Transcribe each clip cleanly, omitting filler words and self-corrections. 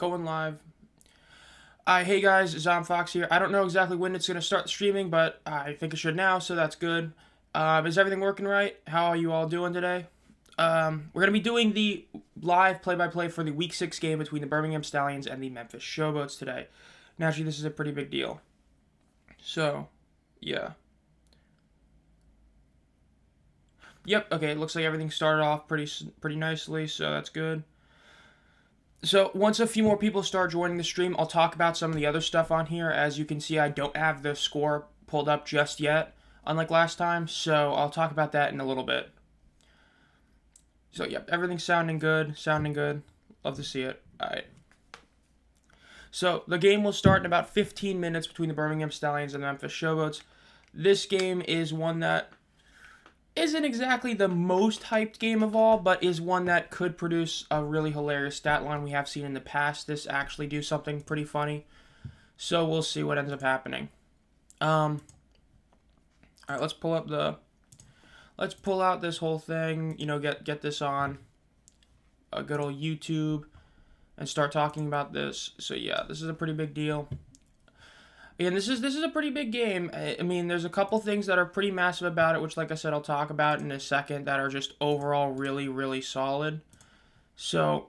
Going live. Hey guys, Zomb Phox here. I don't know exactly when it's going to start streaming, but I think it should now, so that's good. Is everything working right? How are you all doing today? We're going to be doing the live play-by-play for the Week 6 game between the Birmingham Stallions and the Memphis Showboats today. Naturally, this is a pretty big deal. So, yeah. Yep, okay, it looks like everything started off pretty nicely, so that's good. So once a few more people start joining the stream, I'll talk about some of the other stuff on here. As you can see, I don't have the score pulled up just yet, unlike last time, so I'll talk about that in a little bit. So, yep, everything's sounding good. Love to see it. All right. So the game will start in about 15 minutes between the Birmingham Stallions and the Memphis Showboats. This game is one that isn't exactly the most hyped game of all, but is one that could produce a really hilarious stat line. We have seen in the past this actually do something pretty funny. So we'll see what ends up happening. All right, let's pull out this whole thing, get this on a good old YouTube and start talking about this. So yeah, this is a pretty big deal. And this is a pretty big game. I mean, there's a couple things that are pretty massive about it, which, like I said, I'll talk about in a second, that are just overall really, really solid. So,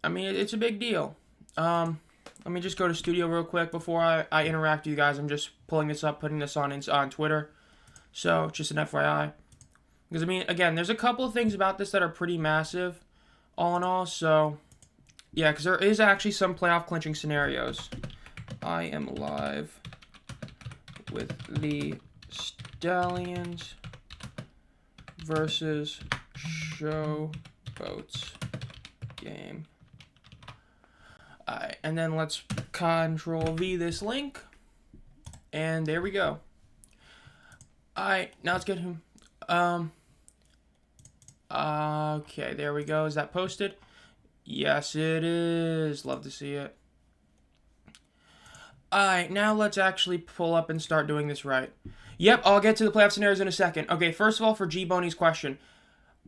I mean, it's a big deal. Let me just go to studio real quick before I interact with you guys. I'm just pulling this up, putting this on Twitter. So, just an FYI. Because, I mean, again, there's a couple of things about this that are pretty massive, all in all. So, yeah, because there is actually some playoff clinching scenarios. I am live with the Stallions versus Showboats game. Alright, and then let's Control V this link. And there we go. Alright, now let's get him. Okay, there we go. Is that posted? Yes, it is. Love to see it. Alright, now let's actually pull up and start doing this right. Yep, I'll get to the playoff scenarios in a second. Okay, first of all, for G Boney's question,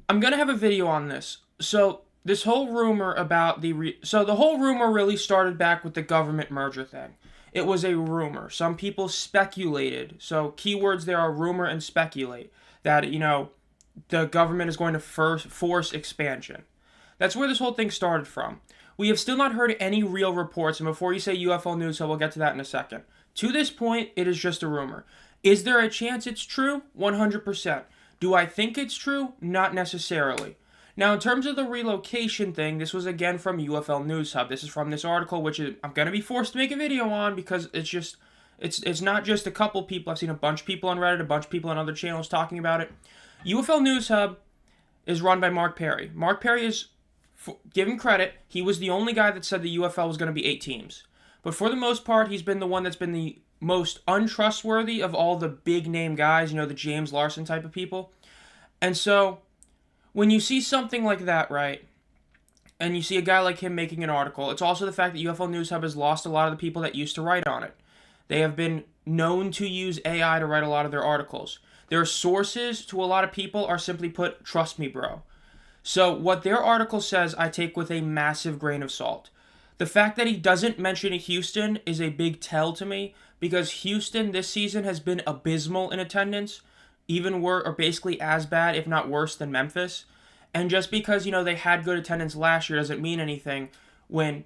I'm going to have a video on this. So, this whole rumor about the whole rumor really started back with the government merger thing. It was a rumor. Some people speculated. So, keywords there are rumor and speculate. That, the government is going to force expansion. That's where this whole thing started from. We have still not heard any real reports, and before you say UFL news, so we'll get to that in a second. To this point, it is just a rumor. Is there a chance it's true? 100%. Do I think it's true? Not necessarily. Now, in terms of the relocation thing, this was again from UFL News Hub. This is from this article, which I'm going to be forced to make a video on because it's not just a couple people. I've seen a bunch of people on Reddit, a bunch of people on other channels talking about it. UFL News Hub is run by Mark Perry. Mark Perry is, give him credit, he was the only guy that said the UFL was going to be 8 teams. But for the most part, he's been the one that's been the most untrustworthy of all the big-name guys, the James Larson type of people. And so, when you see something like that, right, and you see a guy like him making an article, it's also the fact that UFL News Hub has lost a lot of the people that used to write on it. They have been known to use AI to write a lot of their articles. Their sources to a lot of people are simply put, trust me, bro. So what their article says, I take with a massive grain of salt. The fact that he doesn't mention Houston is a big tell to me, because Houston this season has been abysmal in attendance, even worse, or basically as bad, if not worse, than Memphis. And just because, they had good attendance last year doesn't mean anything when,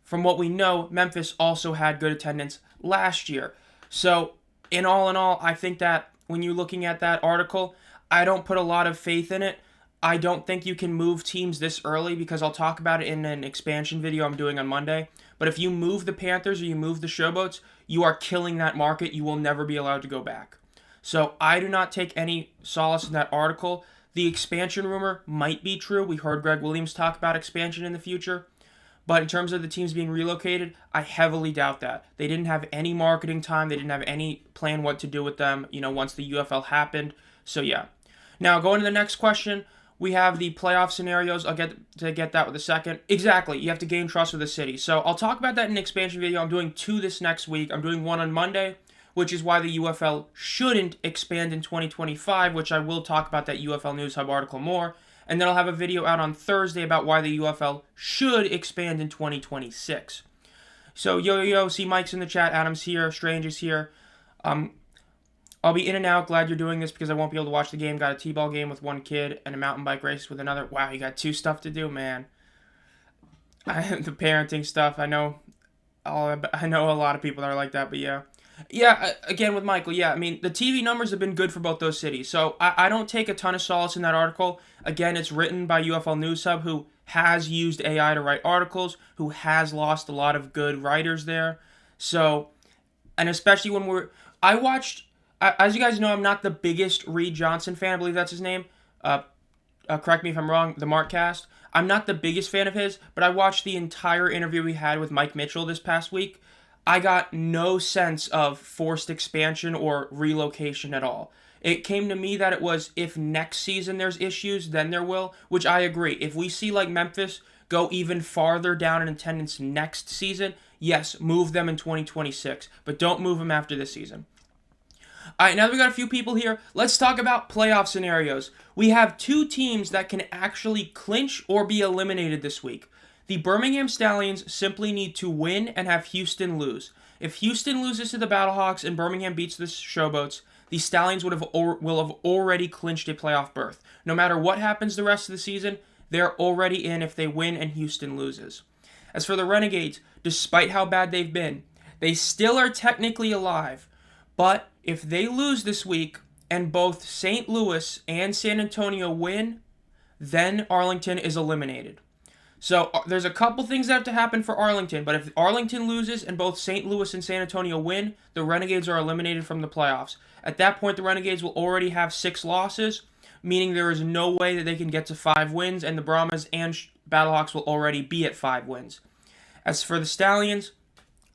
from what we know, Memphis also had good attendance last year. So, in all, I think that when you're looking at that article, I don't put a lot of faith in it. I don't think you can move teams this early because I'll talk about it in an expansion video I'm doing on Monday. But if you move the Panthers or you move the Showboats, you are killing that market. You will never be allowed to go back. So I do not take any solace in that article. The expansion rumor might be true. We heard Greg Williams talk about expansion in the future. But in terms of the teams being relocated, I heavily doubt that. They didn't have any marketing time. They didn't have any plan what to do with them, once the UFL happened. So yeah. Now, going to the next question. We have the playoff scenarios. I'll get that with a second. Exactly. You have to gain trust with the city. So I'll talk about that in an expansion video. I'm doing 2 this next week. I'm doing one on Monday, which is why the UFL shouldn't expand in 2025, which I will talk about that UFL News Hub article more. And then I'll have a video out on Thursday about why the UFL should expand in 2026. So, yo, see Mike's in the chat, Adam's here, Strange is here. I'll be in and out. Glad you're doing this because I won't be able to watch the game. Got a t-ball game with one kid and a mountain bike race with another. Wow, you got two stuff to do, man. The parenting stuff, I know a lot of people that are like that, but yeah. Yeah, again with Michael, yeah, I mean, the TV numbers have been good for both those cities, so I don't take a ton of solace in that article. Again, it's written by UFL News Hub, who has used AI to write articles, who has lost a lot of good writers there, so, and especially when I watched, as you guys know, I'm not the biggest Reed Johnson fan, I believe that's his name, correct me if I'm wrong, the Markcast. I'm not the biggest fan of his, but I watched the entire interview we had with Mike Mitchell this past week. I got no sense of forced expansion or relocation at all. It came to me that it was if next season there's issues, then there will, which I agree. If we see like Memphis go even farther down in attendance next season, yes, move them in 2026, but don't move them after this season. All right, now that we got a few people here, let's talk about playoff scenarios. We have two teams that can actually clinch or be eliminated this week. The Birmingham Stallions simply need to win and have Houston lose. If Houston loses to the Battlehawks and Birmingham beats the Showboats, the Stallions will have already clinched a playoff berth. No matter what happens the rest of the season, they're already in if they win and Houston loses. As for the Renegades, despite how bad they've been, they still are technically alive. But if they lose this week and both St. Louis and San Antonio win, then Arlington is eliminated. So there's a couple things that have to happen for Arlington, but if Arlington loses and both St. Louis and San Antonio win, the Renegades are eliminated from the playoffs. At that point, the Renegades will already have 6 losses, meaning there is no way that they can get to 5 wins, and the Brahmas and Battlehawks will already be at 5 wins. As for the Stallions,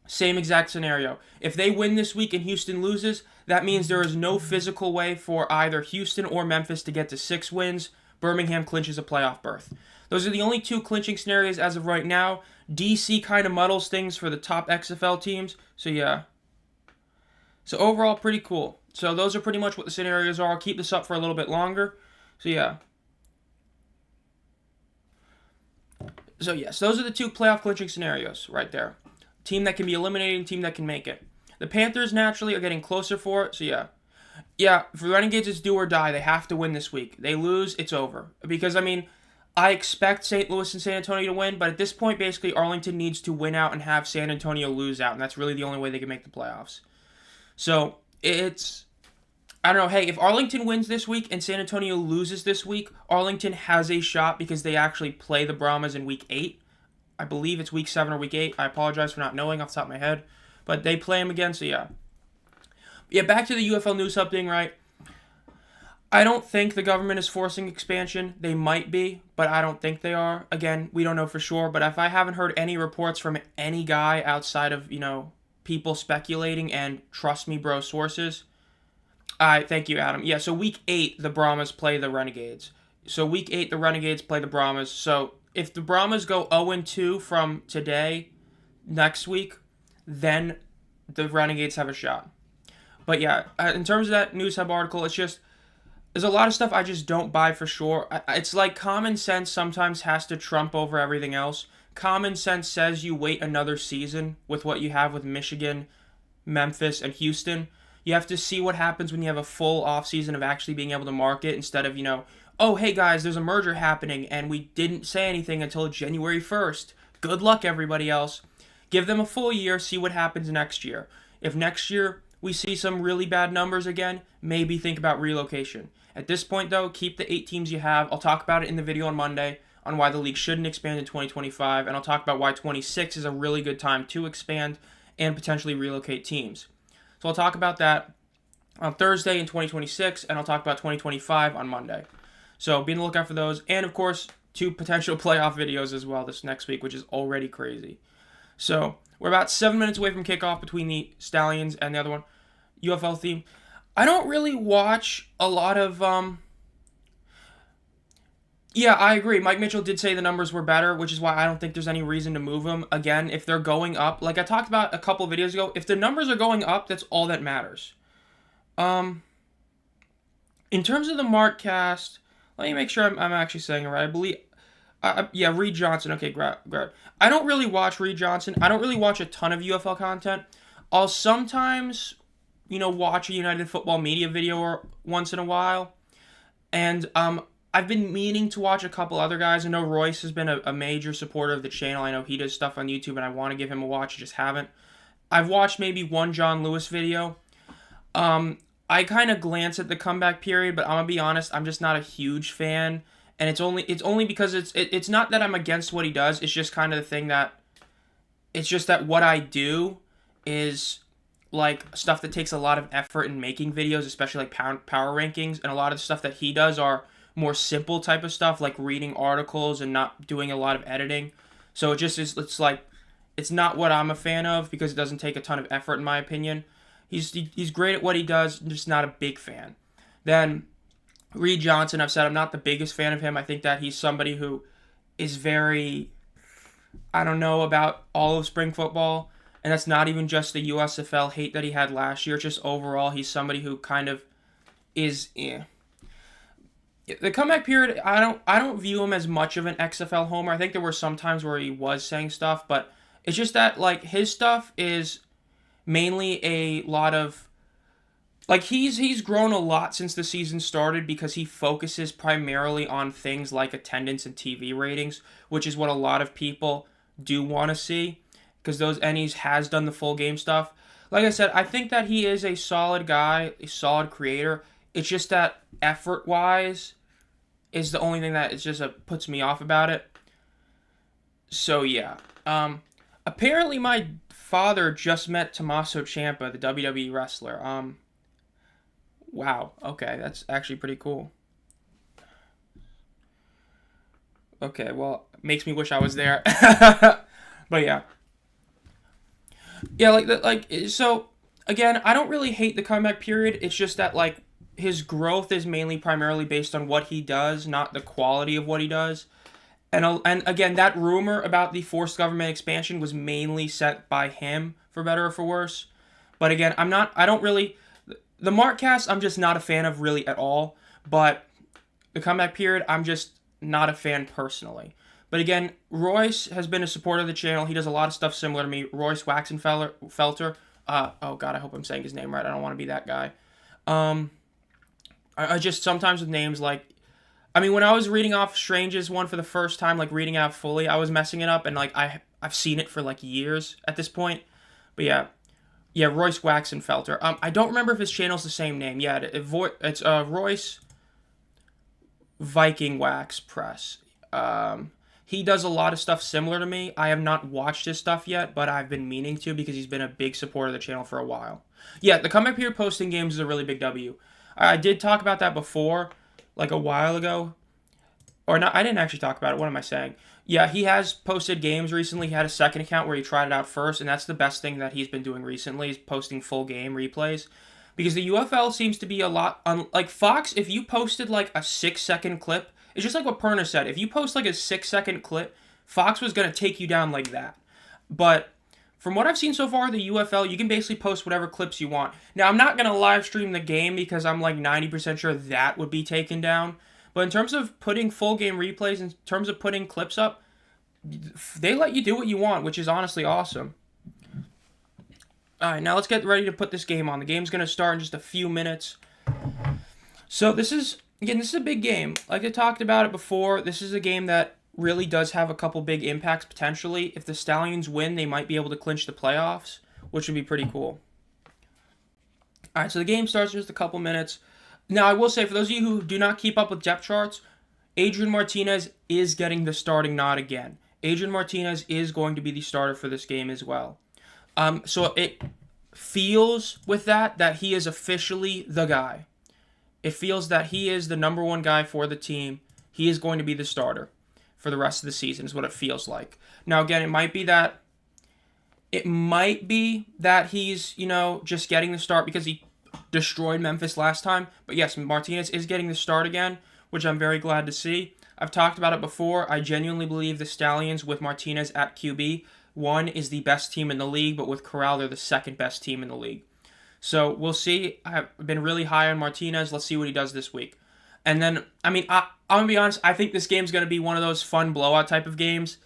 same exact scenario. If they win this week and Houston loses, that means there is no physical way for either Houston or Memphis to get to 6 wins. Birmingham clinches a playoff berth. Those are the only 2 clinching scenarios as of right now. DC kind of muddles things for the top XFL teams. So yeah. So overall, pretty cool. So those are pretty much what the scenarios are. I'll keep this up for a little bit longer. So yeah. So yes, those are the 2 playoff clinching scenarios right there. Team that can be eliminated and team that can make it. The Panthers naturally are getting closer for it, so yeah. Yeah, for the Renegades, it's do or die. They have to win this week. They lose, it's over. Because, I mean, I expect St. Louis and San Antonio to win, but at this point, basically, Arlington needs to win out and have San Antonio lose out, and that's really the only way they can make the playoffs. So, I don't know, hey, if Arlington wins this week and San Antonio loses this week, Arlington has a shot because they actually play the Brahmas in week 8. I believe it's week 7 or week 8. I apologize for not knowing off the top of my head. But they play them again, so yeah. Yeah, back to the UFL News Hub thing, right? I don't think the government is forcing expansion. They might be, but I don't think they are. Again, we don't know for sure. But if I haven't heard any reports from any guy outside of, people speculating and trust me, bro, sources. Thank you, Adam. Yeah, so week 8, the Brahmas play the Renegades. So week 8, the Renegades play the Brahmas. So if the Brahmas go 0-2 from today, next week, then the Renegades have a shot. But yeah, in terms of that News Hub article, it's just, there's a lot of stuff I just don't buy for sure. It's like common sense sometimes has to trump over everything else. Common sense says you wait another season with what you have with Michigan, Memphis, and Houston. You have to see what happens when you have a full offseason of actually being able to market instead of, oh, hey guys, there's a merger happening and we didn't say anything until January 1st. Good luck, everybody else. Give them a full year, see what happens next year. If next year we see some really bad numbers again, maybe think about relocation. At this point, though, keep the 8 teams you have. I'll talk about it in the video on Monday on why the league shouldn't expand in 2025, and I'll talk about why 26 is a really good time to expand and potentially relocate teams. So I'll talk about that on Thursday in 2026, and I'll talk about 2025 on Monday. So be on the lookout for those, and of course, 2 potential playoff videos as well this next week, which is already crazy. So we're about 7 minutes away from kickoff between the Stallions and the other one, UFL theme. I don't really watch a lot of, yeah, I agree. Mike Mitchell did say the numbers were better, which is why I don't think there's any reason to move them. Again, if they're going up, like I talked about a couple of videos ago, if the numbers are going up, that's all that matters. In terms of the Markcast, Let me make sure I'm actually saying it right. I believe, yeah, Reed Johnson. Okay, great. I don't really watch Reed Johnson. I don't really watch a ton of UFL content. I'll sometimes, watch a United Football Media video or once in a while. And I've been meaning to watch a couple other guys. I know Royce has been a major supporter of the channel. I know he does stuff on YouTube, and I want to give him a watch. I just haven't. I've watched maybe one John Lewis video. I kind of glance at the comeback period, but I'm gonna be honest, I'm just not a huge fan. And it's only because it's not that I'm against what he does. It's just kind of the thing that it's just that what I do is like stuff that takes a lot of effort in making videos, especially like power rankings, and a lot of the stuff that he does are more simple type of stuff, like reading articles and not doing a lot of editing. So it just is. It's like it's not what I'm a fan of because it doesn't take a ton of effort, in my opinion. He's great at what he does, I'm just not a big fan. Then Reed Johnson, I've said I'm not the biggest fan of him. I think that he's somebody who is very, I don't know about all of spring football, and that's not even just the USFL hate that he had last year. It's just overall he's somebody who kind of is. The comeback period, I don't view him as much of an XFL homer. I think there were some times where he was saying stuff, but it's just that like his stuff is mainly a lot of like he's grown a lot since the season started because he focuses primarily on things like attendance and TV ratings, which is what a lot of people do want to see because those and he has done the full game stuff. Like I said, I think that he is a solid guy, a solid creator. It's just that effort wise is the only thing that it's just puts me off about it. So yeah. Apparently my father just met Tommaso Ciampa, the WWE wrestler. Wow. Okay, that's actually pretty cool. Okay, well, makes me wish I was there. But yeah. Yeah, so again, I don't really hate the comeback period. It's just that like his growth is mainly primarily based on what he does, not the quality of what he does. And again, that rumor about the forced government expansion was mainly set by him, for better or for worse. But again, the Markcast, I'm just not a fan of really at all. But the comeback period, I'm just not a fan personally. But again, Royce has been a supporter of the channel. He does a lot of stuff similar to me. Royce Waxenfelter. Oh God, I hope I'm saying his name right. I don't want to be that guy. I just sometimes with names like, I mean, when I was reading off Strange's one for the first time, like reading out fully, I was messing it up, and like I've seen it for like years at this point. But yeah, Royce Waxenfelter. I don't remember if his channel's the same name. Yeah, it's Royce Viking Wax Press. He does a lot of stuff similar to me. I have not watched his stuff yet, but I've been meaning to because he's been a big supporter of the channel for a while. Yeah, the comeback period posting games is a really big W. I did talk about that before, like a while ago. Or not, I didn't actually talk about it. What am I saying? Yeah, he has posted games recently. He had a second account where he tried it out first, and that's the best thing that he's been doing recently is posting full game replays. Because the UFL seems to be a lot... like, Fox, if you posted, like, a 6-second clip, it's just like what Perna said. If you post, like, a 6-second clip, Fox was going to take you down like that. But from what I've seen so far, the UFL, you can basically post whatever clips you want. Now, I'm not going to live stream the game because I'm like 90% sure that would be taken down. But in terms of putting full game replays, in terms of putting clips up, they let you do what you want, which is honestly awesome. Alright, now let's get ready to put this game on. The game's going to start in just a few minutes. So this is a big game. Like I talked about it before, this is a game that really does have a couple big impacts potentially. If the Stallions win, they might be able to clinch the playoffs, which would be pretty cool. Alright, so the game starts in just a couple minutes. Now, I will say, for those of you who do not keep up with depth charts, Adrian Martinez is getting the starting nod again. Adrian Martinez is going to be the starter for this game as well. So it feels with that he is officially the guy. It feels that he is the number one guy for the team. He is going to be the starter for the rest of the season is what it feels like. Now, again, it might be that he's, just getting the start because he destroyed Memphis last time. But yes, Martinez is getting the start again, which I'm very glad to see. I've talked about it before. I genuinely believe the Stallions with Martinez at QB, one is the best team in the league, but with Corral, they're the second best team in the league. So we'll see. I've been really high on Martinez. Let's see what he does this week. And then, I mean, I'm going to be honest, I think this game's going to be one of those fun blowout type of games.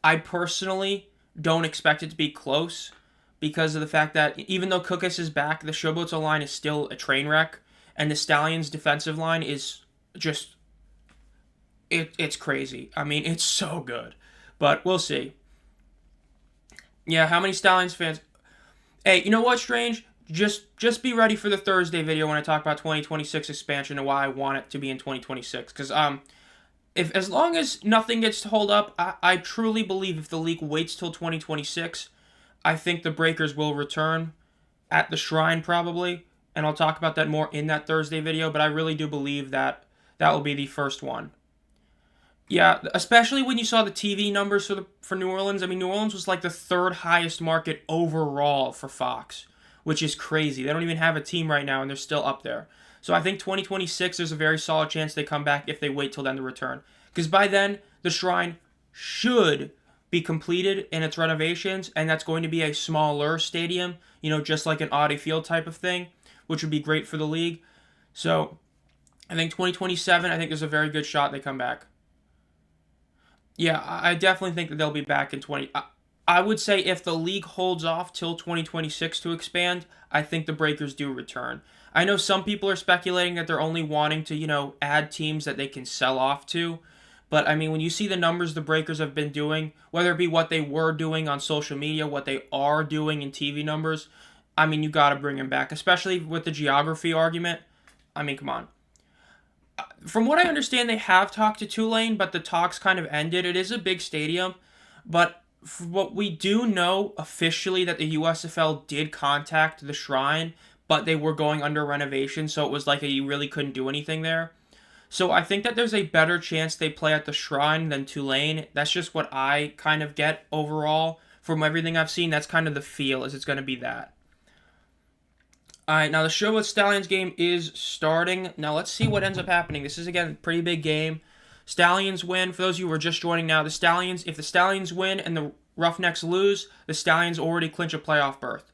I personally don't expect it to be close because of the fact that even though Cookus is back, the Showboats line is still a train wreck, and the Stallions defensive line is just it's crazy. I mean, it's so good. But we'll see. Yeah, how many Stallions fans? Hey, you know what's strange? Just be ready for the Thursday video when I talk about 2026 expansion and why I want it to be in 2026. Because if as long as nothing gets to hold up, I truly believe if the league waits till 2026, I think the Breakers will return at the Shrine probably, and I'll talk about that more in that Thursday video. But I really do believe that that will be the first one. Yeah, especially when you saw the TV numbers for New Orleans. I mean, New Orleans was like the third highest market overall for Fox, which is crazy. They don't even have a team right now, and they're still up there. So I think 2026, there's a very solid chance they come back if they wait till then to return. Because by then, the Shrine should be completed in its renovations, and that's going to be a smaller stadium, just like an Audi Field type of thing, which would be great for the league. So I think 2027, I think there's a very good shot they come back. Yeah, I definitely think that they'll be back in 20. I would say if the league holds off till 2026 to expand, I think the Breakers do return. I know some people are speculating that they're only wanting to, add teams that they can sell off to. But, I mean, when you see the numbers the Breakers have been doing, whether it be what they were doing on social media, what they are doing in TV numbers, I mean, you got to bring them back, especially with the geography argument. I mean, come on. From what I understand, they have talked to Tulane, but the talks kind of ended. It is a big stadium, but what we do know officially that the USFL did contact the Shrine, but they were going under renovation, so it was like you really couldn't do anything there. So I think that there's a better chance they play at the Shrine than Tulane. That's just what I kind of get overall. From everything I've seen, that's kind of the feel, is it's going to be that. Alright, now the Showboats Stallions game is starting. Now let's see what ends up happening. This is, again, a pretty big game. Stallions win. For those of you who are just joining now, if the Stallions win and the Roughnecks lose, the Stallions already clinch a playoff berth.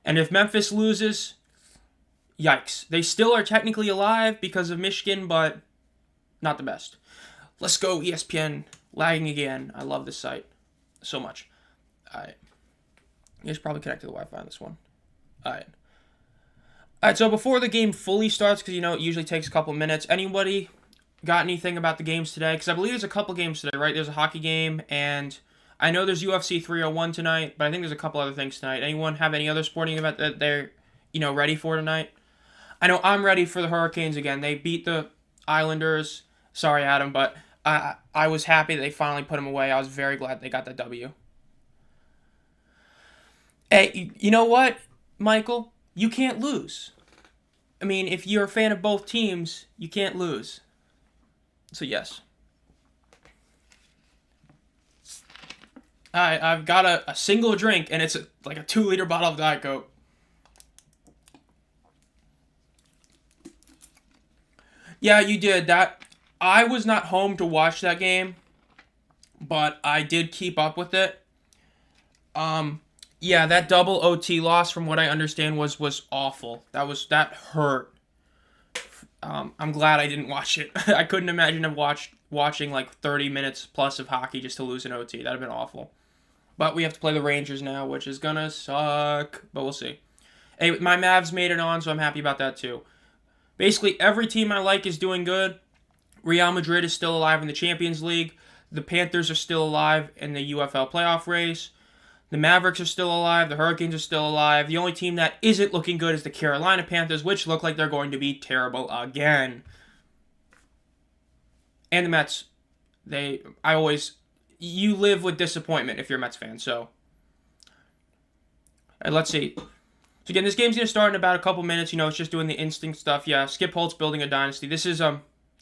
And if Memphis loses, yikes. They still are technically alive because of Michigan, but not the best. Let's go, ESPN. Lagging again. I love this site so much. Alright. You guys probably connected to the Wi-Fi on this one. Alright. Alright, so before the game fully starts, because, it usually takes a couple minutes, anybody got anything about the games today? Because I believe there's a couple games today, right? There's a hockey game, and I know there's UFC 301 tonight, but I think there's a couple other things tonight. Anyone have any other sporting event that they're, ready for tonight? I know I'm ready for the Hurricanes again. They beat the Islanders. Sorry, Adam, but I was happy that they finally put them away. I was very glad they got that W. Hey, you know what, Michael? You can't lose. I mean, if you're a fan of both teams, you can't lose. So, yes. I've got a single drink, and it's like a 2-liter bottle of Diet Coke. Yeah, you did. I was not home to watch that game, but I did keep up with it. Yeah, that double OT loss, from what I understand, was awful. That hurt. I'm glad I didn't watch it. I couldn't imagine watching like 30 minutes plus of hockey just to lose an OT. That'd have been awful. But we have to play the Rangers now, which is gonna suck. But we'll see. Hey, my Mavs made it on, so I'm happy about that too. Basically, every team I like is doing good. Real Madrid is still alive in the Champions League. The Panthers are still alive in the UFL playoff race. The Mavericks are still alive. The Hurricanes are still alive. The only team that isn't looking good is the Carolina Panthers, which look like they're going to be terrible again. And the Mets. You live with disappointment if you're a Mets fan, so. Let's see. So again, this game's going to start in about a couple minutes. It's just doing the instinct stuff. Yeah, Skip Holtz building a dynasty. This is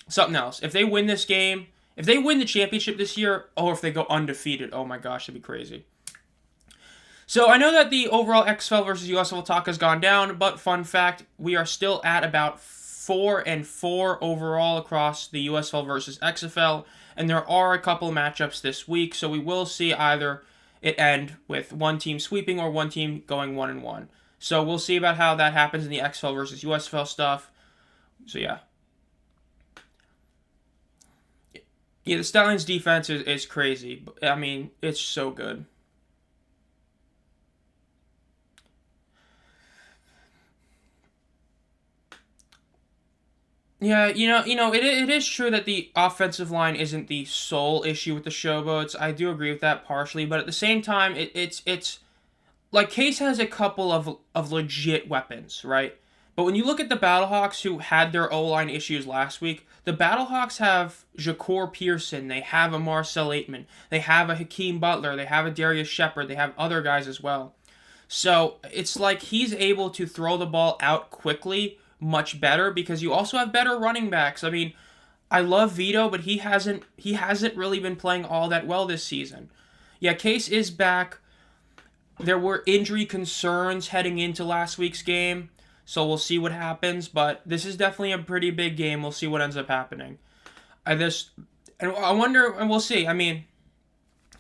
something else. If they win this game, if they win the championship this year, or if they go undefeated, oh my gosh, that'd be crazy. So I know that the overall XFL versus USFL talk has gone down, but fun fact, we are still at about 4-4 overall across the USFL versus XFL, and there are a couple of matchups this week, so we will see either it end with one team sweeping or one team going 1-1. So we'll see about how that happens in the XFL versus USFL stuff. So yeah. Yeah, the Stallions defense is crazy. I mean, it's so good. Yeah, it is true that the offensive line isn't the sole issue with the Showboats. I do agree with that partially, but at the same time, it's like Case has a couple of legit weapons, right? But when you look at the Battlehawks who had their O line issues last week, the Battlehawks have Ja'Cour Pearson, they have a Marcel Aitman, they have a Hakeem Butler, they have a Darius Shepard, they have other guys as well. So it's like he's able to throw the ball out quickly much better because you also have better running backs. I mean, I love Vito, but he hasn't really been playing all that well this season. Yeah, Case is back. There were injury concerns heading into last week's game, so we'll see what happens. But this is definitely a pretty big game. We'll see what ends up happening. And I wonder, and we'll see. I mean,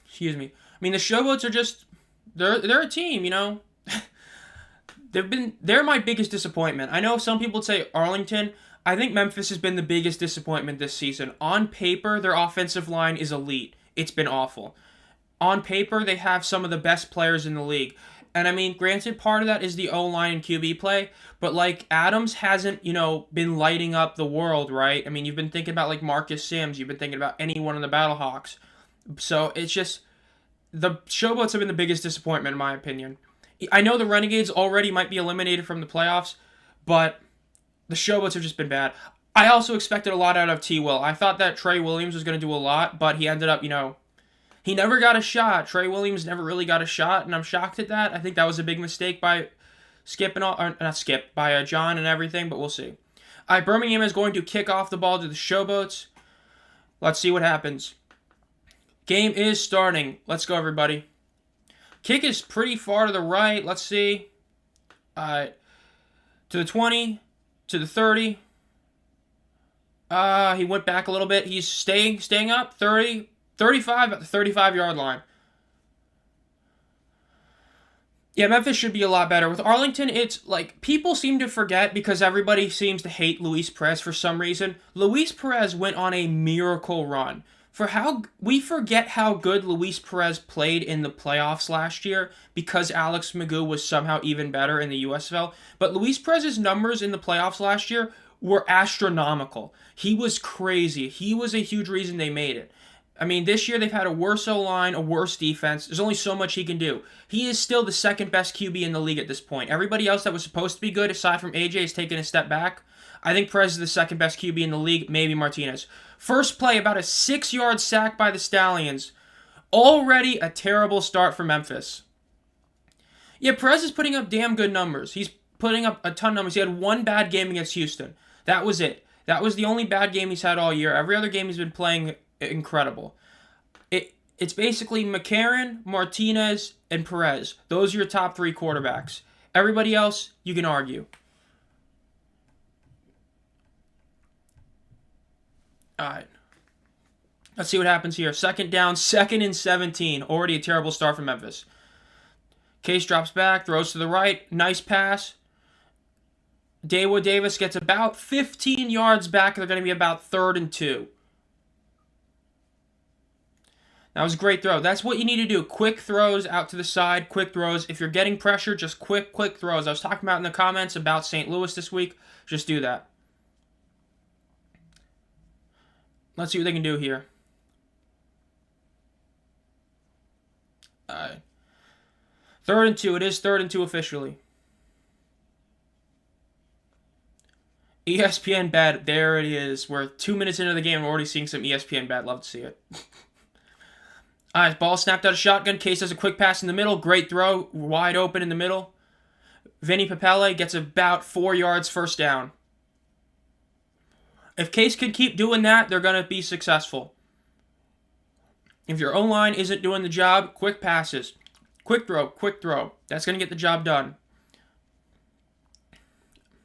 excuse me. I mean, the Showboats are just they're a team, they're my biggest disappointment. I know some people would say Arlington. I think Memphis has been the biggest disappointment this season. On paper, their offensive line is elite. It's been awful. On paper, they have some of the best players in the league. And I mean, granted, part of that is the O line and QB play, but like Adams hasn't, been lighting up the world, right? I mean, you've been thinking about like Marcus Sims, you've been thinking about any one of the Battlehawks. So it's just the Showboats have been the biggest disappointment in my opinion. I know the Renegades already might be eliminated from the playoffs, but the Showboats have just been bad. I also expected a lot out of T. Will. I thought that Trey Williams was going to do a lot, but he ended up, he never got a shot. Trey Williams never really got a shot, and I'm shocked at that. I think that was a big mistake by Skip and all, or not Skip, by John and everything, but we'll see. All right, Birmingham is going to kick off the ball to the Showboats. Let's see what happens. Game is starting. Let's go, everybody. Kick is pretty far to the right. Let's see. To the 20, to the 30. He went back a little bit. He's staying up. 30, 35 at the 35-yard line. Yeah, Memphis should be a lot better. With Arlington, it's like people seem to forget because everybody seems to hate Luis Perez for some reason. Luis Perez went on a miracle run. For how we forget how good Luis Perez played in the playoffs last year because Alex Magoo was somehow even better in the USFL. But Luis Perez's numbers in the playoffs last year were astronomical. He was crazy. He was a huge reason they made it. I mean, this year they've had a worse O-line, a worse defense. There's only so much he can do. He is still the second best QB in the league at this point. Everybody else that was supposed to be good, aside from AJ, is taking a step back. I think Perez is the second best QB in the league, maybe Martinez. First play, about a 6-yard sack by the Stallions. Already a terrible start for Memphis. Yeah, Perez is putting up damn good numbers. He's putting up a ton of numbers. He had one bad game against Houston. That was it. That was the only bad game he's had all year. Every other game he's been playing incredible. It's basically McCarron, Martinez, and Perez. Those are your top three quarterbacks. Everybody else, you can argue. All right. Let's see what happens here. Second down, 2nd and 17. Already a terrible start for Memphis. Case drops back, throws to the right. Nice pass. Dawood Davis gets about 15 yards back. They're going to be about 3rd and 2. That was a great throw. That's what you need to do. Quick throws out to the side, quick throws. If you're getting pressure, just quick throws. I was talking about in the comments about St. Louis this week. Just do that. Let's see what they can do here. All right. 3rd and 2. It is 3rd and 2 officially. ESPN bad. There it is. We're 2 minutes into the game and we're already seeing some ESPN bad. Love to see it. All right, ball snapped out of shotgun. Case has a quick pass in the middle. Great throw. Wide open in the middle. Vinny Papale gets about 4 yards, first down. If Case can keep doing that, they're going to be successful. If your O-line isn't doing the job, quick passes. Quick throw. That's going to get the job done.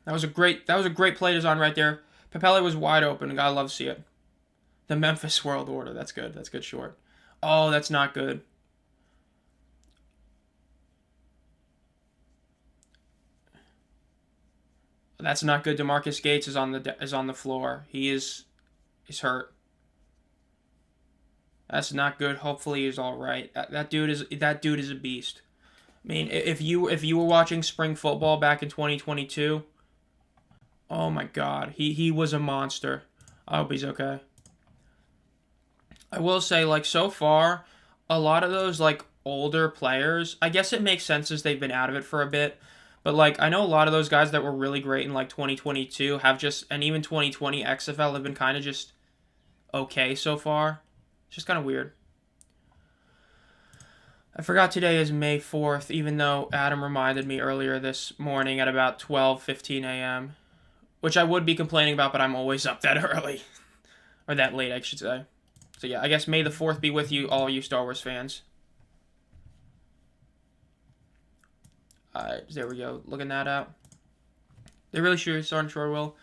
That was a great play design right there. Papale was wide open. Gotta love to see it. The Memphis World Order. That's good. That's good short. Oh, that's not good. That's not good. DeMarcus Gates is on the floor. He's hurt. That's not good. Hopefully he's all right. That dude is a beast. I mean, if you were watching spring football back in 2022, oh my God, he was a monster. I hope he's okay. I will say, like, so far, a lot of those, like, older players, I guess it makes sense as they've been out of it for a bit. But, like, I know a lot of those guys that were really great in, like, 2022 have just, and even 2020 XFL have been kind of just okay so far. It's just kind of weird. I forgot today is May 4th, even though Adam reminded me earlier this morning at about 12:15 a.m., which I would be complaining about, but I'm always up that early. Or that late, I should say. So yeah, I guess May the 4th be with you, all you Star Wars fans. Alright, there we go. Looking that up. They really should start sure will.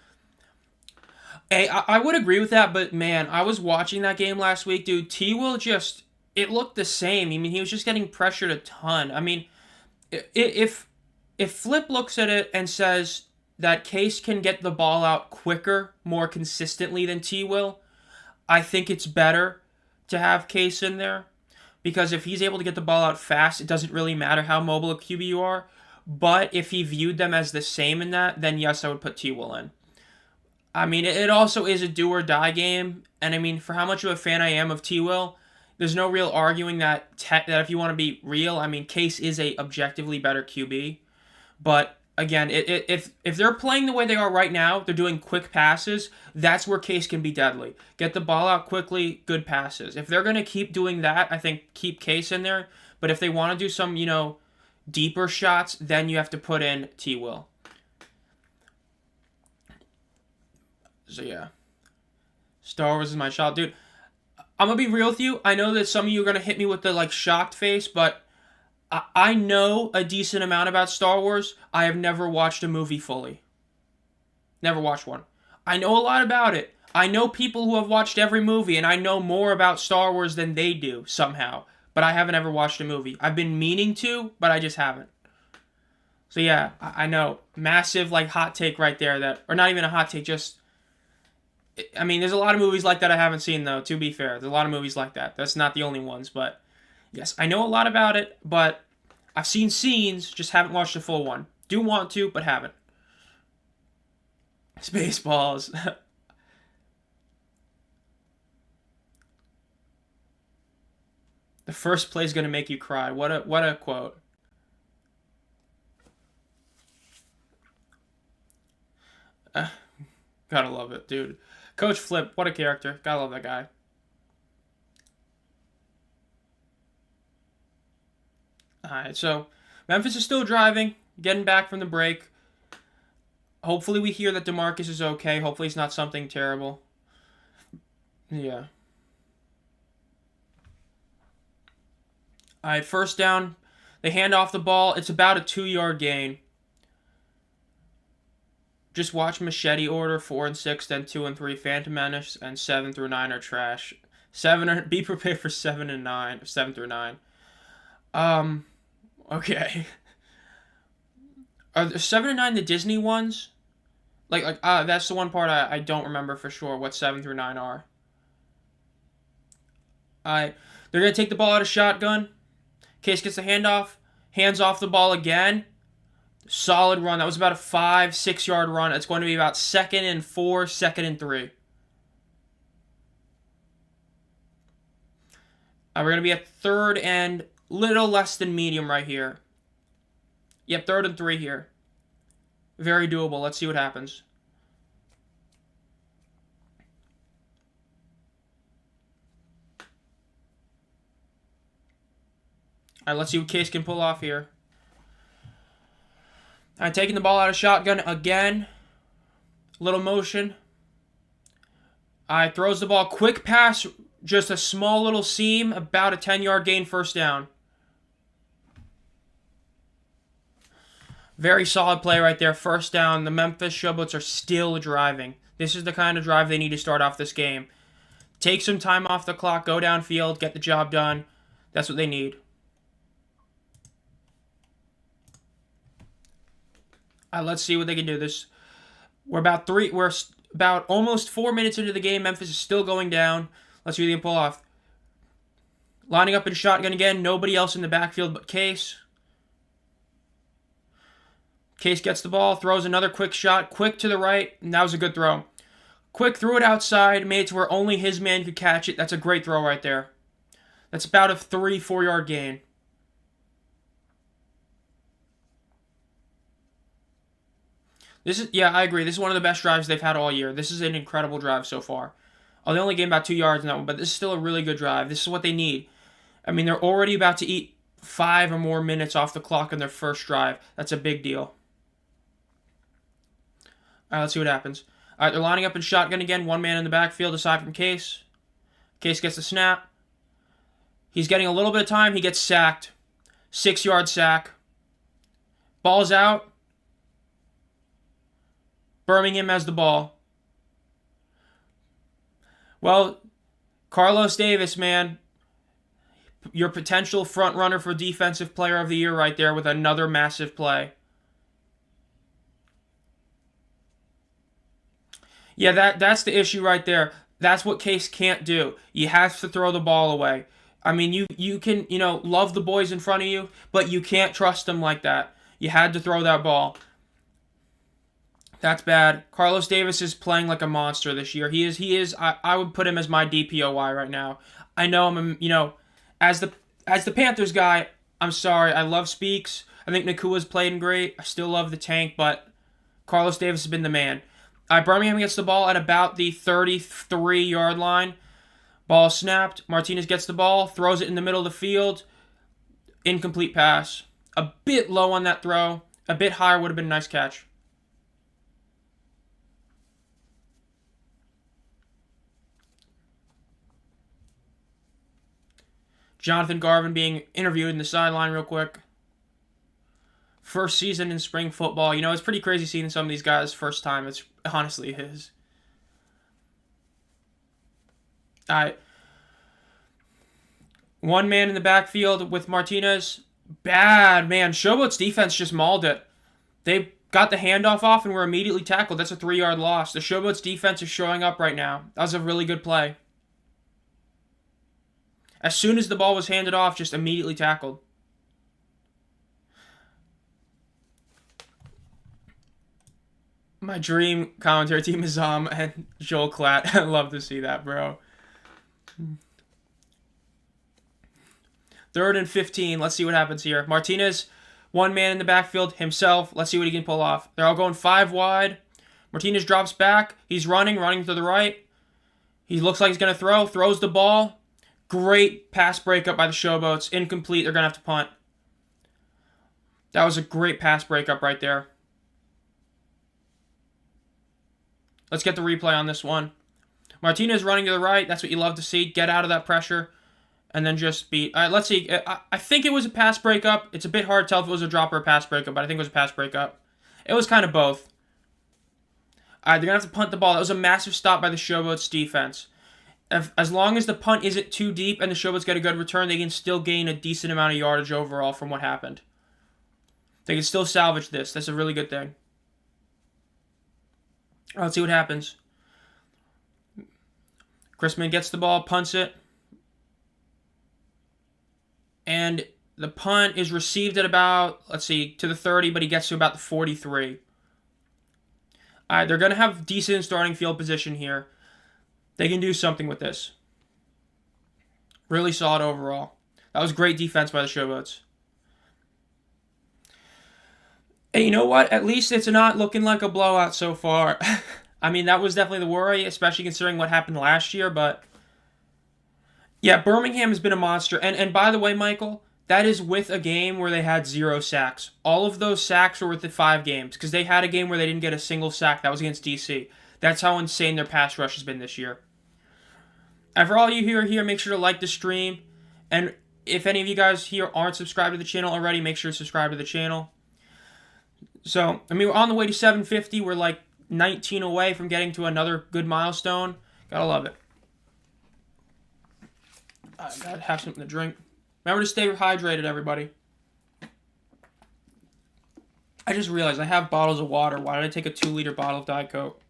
Hey, I would agree with that, but man, I was watching that game last week, dude. T-Will just, it looked the same. I mean, he was just getting pressured a ton. I mean, if Flip looks at it and says that Case can get the ball out quicker, more consistently than T-Will, I think it's better to have Case in there. Because if he's able to get the ball out fast, it doesn't really matter how mobile a QB you are. But if he viewed them as the same in that, then yes, I would put T-Will in. I mean, it also is a do-or-die game. And I mean, for how much of a fan I am of T-Will, there's no real arguing that that if you want to be real, I mean, Case is a objectively better QB. But again, if they're playing the way they are right now, they're doing quick passes, that's where Case can be deadly. Get the ball out quickly, good passes. If they're going to keep doing that, I think keep Case in there. But if they want to do some, deeper shots, then you have to put in T-Will. So yeah. Star Wars is my child. Dude, I'm going to be real with you. I know that some of you are going to hit me with the, shocked face, but I know a decent amount about Star Wars. I have never watched a movie fully. Never watched one. I know a lot about it. I know people who have watched every movie, and I know more about Star Wars than they do, somehow. But I haven't ever watched a movie. I've been meaning to, but I just haven't. So yeah, I know. Massive, hot take right there or not even a hot take, just... I mean, there's a lot of movies like that I haven't seen, though, to be fair. There's a lot of movies like that. That's not the only ones, but... Yes, I know a lot about it, but I've seen scenes, just haven't watched the full one. Do want to, but haven't. Spaceballs. The first play is going to make you cry. What a quote. Gotta love it, dude. Coach Flip, what a character. Gotta love that guy. Alright, so Memphis is still driving, getting back from the break. Hopefully we hear that DeMarcus is okay. Hopefully it's not something terrible. Yeah. Alright, first down. They hand off the ball. It's about a 2-yard gain. Just watch Machete order 4 and 6, then 2 and 3 Phantom Menace, and 7 through 9 are trash. Be prepared for 7 and 9, 7 through 9. Okay. Are the 7 and 9 the Disney ones? That's the one part I don't remember for sure what 7 through 9 are. Alright. They're going to take the ball out of shotgun. Case gets the handoff. Hands off the ball again. Solid run. That was about a 5-6 yard run. It's going to be about 2nd and 4, 2nd and 3. We're going to be at 3rd and little less than medium right here. Yep, 3rd and 3 here. Very doable. Let's see what happens. Alright, let's see what Case can pull off here. Alright, taking the ball out of shotgun again. Little motion. Alright, throws the ball. Quick pass. Just a small little seam. About a 10-yard gain, first down. Very solid play right there. First down. The Memphis Showboats are still driving. This is the kind of drive they need to start off this game. Take some time off the clock. Go downfield. Get the job done. That's what they need. Let's see what they can do. We're about almost 4 minutes into the game. Memphis is still going down. Let's see what they can pull off. Lining up in shotgun again. Nobody else in the backfield but Case. Case gets the ball, throws another quick shot, quick to the right, and that was a good throw. Quick, threw it outside, made it to where only his man could catch it. That's a great throw right there. That's about a 3-4 yard gain. Yeah, I agree. This is one of the best drives they've had all year. This is an incredible drive so far. Oh, they only gained about 2 yards in that one, but this is still a really good drive. This is what they need. I mean, they're already about to eat 5 or more minutes off the clock in their first drive. That's a big deal. All right, let's see what happens. All right, they're lining up in shotgun again. One man in the backfield aside from Case. Case gets the snap. He's getting a little bit of time. He gets sacked. 6-yard sack. Ball's out. Birmingham has the ball. Well, Carlos Davis, man, your potential front runner for Defensive Player of the Year right there with another massive play. Yeah, that's the issue right there. That's what Case can't do. You have to throw the ball away. I mean, you can, love the boys in front of you, but you can't trust them like that. You had to throw that ball. That's bad. Carlos Davis is playing like a monster this year. He is. I would put him as my DPOY right now. I know as the Panthers guy, I'm sorry. I love Speaks. I think Nakua's playing great. I still love the tank, but Carlos Davis has been the man. Birmingham gets the ball at about the 33-yard line. Ball snapped. Martinez gets the ball, throws it in the middle of the field. Incomplete pass. A bit low on that throw. A bit higher would have been a nice catch. Jonathan Garvin being interviewed in the sideline real quick. First season in spring football. It's pretty crazy seeing some of these guys first time. It's honestly is. All right. One man in the backfield with Martinez. Bad, man. Showboats' defense just mauled it. They got the handoff off and were immediately tackled. That's a 3-yard loss. The Showboats' defense is showing up right now. That was a really good play. As soon as the ball was handed off, just immediately tackled. My dream commentary team is Zomb and Joel Klatt. I'd love to see that, bro. 3rd and 15. Let's see what happens here. Martinez, one man in the backfield himself. Let's see what he can pull off. They're all going 5 wide. Martinez drops back. He's running to the right. He looks like he's going to throw. Throws the ball. Great pass breakup by the Showboats. Incomplete. They're going to have to punt. That was a great pass breakup right there. Let's get the replay on this one. Martinez running to the right. That's what you love to see. Get out of that pressure. And then just beat. All right, let's see. I think it was a pass breakup. It's a bit hard to tell if it was a drop or a pass breakup, but I think it was a pass breakup. It was kind of both. All right, they're going to have to punt the ball. That was a massive stop by the Showboats defense. As long as the punt isn't too deep and the Showboats get a good return, they can still gain a decent amount of yardage overall from what happened. They can still salvage this. That's a really good thing. All right, let's see what happens. Chrisman gets the ball, punts it. And the punt is received at about, to the 30, but he gets to about the 43. All right, they're going to have decent starting field position here. They can do something with this. Really solid overall. That was great defense by the Showboats. And you know what? At least it's not looking like a blowout so far. I mean, that was definitely the worry, especially considering what happened last year, but yeah, Birmingham has been a monster. And by the way, Michael, that is with a game where they had 0 sacks. All of those sacks were with the 5 games, because they had a game where they didn't get a single sack. That was against DC. That's how insane their pass rush has been this year. And for all you who are here, make sure to like the stream. And if any of you guys here aren't subscribed to the channel already, make sure to subscribe to the channel. So, I mean, we're on the way to 750. We're like 19 away from getting to another good milestone. Gotta love it. I gotta have something to drink. Remember to stay hydrated, everybody. I just realized I have bottles of water. Why did I take a 2-liter bottle of Diet Coke?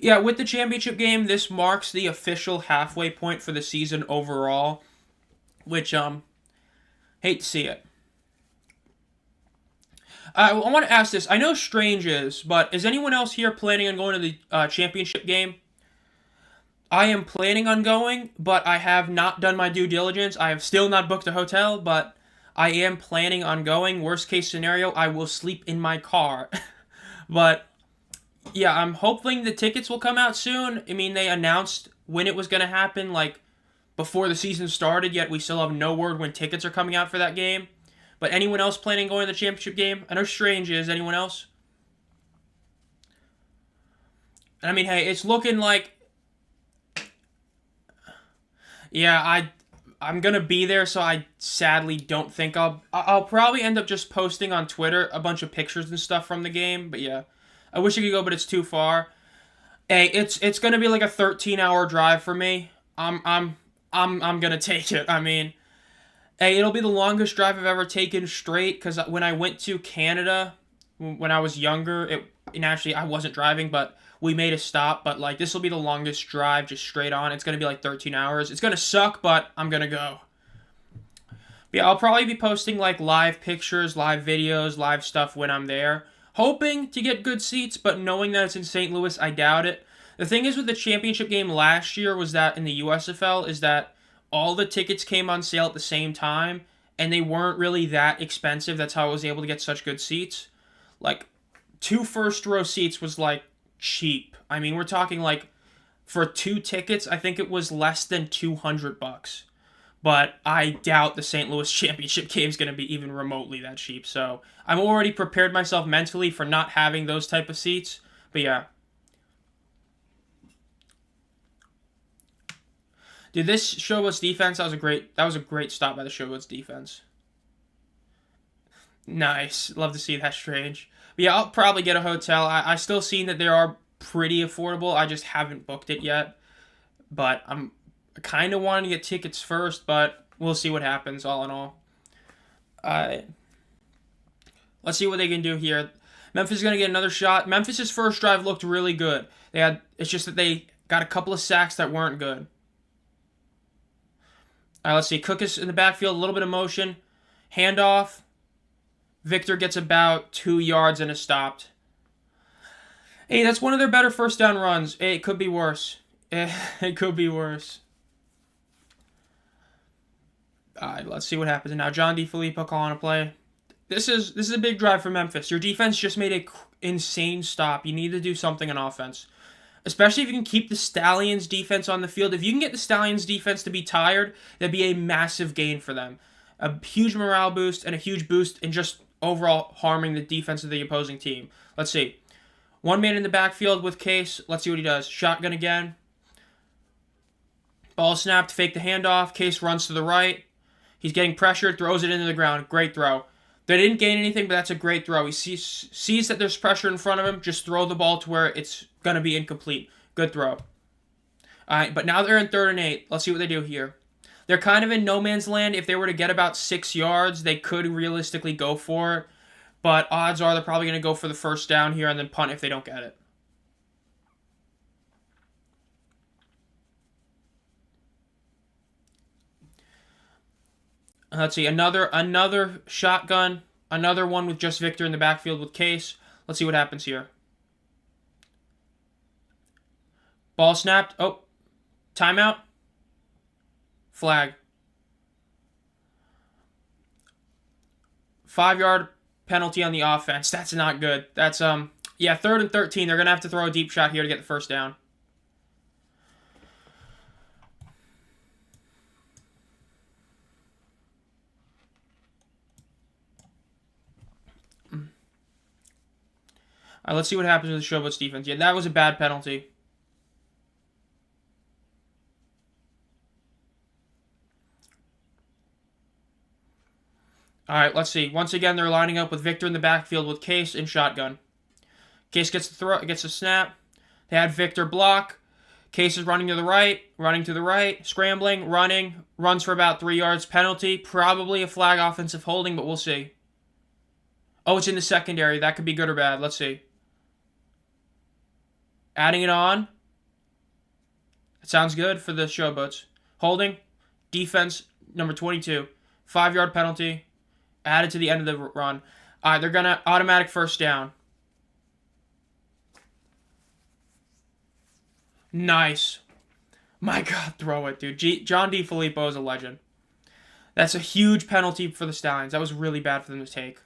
Yeah, with the championship game, this marks the official halfway point for the season overall, which, hate to see it. I want to ask this. I know Strange is, but is anyone else here planning on going to the championship game? I am planning on going, but I have not done my due diligence. I have still not booked a hotel, but I am planning on going. Worst case scenario, I will sleep in my car. But yeah, I'm hoping the tickets will come out soon. I mean, they announced when it was going to happen, like before the season started, yet we still have no word when tickets are coming out for that game. But anyone else planning on going to the championship game? I know Strange is. Anyone else? I mean, hey, it's looking like, yeah, I'm gonna be there, so I sadly don't think I'll probably end up just posting on Twitter a bunch of pictures and stuff from the game. But yeah, I wish I could go, but it's too far. Hey, it's gonna be like a 13-hour drive for me. I'm gonna take it. I mean, hey, it'll be the longest drive I've ever taken straight. Because when I went to Canada when I was younger, and actually I wasn't driving, but we made a stop. But like this will be the longest drive just straight on. It's gonna be like 13 hours. It's gonna suck, but I'm gonna go. But yeah, I'll probably be posting like live pictures, live videos, live stuff when I'm there. Hoping to get good seats, but knowing that it's in St. Louis, I doubt it. The thing is with the championship game last year was that in the USFL is that all the tickets came on sale at the same time, and they weren't really that expensive. That's how I was able to get such good seats. Like, 2 first-row seats was, like, cheap. I mean, we're talking, like, for 2 tickets, I think it was less than $200. But I doubt the St. Louis Championship game is going to be even remotely that cheap. So I'm already prepared myself mentally for not having those type of seats. But yeah. Dude, this Showboats defense, that was a great stop by the Showboats defense. Nice. Love to see that, Strange. But yeah, I'll probably get a hotel. I still seen that they are pretty affordable. I just haven't booked it yet. But I'm kind of wanting to get tickets first, but we'll see what happens all in all. Let's see what they can do here. Memphis is going to get another shot. Memphis' first drive looked really good. It's just that they got a couple of sacks that weren't good. All right, let's see. Cook is in the backfield, a little bit of motion. Handoff. Victor gets about 2 yards and is stopped. Hey, that's one of their better first down runs. Hey, it could be worse. It could be worse. All right, let's see what happens now. John DeFilippo calling a play. This is a big drive for Memphis. Your defense just made an insane stop. You need to do something on offense. Especially if you can keep the Stallions defense on the field. If you can get the Stallions defense to be tired, that'd be a massive gain for them. A huge morale boost and a huge boost in just overall harming the defense of the opposing team. Let's see. One man in the backfield with Case. Let's see what he does. Shotgun again. Ball snapped, fake the handoff. Case runs to the right. He's getting pressured, throws it into the ground. Great throw. They didn't gain anything, but that's a great throw. He sees that there's pressure in front of him. Just throw the ball to where it's going to be incomplete. Good throw. All right, but now they're in 3rd and 8. Let's see what they do here. They're kind of in no man's land. If they were to get about 6 yards, they could realistically go for it. But odds are they're probably going to go for the first down here and then punt if they don't get it. Let's see, another shotgun. Another one with just Victor in the backfield with Case. Let's see what happens here. Ball snapped. Oh, timeout. Flag. 5-yard penalty on the offense. That's not good. That's, yeah, 3rd and 13. They're going to have to throw a deep shot here to get the first down. All right, let's see what happens with the Showboats defense. Yeah, that was a bad penalty. All right, let's see. Once again, they're lining up with Victor in the backfield with Case in shotgun. Case gets the throw, gets a snap. They had Victor block. Case is running to the right, scrambling, running, runs for about 3 yards. Penalty, probably a flag offensive holding, but we'll see. Oh, it's in the secondary. That could be good or bad. Let's see. Adding it on. It sounds good for the Showboats. Holding. Defense, number 22. 5-yard penalty. Added to the end of the run. All right, they're going to automatic first down. Nice. My God, throw it, dude. John DeFilippo is a legend. That's a huge penalty for the Stallions. That was really bad for them to take.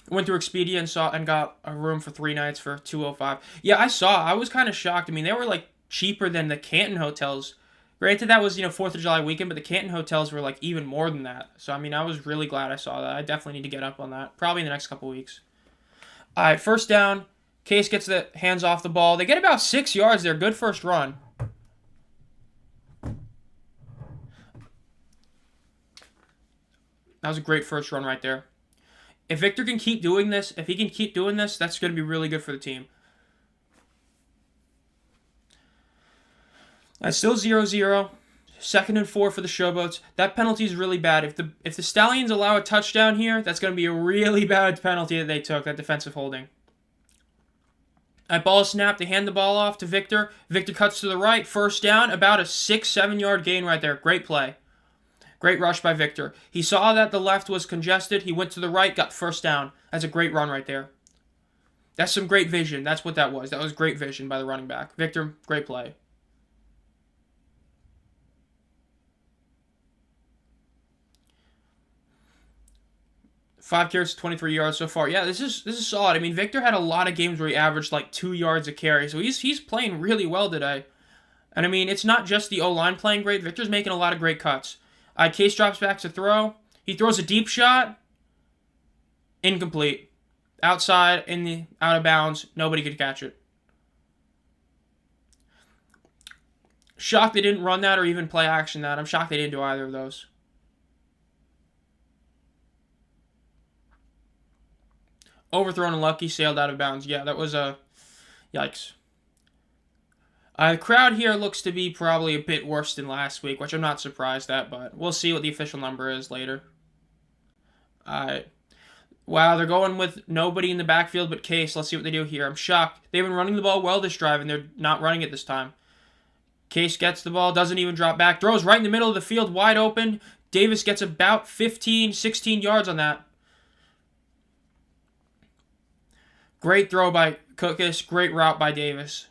Went through Expedia and got a room for 3 nights for $205. Yeah, I was kind of shocked. I mean, they were like cheaper than the Canton hotels. Granted, that was 4th of July weekend, but the Canton hotels were like even more than that. So I mean, I was really glad I saw that. I definitely need to get up on that. Probably in the next couple weeks. All right, first down. Case gets the hands off the ball. They get about 6 yards there. Good first run. That was a great first run right there. If Victor can keep doing this, that's going to be really good for the team. That's still 0-0. 2nd and 4 for the Showboats. That penalty is really bad. If the Stallions allow a touchdown here, that's going to be a really bad penalty that they took, that defensive holding. That ball is snapped. They hand the ball off to Victor. Victor cuts to the right. First down. About a 6-7 yard gain right there. Great play. Great rush by Victor. He saw that the left was congested. He went to the right, got first down. That's a great run right there. That's some great vision. That's what that was. That was great vision by the running back. Victor, great play. Five carries, 23 yards so far. Yeah, this is solid. I mean, Victor had a lot of games where he averaged like 2 yards a carry, so he's playing really well today. And I mean, it's not just the O-line playing great. Victor's making a lot of great cuts. Case drops back to throw. He throws a deep shot. Incomplete. Outside, out of bounds. Nobody could catch it. Shocked they didn't run that or even play action that. I'm shocked they didn't do either of those. Overthrown and lucky, sailed out of bounds. Yeah, that was a yikes. The crowd here looks to be probably a bit worse than last week, which I'm not surprised at, but we'll see what the official number is later. Wow, they're going with nobody in the backfield but Case. Let's see what they do here. I'm shocked. They've been running the ball well this drive, and they're not running it this time. Case gets the ball, doesn't even drop back. Throws right in the middle of the field, wide open. Davis gets about 15, 16 yards on that. Great throw by Cookus. Great route by Davis.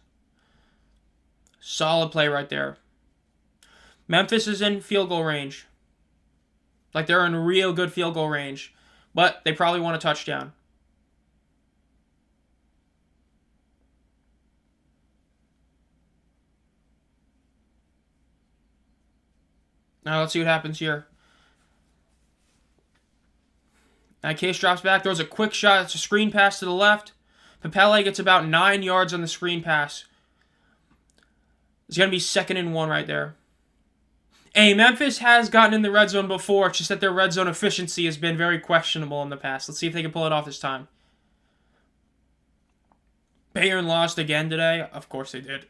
Solid play right there. Memphis is in field goal range. Like, they're in real good field goal range. But they probably want a touchdown. Now let's see what happens here. Case drops back, throws a quick shot. It's a screen pass to the left. Papele gets about 9 yards on the screen pass. It's going to be 2nd and 1 right there. Hey, Memphis has gotten in the red zone before. It's just that their red zone efficiency has been very questionable in the past. Let's see if they can pull it off this time. Bayern lost again today. Of course they did.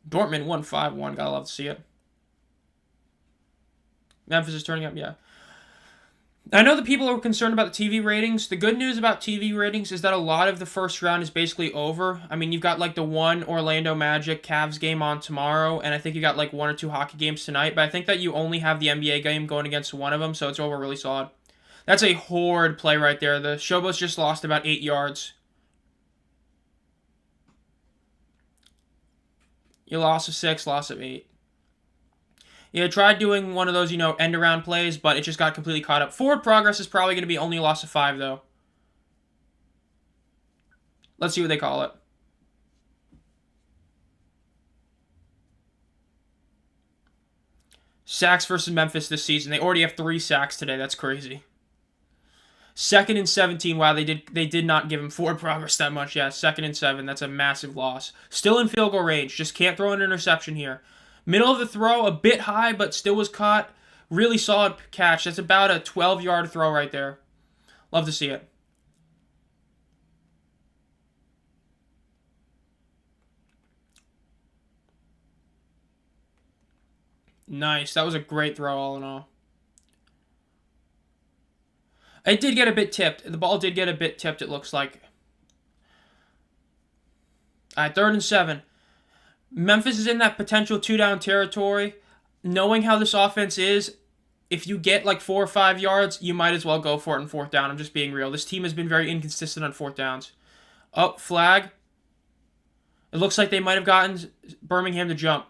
Dortmund won 5-1. Gotta love to see it. Memphis is turning up, yeah. I know that people are concerned about the TV ratings. The good news about TV ratings is that a lot of the first round is basically over. I mean, you've got like the one Orlando Magic Cavs game on tomorrow, and I think you got like 1 or 2 hockey games tonight, but I think that you only have the NBA game going against one of them, so it's over really solid. That's a horrid play right there. The Showboats just lost about 8 yards. You lost of 6, loss of 8. Yeah, tried doing one of those, end-around plays, but it just got completely caught up. Forward progress is probably going to be only a loss of 5, though. Let's see what they call it. Sacks versus Memphis this season. They already have 3 sacks today. That's crazy. 2nd and 17. Wow, they did not give him forward progress that much. Yeah, 2nd and 7. That's a massive loss. Still in field goal range. Just can't throw an interception here. Middle of the throw, a bit high, but still was caught. Really solid catch. That's about a 12-yard throw right there. Love to see it. Nice. That was a great throw all in all. It did get a bit tipped. The ball did get a bit tipped, it looks like. All right, 3rd and 7. Memphis is in that potential 2-down territory. Knowing how this offense is, if you get like 4 or 5 yards, you might as well go for it in 4th down. I'm just being real. This team has been very inconsistent on 4th downs. Up, flag. It looks like they might have gotten Birmingham to jump.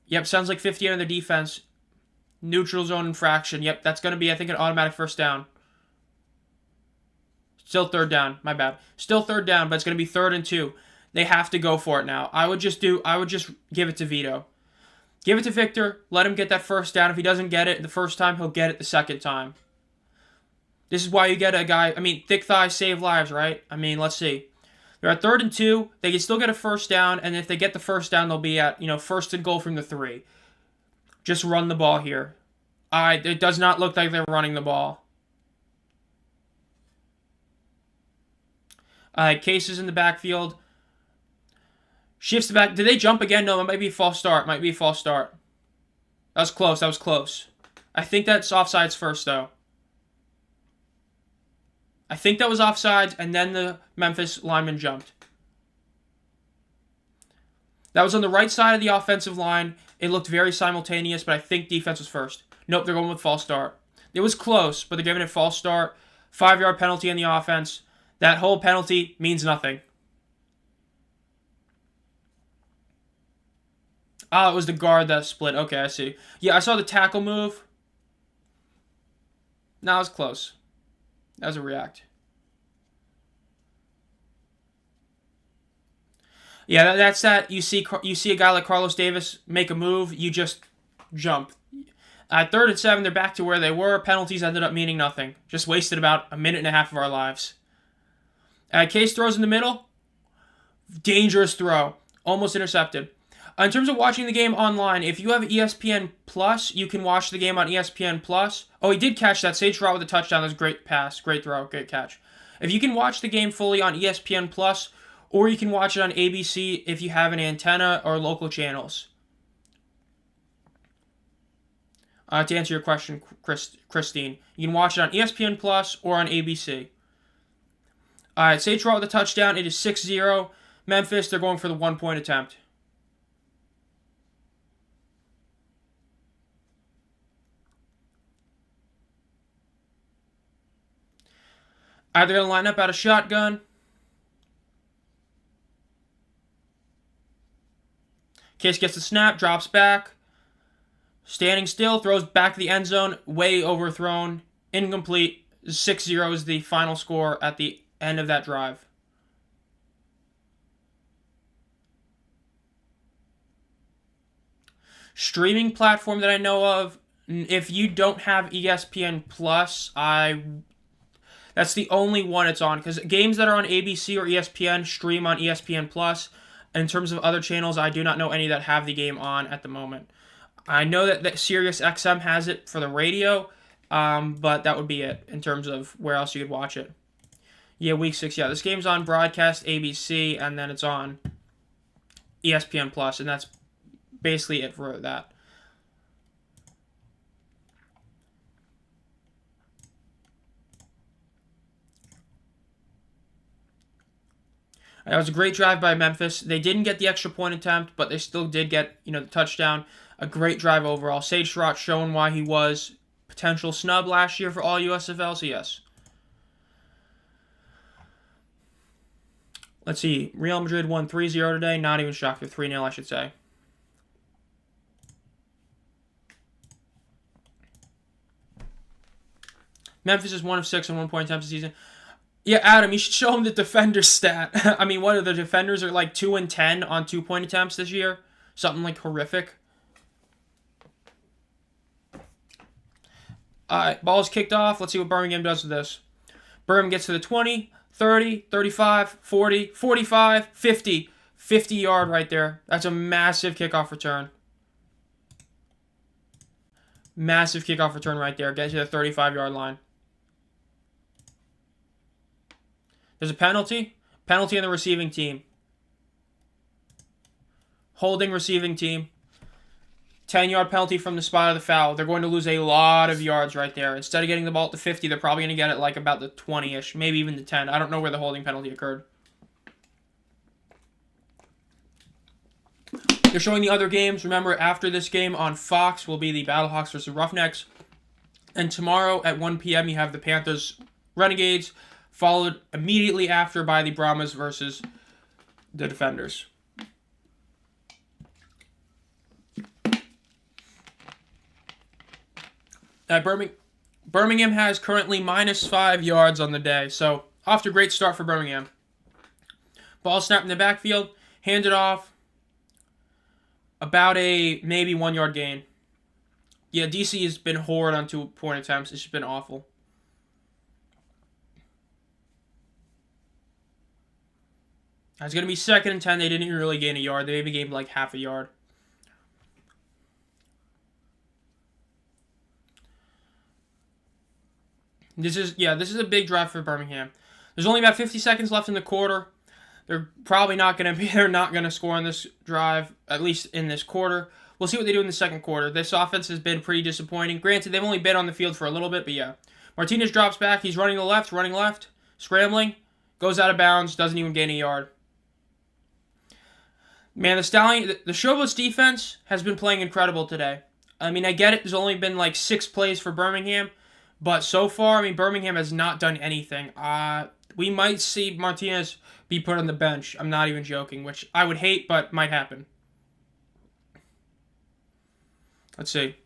Yep, sounds like 50 on the defense. Neutral zone infraction. Yep, that's going to be, I think, an automatic 1st down. Still 3rd down. My bad. Still 3rd down, but it's going to be 3rd and 2. They have to go for it now. I would just give it to Vito. Give it to Victor. Let him get that 1st down. If he doesn't get it the first time, he'll get it the 2nd time. This is why you get a guy, thick thighs save lives, right? Let's see. They're at 3rd and 2. They can still get a 1st down, and if they get the 1st down, they'll be at, 1st and goal from the 3. Just run the ball here. It does not look like they're running the ball. Cases in the backfield. Shifts the back. Did they jump again? No, it might be a false start. That was close. I think that's offsides first, though. I think that was offsides, and then the Memphis lineman jumped. That was on the right side of the offensive line. It looked very simultaneous, but I think defense was first. Nope, they're going with false start. It was close, but they're giving it false start. 5-yard penalty on the offense. That whole penalty means nothing. It was the guard that split. Okay, I see. Yeah, I saw the tackle move. No, it was close. That was a react. Yeah, that's that. You see a guy like Carlos Davis make a move, you just jump. At 3rd and 7, they're back to where they were. Penalties ended up meaning nothing. Just wasted about a minute and a half of our lives. Case throws in the middle. Dangerous throw. Almost intercepted. In terms of watching the game online, if you have ESPN Plus, you can watch the game on ESPN Plus. Oh, he did catch that. Sage Rott with a touchdown. That was a great pass. Great throw. Great catch. If you can watch the game fully on ESPN Plus, or you can watch it on ABC if you have an antenna or local channels. To answer your question, Christine, you can watch it on ESPN Plus or on ABC. All right, Sage Rott with a touchdown. It is 6-0. Memphis, they're going for the 1-point attempt. They're going to line up out of shotgun. Case gets the snap, drops back. Standing still, throws back to the end zone. Way overthrown. Incomplete. 6-0 is the final score at the end of that drive. Streaming platform that I know of, if you don't have ESPN Plus, that's the only one it's on, because games that are on ABC or ESPN stream on ESPN Plus. In terms of other channels, I do not know any that have the game on at the moment. I know that Sirius XM has it for the radio, but that would be it in terms of where else you could watch it. Yeah, Week 6. Yeah, this game's on broadcast ABC, and then it's on ESPN Plus, and that's basically it for that. That was a great drive by Memphis. They didn't get the extra point attempt, but they still did get, the touchdown. A great drive overall. Sage Rott showing why he was potential snub last year for all USFL, so yes. Let's see. Real Madrid won 3-0 today. Not even shocked. They're 3-0, I should say. Memphis is 1 of 6 on 1-point attempts this season. Yeah, Adam, you should show him the defender stat. What are the defenders are like 2 and 10 on 2-point attempts this year? Something like horrific. Ball's kicked off. Let's see what Birmingham does with this. Birmingham gets to the 20, 30, 35, 40, 45, 50. 50-yard right there. That's a massive kickoff return. Massive kickoff return right there. Get to the 35-yard line. There's a penalty. Penalty on the receiving team. Holding receiving team. 10-yard penalty from the spot of the foul. They're going to lose a lot of yards right there. Instead of getting the ball at the 50, they're probably going to get it like about the 20-ish, maybe even the 10. I don't know where the holding penalty occurred. They're showing the other games. Remember, after this game on Fox will be the Battlehawks versus Roughnecks. And tomorrow at 1 p.m. you have the Panthers Renegades, followed immediately after by the Brahmas versus the Defenders. Birmingham has currently -5 yards on the day, so off to a great start for Birmingham. Ball snapped in the backfield, handed off, about a maybe 1 yard gain. Yeah, DC has been horrid on 2-point attempts. It's just been awful. It's going to be 2nd and 10. They didn't really gain a yard. They maybe gained like half a yard. This is a big drive for Birmingham. There's only about 50 seconds left in the quarter. They're probably not going to score on this drive, at least in this quarter. We'll see what they do in the second quarter. This offense has been pretty disappointing. Granted, they've only been on the field for a little bit, but yeah. Martinez drops back. He's running left, scrambling, goes out of bounds, doesn't even gain a yard. Man, the Showboats defense has been playing incredible today. I mean, I get it. There's only been like 6 plays for Birmingham, but so far, I mean, Birmingham has not done anything. We might see Martinez be put on the bench. I'm not even joking, which I would hate, but might happen. Let's see.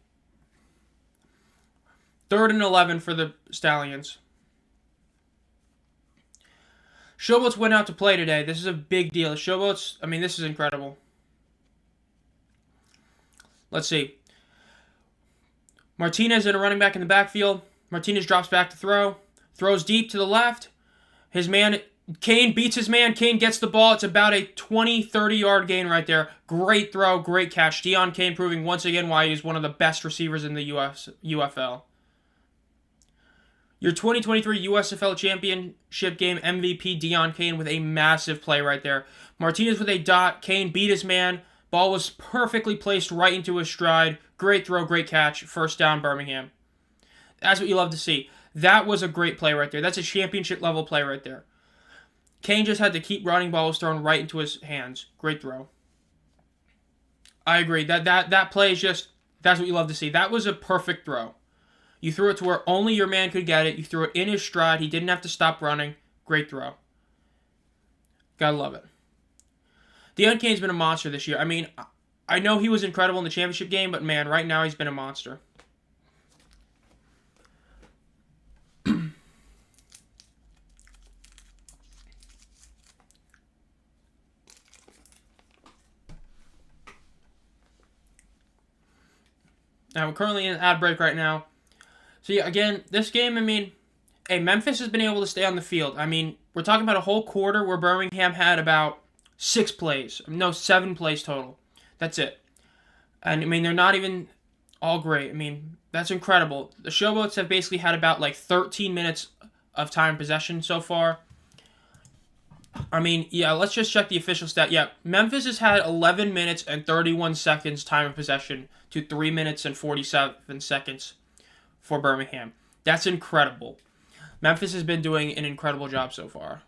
3rd and 11 for the Stallions. Showboats went out to play today. This is a big deal. Showboats, I mean, this is incredible. Let's see. Martinez and a running back in the backfield. Martinez drops back to throw. Throws deep to the left. His man, Kane, beats his man. Kane gets the ball. It's about a 20-30 yard gain right there. Great throw, great catch. Deon Kane proving once again why he's one of the best receivers in the UFL. Your 2023 USFL Championship game MVP, Deon Kane, with a massive play right there. Martinez with a dot. Kane beat his man. Ball was perfectly placed right into his stride. Great throw, great catch. First down, Birmingham. That's what you love to see. That was a great play right there. That's a championship level play right there. Kane just had to keep running. Ball was thrown right into his hands. Great throw. I agree. That play is just, that's what you love to see. That was a perfect throw. You threw it to where only your man could get it. You threw it in his stride. He didn't have to stop running. Great throw. Gotta love it. Deon Kane's been a monster this year. I mean, I know he was incredible in the championship game, but man, right now he's been a monster. Now, we're currently in an ad break right now. So, yeah, again, this game, I mean, hey, Memphis has been able to stay on the field. I mean, we're talking about a whole quarter where Birmingham had about 7 plays total. That's it. And, I mean, they're not even all great. I mean, that's incredible. The Showboats have basically had about, like, 13 minutes of time possession so far. I mean, yeah, let's just check the official stat. Yeah, Memphis has had 11 minutes and 31 seconds time of possession to 3 minutes and 47 seconds for Birmingham. That's incredible. Memphis has been doing an incredible job so far.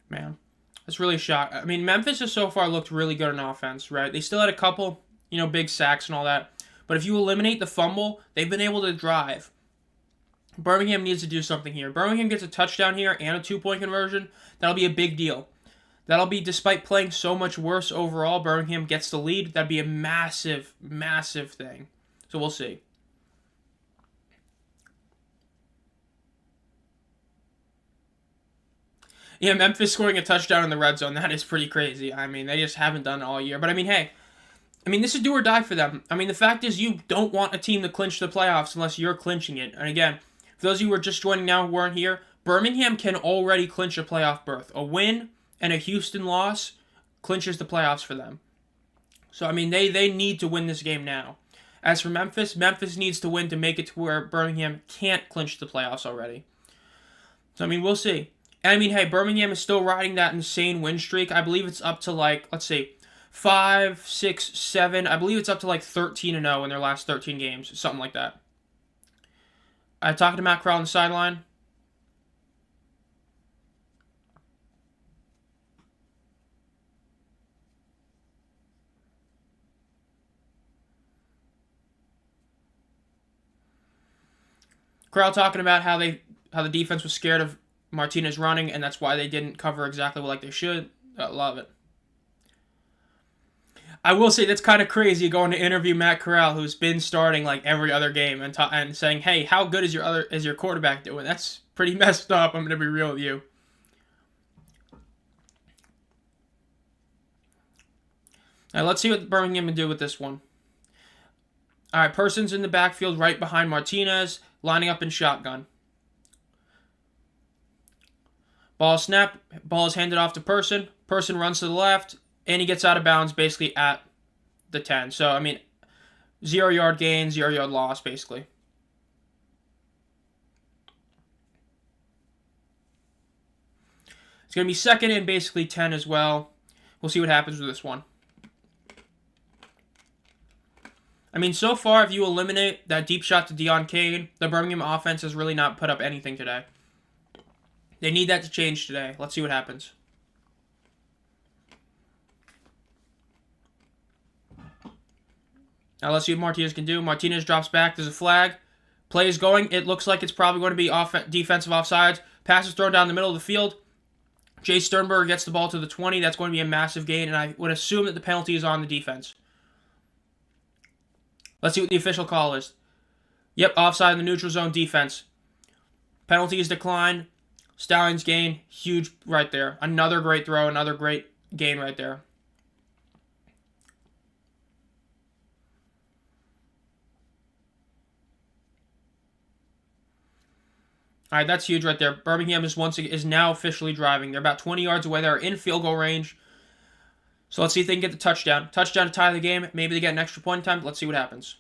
Man, that's really a shock. I mean, Memphis has so far looked really good on offense, right? They still had a couple, big sacks and all that. But if you eliminate the fumble, they've been able to drive. Birmingham needs to do something here. Birmingham gets a touchdown here and a 2-point conversion. That'll be a big deal. That'll be, despite playing so much worse overall, Birmingham gets the lead. That'd be a massive, massive thing. So we'll see. Yeah, Memphis scoring a touchdown in the red zone, that is pretty crazy. I mean, they just haven't done it all year. But, I mean, hey, this is do or die for them. I mean, the fact is you don't want a team to clinch the playoffs unless you're clinching it. And, again, for those of you who are just joining now who weren't here, Birmingham can already clinch a playoff berth. A win and a Houston loss clinches the playoffs for them. So, I mean, they need to win this game now. As for Memphis, Memphis needs to win to make it to where Birmingham can't clinch the playoffs already. So, I mean, we'll see. And, I mean, hey, Birmingham is still riding that insane win streak. I believe it's up to, like, let's see, 5, 6, 7. I believe it's up to, like, 13-0 in their last 13 games. Something like that. Talking to Matt Corral on the sideline. Corral talking about how the defense was scared of Martinez running, and that's why they didn't cover exactly like they should. I love it. I will say that's kind of crazy going to interview Matt Corral, who's been starting like every other game, and saying, "Hey, how good is your quarterback doing?" That's pretty messed up. I'm gonna be real with you. Now let's see what Birmingham can do with this one. All right, Person's in the backfield right behind Martinez, lining up in shotgun. Ball snap. Ball is handed off to Person. Person runs to the left, and he gets out of bounds basically at the 10. So, I mean, 0-yard gain, 0-yard loss, basically. It's going to be second and basically 10 as well. We'll see what happens with this one. I mean, so far, if you eliminate that deep shot to Deon Cain, the Birmingham offense has really not put up anything today. They need that to change today. Let's see what happens. Now let's see what Martinez can do. Martinez drops back. There's a flag. Play is going. It looks like it's probably going to be defensive offsides. Pass is thrown down the middle of the field. Jay Sternberger gets the ball to the 20. That's going to be a massive gain, and I would assume that the penalty is on the defense. Let's see what the official call is. Yep, offside in the neutral zone defense. Penalty is declined. Stallions gain. Huge right there. Another great throw. Another great gain right there. All right, that's huge right there. Birmingham is now officially driving. They're about 20 yards away. They're in field goal range. So let's see if they can get the touchdown. Touchdown to tie the game. Maybe they get an extra point in time. Let's see what happens.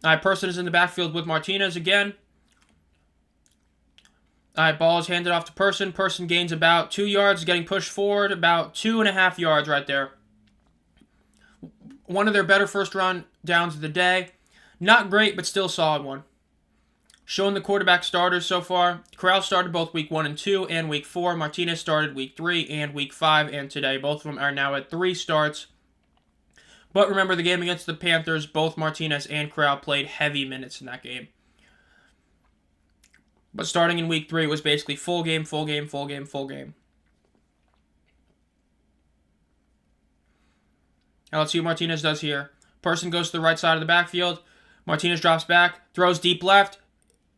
All right, Person is in the backfield with Martinez again. All right, ball is handed off to Person. Person gains about 2 yards, getting pushed forward about 2.5 yards right there. One of their better first run downs of the day. Not great, but still solid one. Showing the quarterback starters so far. Corral started both week 1 and 2 and week 4. Martinez started week 3 and week 5 and today. Both of them are now at 3 starts. But remember the game against the Panthers, both Martinez and Corral played heavy minutes in that game. But starting in week 3, it was basically full game, full game, full game, full game. Now let's see what Martinez does here. Person goes to the right side of the backfield. Martinez drops back, throws deep left.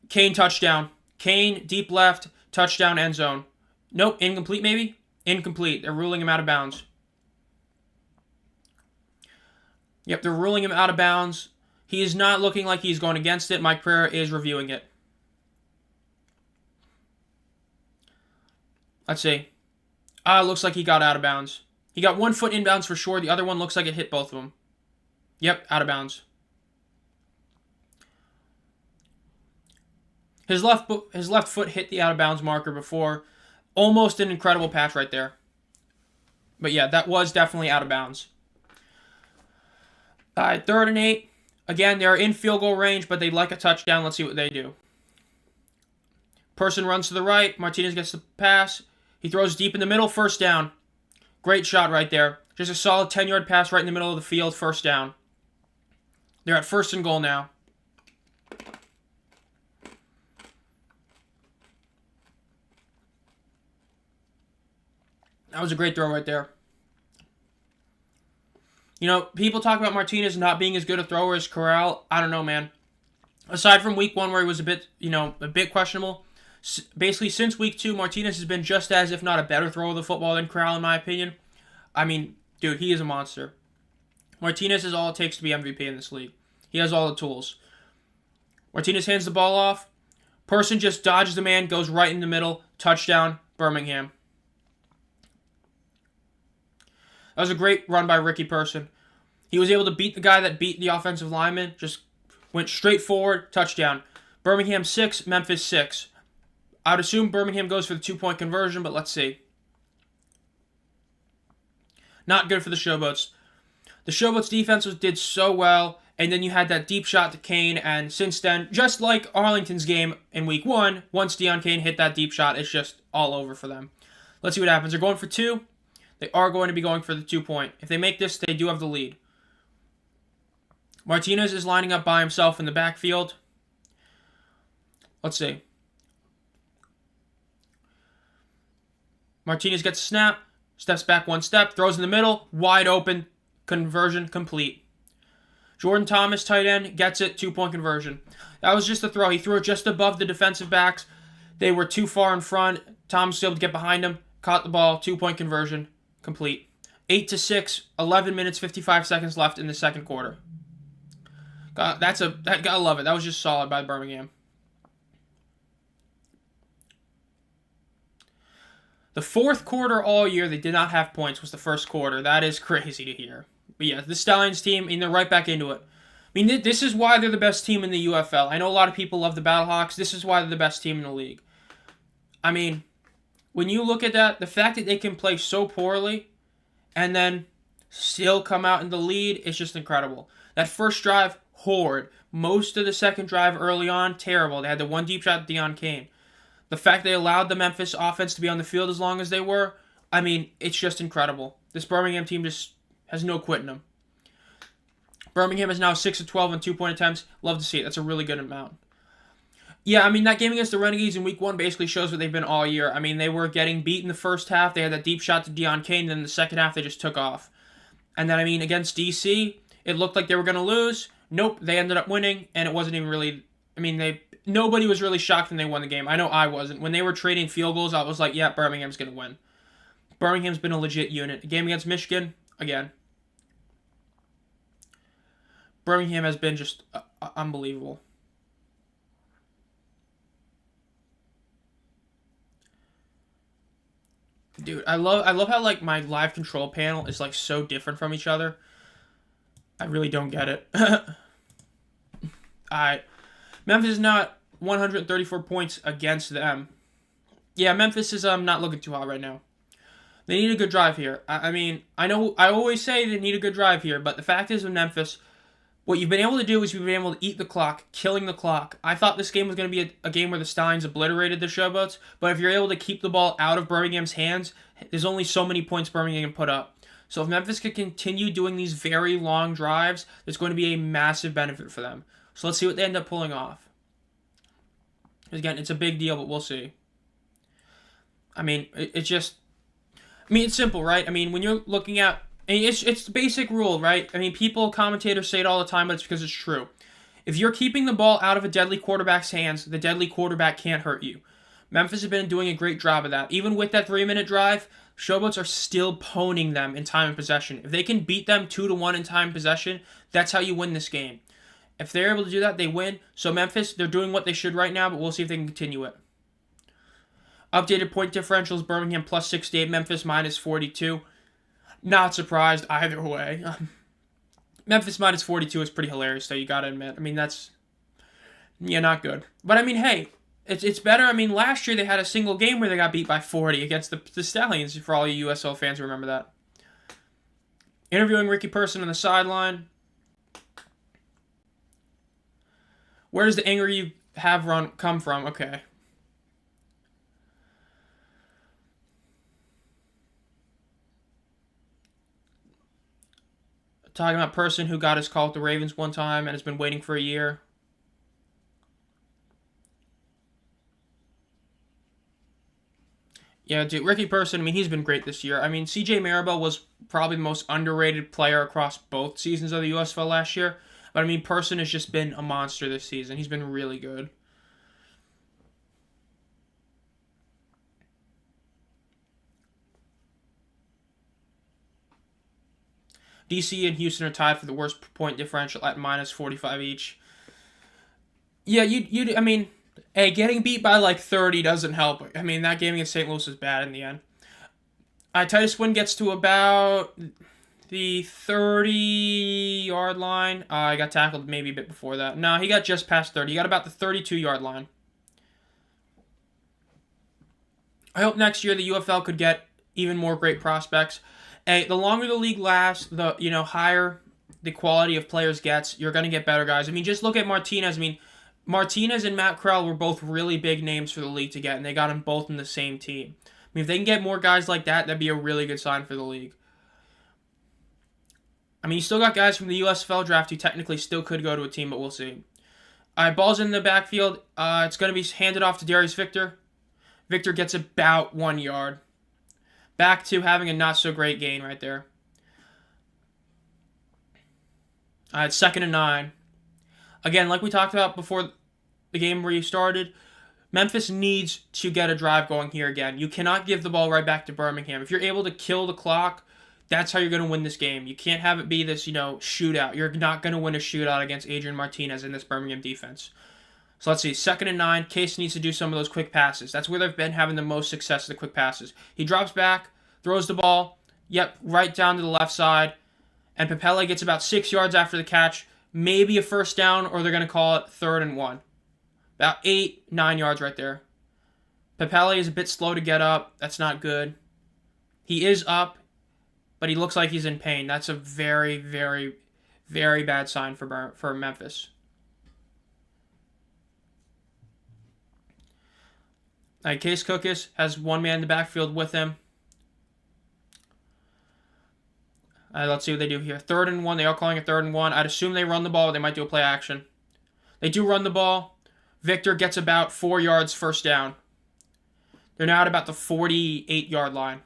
Cain touchdown. Cain deep left, touchdown end zone. Nope, incomplete maybe? Incomplete. They're ruling him out of bounds. Yep, they're ruling him out of bounds. He is not looking like he's going against it. Mike Pereira is reviewing it. Let's see. Looks like he got out of bounds. He got 1 foot inbounds for sure. The other one looks like it hit both of them. Yep, out of bounds. His left foot hit the out of bounds marker before. Almost an incredible patch right there. But yeah, that was definitely out of bounds. 3rd and 8. Again, they're in field goal range, but they'd like a touchdown. Let's see what they do. Person runs to the right. Martinez gets the pass. He throws deep in the middle. First down. Great shot right there. Just a solid 10-yard pass right in the middle of the field. First down. They're at 1st and goal now. That was a great throw right there. You know, people talk about Martinez not being as good a thrower as Corral. I don't know, man. Aside from week 1 where he was a bit questionable, basically since week 2, Martinez has been just as, if not a better thrower of the football than Corral, in my opinion. I mean, dude, he is a monster. Martinez is all it takes to be MVP in this league. He has all the tools. Martinez hands the ball off. Person just dodges the man, goes right in the middle. Touchdown, Birmingham. That was a great run by Ricky Person. He was able to beat the guy that beat the offensive lineman. Just went straight forward. Touchdown. Birmingham 6, Memphis 6. I would assume Birmingham goes for the 2-point conversion, but let's see. Not good for the Showboats. The Showboats defense did so well, and then you had that deep shot to Kane, and since then, just like Arlington's game in week 1, once Deion Kane hit that deep shot, it's just all over for them. Let's see what happens. They're going for 2. They are going to be going for the 2-point. If they make this, they do have the lead. Martinez is lining up by himself in the backfield. Let's see. Martinez gets a snap, steps back 1 step, throws in the middle, wide open, conversion complete. Jordan Thomas, tight end, gets it, 2-point conversion. That was just a throw. He threw it just above the defensive backs. They were too far in front. Thomas was able to get behind him, caught the ball, 2-point conversion, complete. 8-6, 11 minutes, 55 seconds left in the second quarter. Gotta love it. That was just solid by Birmingham. The fourth quarter all year, they did not have points, was the first quarter. That is crazy to hear. But yeah, the Stallions team, and they're right back into it. I mean, this is why they're the best team in the UFL. I know a lot of people love the Battlehawks. This is why they're the best team in the league. I mean, when you look at that, the fact that they can play so poorly and then still come out in the lead is just incredible. That first drive, horrid. Most of the second drive early on, terrible. They had the 1 deep shot to Deion Kane. The fact they allowed the Memphis offense to be on the field as long as they were, I mean, it's just incredible. This Birmingham team just has no quit in them. Birmingham is now 6-12 on 2-point attempts. Love to see it. That's a really good amount. Yeah, I mean, that game against the Renegades in week 1 basically shows what they've been all year. I mean, they were getting beat in the first half. They had that deep shot to Deion Kane. Then in the second half, they just took off. And then, I mean, against DC, it looked like they were going to lose. Nope, they ended up winning, and it wasn't even really... I mean, nobody was really shocked when they won the game. I know I wasn't. When they were trading field goals, I was like, yeah, Birmingham's going to win. Birmingham's been a legit unit. The game against Michigan, again. Birmingham has been just unbelievable. Dude, I love how, like, my live control panel is, like, so different from each other. I really don't get it. Alright. Memphis is now at 134 points against them. Yeah, Memphis is not looking too hot right now. They need a good drive here. I mean, I know I always say they need a good drive here, but the fact is with Memphis, what you've been able to do is you've been able to eat the clock, killing the clock. I thought this game was going to be a game where the Stallions obliterated the Showboats, but if you're able to keep the ball out of Birmingham's hands, there's only so many points Birmingham can put up. So if Memphis can continue doing these very long drives, it's going to be a massive benefit for them. So let's see what they end up pulling off. Again, it's a big deal, but we'll see. I mean, it's simple, right? I mean, when you're looking at... It's the basic rule, right? I mean, commentators say it all the time, but it's because it's true. If you're keeping the ball out of a deadly quarterback's hands, the deadly quarterback can't hurt you. Memphis has been doing a great job of that. Even with that 3-minute drive, Showboats are still pwning them in time of possession. If they can beat them 2-1 in time of possession, that's how you win this game. If they're able to do that, they win. So Memphis, they're doing what they should right now, but we'll see if they can continue it. Updated point differentials, Birmingham plus 68, Memphis minus 42. Not surprised either way. Memphis minus 42 is pretty hilarious, though, you gotta admit. I mean, that's... yeah, not good. But, I mean, hey, it's better. I mean, last year they had a single game where they got beat by 40 against the Stallions, for all you USL fans who remember that. Interviewing Ricky Person on the sideline. Where does the anger you have come from? Okay. Talking about Person who got his call at the Ravens one time and has been waiting for a year. Yeah, dude, Ricky Person, I mean, he's been great this year. I mean, CJ Maribel was probably the most underrated player across both seasons of the USFL last year. But, I mean, Person has just been a monster this season. He's been really good. DC and Houston are tied for the worst point differential at minus 45 each. Yeah, I mean, hey, getting beat by like 30 doesn't help. I mean, that game against St. Louis was bad in the end. Titus Wynn gets to about the 30-yard line. I got tackled maybe a bit before that. No, he got just past 30. He got about the 32-yard line. I hope next year the UFL could get even more great prospects. Hey, the longer the league lasts, the higher the quality of players gets. You're gonna get better guys. I mean, just look at Martinez. I mean, Martinez and Matt Krell were both really big names for the league to get, and they got them both in the same team. I mean, if they can get more guys like that, that'd be a really good sign for the league. I mean, you still got guys from the UFL draft who technically still could go to a team, but we'll see. All right, ball's in the backfield. It's going to be handed off to Darius Victor. Victor gets about 1 yard. Back to having a not-so-great gain right there. All right, 2nd and 9. Again, like we talked about before the game restarted, Memphis needs to get a drive going here again. You cannot give the ball right back to Birmingham. If you're able to kill the clock, that's how you're going to win this game. You can't have it be this, shootout. You're not going to win a shootout against Adrian Martinez in this Birmingham defense. So let's see. 2nd and 9. Case needs to do some of those quick passes. That's where they've been having the most success, the quick passes. He drops back, throws the ball, right down to the left side, and Papele gets about 6 yards after the catch. Maybe a first down, or they're going to call it 3rd and 1. About 8, 9 yards right there. Papele is a bit slow to get up. That's not good. He is up, but he looks like he's in pain. That's a very, very, very bad sign for Memphis. All right, Case Cookus has one man in the backfield with him. Let's see what they do here. 3rd and 1. They are calling it 3rd and 1. I'd assume they run the ball, but they might do a play action. They do run the ball. Victor gets about 4 yards first down. They're now at about the 48-yard line.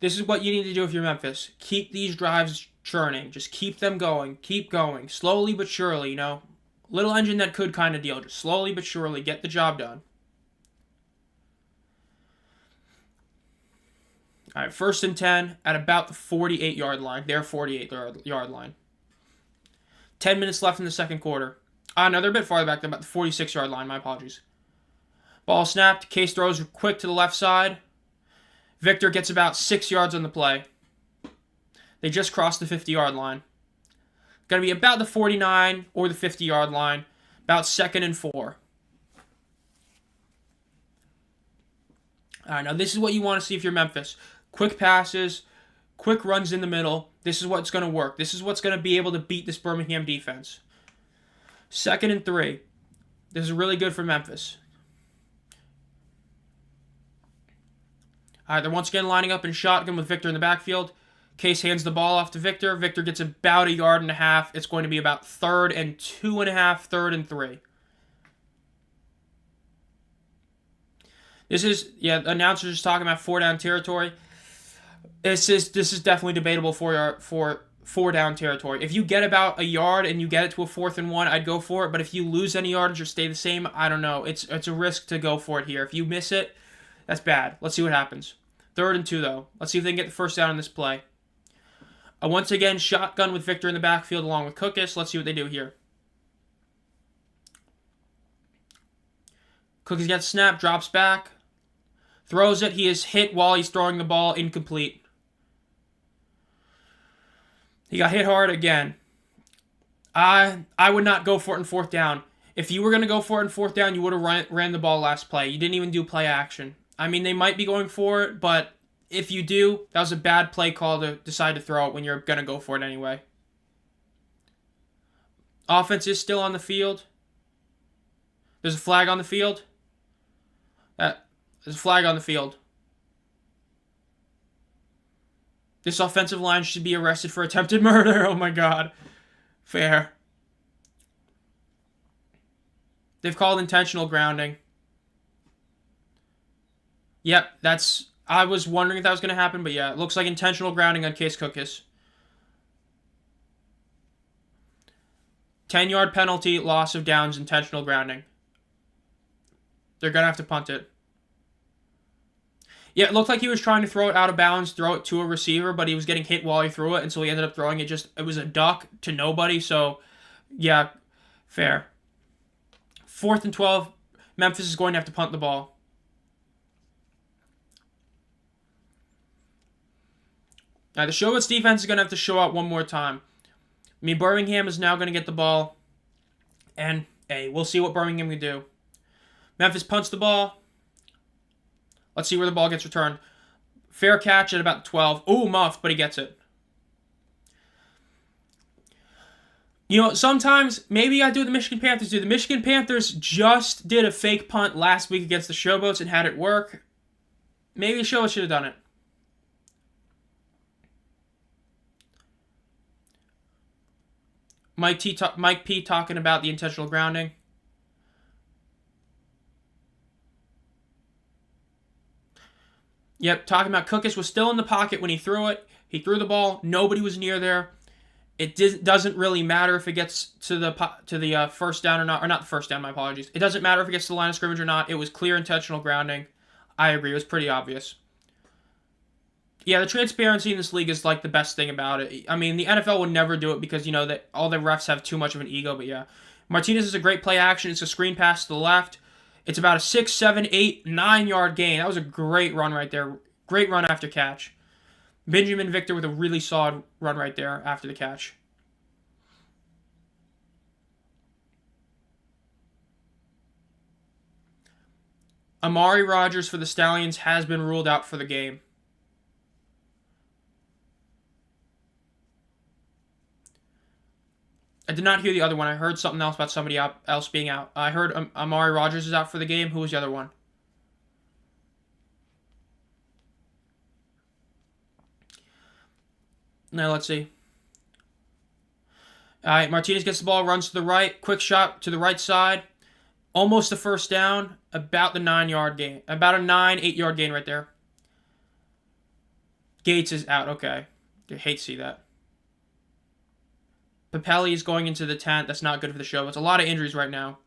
This is what you need to do if you're Memphis. Keep these drives churning. Just keep them going. Keep going. Slowly but surely, Little engine that could kind of deal. Just slowly but surely get the job done. All right, 1st and 10 at about the 48-yard line. Their 48-yard line. 10 minutes left in the second quarter. No, they're a bit farther back. They're about the 46-yard line. My apologies. Ball snapped. Case throws quick to the left side. Victor gets about 6 yards on the play. They just crossed the 50-yard line. Going to be about the 49 or the 50-yard line. About 2nd and 4. All right, now this is what you want to see if you're Memphis. Quick passes, quick runs in the middle. This is what's going to work. This is what's going to be able to beat this Birmingham defense. 2nd and 3. This is really good for Memphis. All right, they're once again lining up in shotgun with Victor in the backfield. Case hands the ball off to Victor. Victor gets about 1.5 yards. It's going to be about 3rd and 2.5, 3rd and 3. This is, announcers just talking about 4-down territory. This is definitely debatable for 4-down territory. If you get about 1 yard and you get it to a 4th and 1, I'd go for it. But if you lose any yardage or stay the same, I don't know. It's a risk to go for it here. If you miss it, that's bad. Let's see what happens. 3rd and 2, though. Let's see if they can get the first down in this play. Once again, shotgun with Victor in the backfield along with Cookus. Let's see what they do here. Cookus gets snapped, drops back, throws it. He is hit while he's throwing the ball, incomplete. He got hit hard again. I would not go for it in 4th down. If you were going to go for it in 4th down, you would have ran the ball last play. You didn't even do play action. I mean, they might be going for it, but if you do, that was a bad play call to decide to throw it when you're going to go for it anyway. Offense is still on the field. There's a flag on the field. There's a flag on the field. This offensive line should be arrested for attempted murder. Oh my God. Fair. They've called intentional grounding. Yep, I was wondering if that was going to happen, but yeah, it looks like intentional grounding on Case Cookus. 10-yard penalty, loss of downs, intentional grounding. They're going to have to punt it. Yeah, it looked like he was trying to throw it out of bounds, throw it to a receiver, but he was getting hit while he threw it, and so he ended up throwing it it was a duck to nobody, so yeah, fair. 4th and 12, Memphis is going to have to punt the ball. Now, the Showboats defense is going to have to show out one more time. I mean, Birmingham is now going to get the ball, and hey, we'll see what Birmingham can do. Memphis punts the ball. Let's see where the ball gets returned. Fair catch at about 12. Ooh, muffed, but he gets it. You know, sometimes maybe I do what the Michigan Panthers do. The Michigan Panthers just did a fake punt last week against the Showboats and had it work. Maybe the Showboats should have done it. Mike P talking about the intentional grounding. Yep, talking about Cookus was still in the pocket when he threw it. He threw the ball. Nobody was near there. It doesn't really matter if it gets to the first down or not. Or not the first down, my apologies. It doesn't matter if it gets to the line of scrimmage or not. It was clear intentional grounding. I agree. It was pretty obvious. Yeah, the transparency in this league is like the best thing about it. I mean, the NFL would never do it because, you know, that all the refs have too much of an ego. But yeah, Martinez is a great play action. It's a screen pass to the left. It's about a 6, 7, 8, 9-yard gain. That was a great run right there. Great run after catch. Benjamin Victor with a really solid run right there after the catch. Amari Rodgers for the Stallions has been ruled out for the game. I did not hear the other one. I heard something else about somebody else being out. I heard Amari Rodgers is out for the game. Who was the other one? Now, let's see. All right, Martinez gets the ball, runs to the right. Quick shot to the right side. Almost a first down. About the 9-yard gain. About a 9, 8-yard gain right there. Gates is out. Okay. I hate to see that. Papelli is going into the tent. That's not good for the show. It's a lot of injuries right now.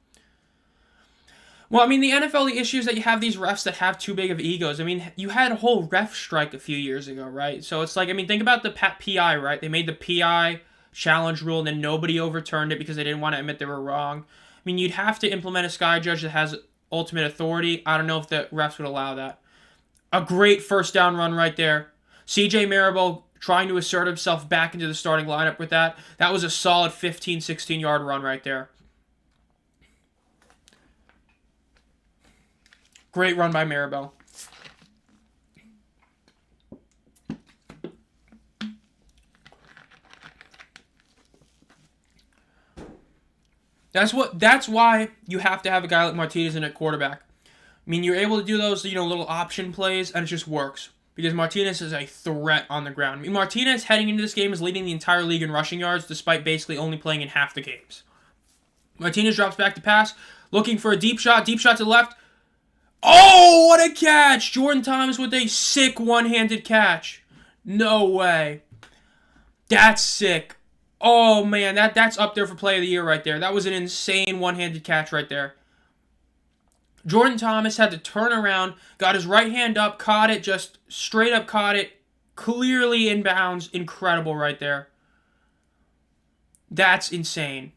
Well, I mean, the NFL, the issue is that you have these refs that have too big of egos. I mean, you had a whole ref strike a few years ago, right? So it's like, I mean, think about the PI, right? They made the PI challenge rule and then nobody overturned it because they didn't want to admit they were wrong. I mean, you'd have to implement a sky judge that has ultimate authority. I don't know if the refs would allow that. A great first down run right there. CJ Marable trying to assert himself back into the starting lineup with that. That was a solid 15, 16-yard run right there. Great run by Marable. That's why you have to have a guy like Martinez in at quarterback. I mean, you're able to do those, little option plays, and it just works. Because Martinez is a threat on the ground. I mean, Martinez, heading into this game, is leading the entire league in rushing yards, despite basically only playing in half the games. Martinez drops back to pass, looking for a deep shot to the left. Oh, what a catch! Jordan Thomas with a sick one-handed catch. No way. That's sick. Oh, man, that's up there for play of the year right there. That was an insane one-handed catch right there. Jordan Thomas had to turn around, got his right hand up, caught it, just straight up caught it, clearly inbounds. Incredible right there. That's insane.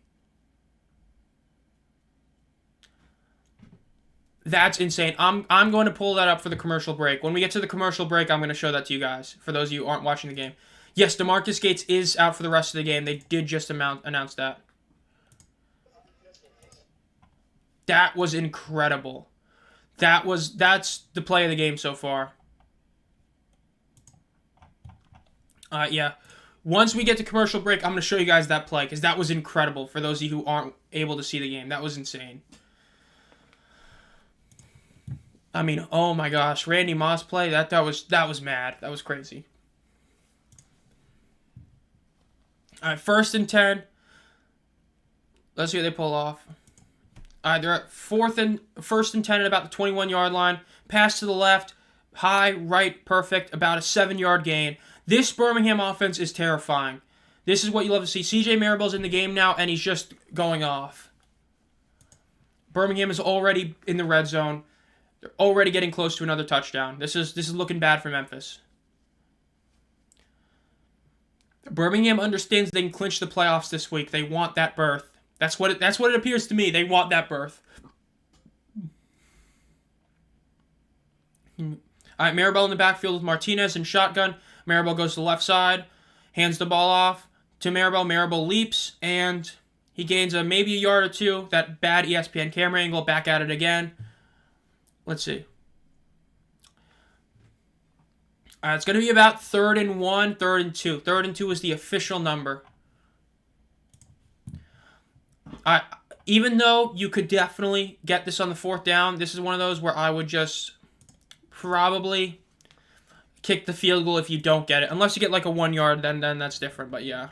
That's insane. I'm going to pull that up for the commercial break. When we get to the commercial break, I'm going to show that to you guys, for those of you who aren't watching the game. Yes, DeMarcus Gates is out for the rest of the game. They did just announce that. That was incredible. That's the play of the game so far. Yeah. Once we get to commercial break, I'm going to show you guys that play, because that was incredible for those of you who aren't able to see the game. That was insane. I mean, oh my gosh, Randy Moss play, that was mad. That was crazy. All right, 1st and 10. Let's see what they pull off. All right, they're at 1st and 10 at about the 21-yard line. Pass to the left, high, right, perfect, about a 7-yard gain. This Birmingham offense is terrifying. This is what you love to see. CJ Marable's in the game now, and he's just going off. Birmingham is already in the red zone. They're already getting close to another touchdown. This is looking bad for Memphis. Birmingham understands they can clinch the playoffs this week. They want that berth. That's what it appears to me. They want that berth. All right, Marable in the backfield with Martinez and shotgun. Marable goes to the left side, hands the ball off to Marable. Marable leaps, and he gains maybe a yard or two. That bad ESPN camera angle, back at it again. Let's see. It's going to be about 3rd and 1, 3rd and 2. 3rd and 2 is the official number. Even though you could definitely get this on the 4th down, this is one of those where I would just probably kick the field goal if you don't get it. Unless you get like a 1 yard, then that's different, but yeah.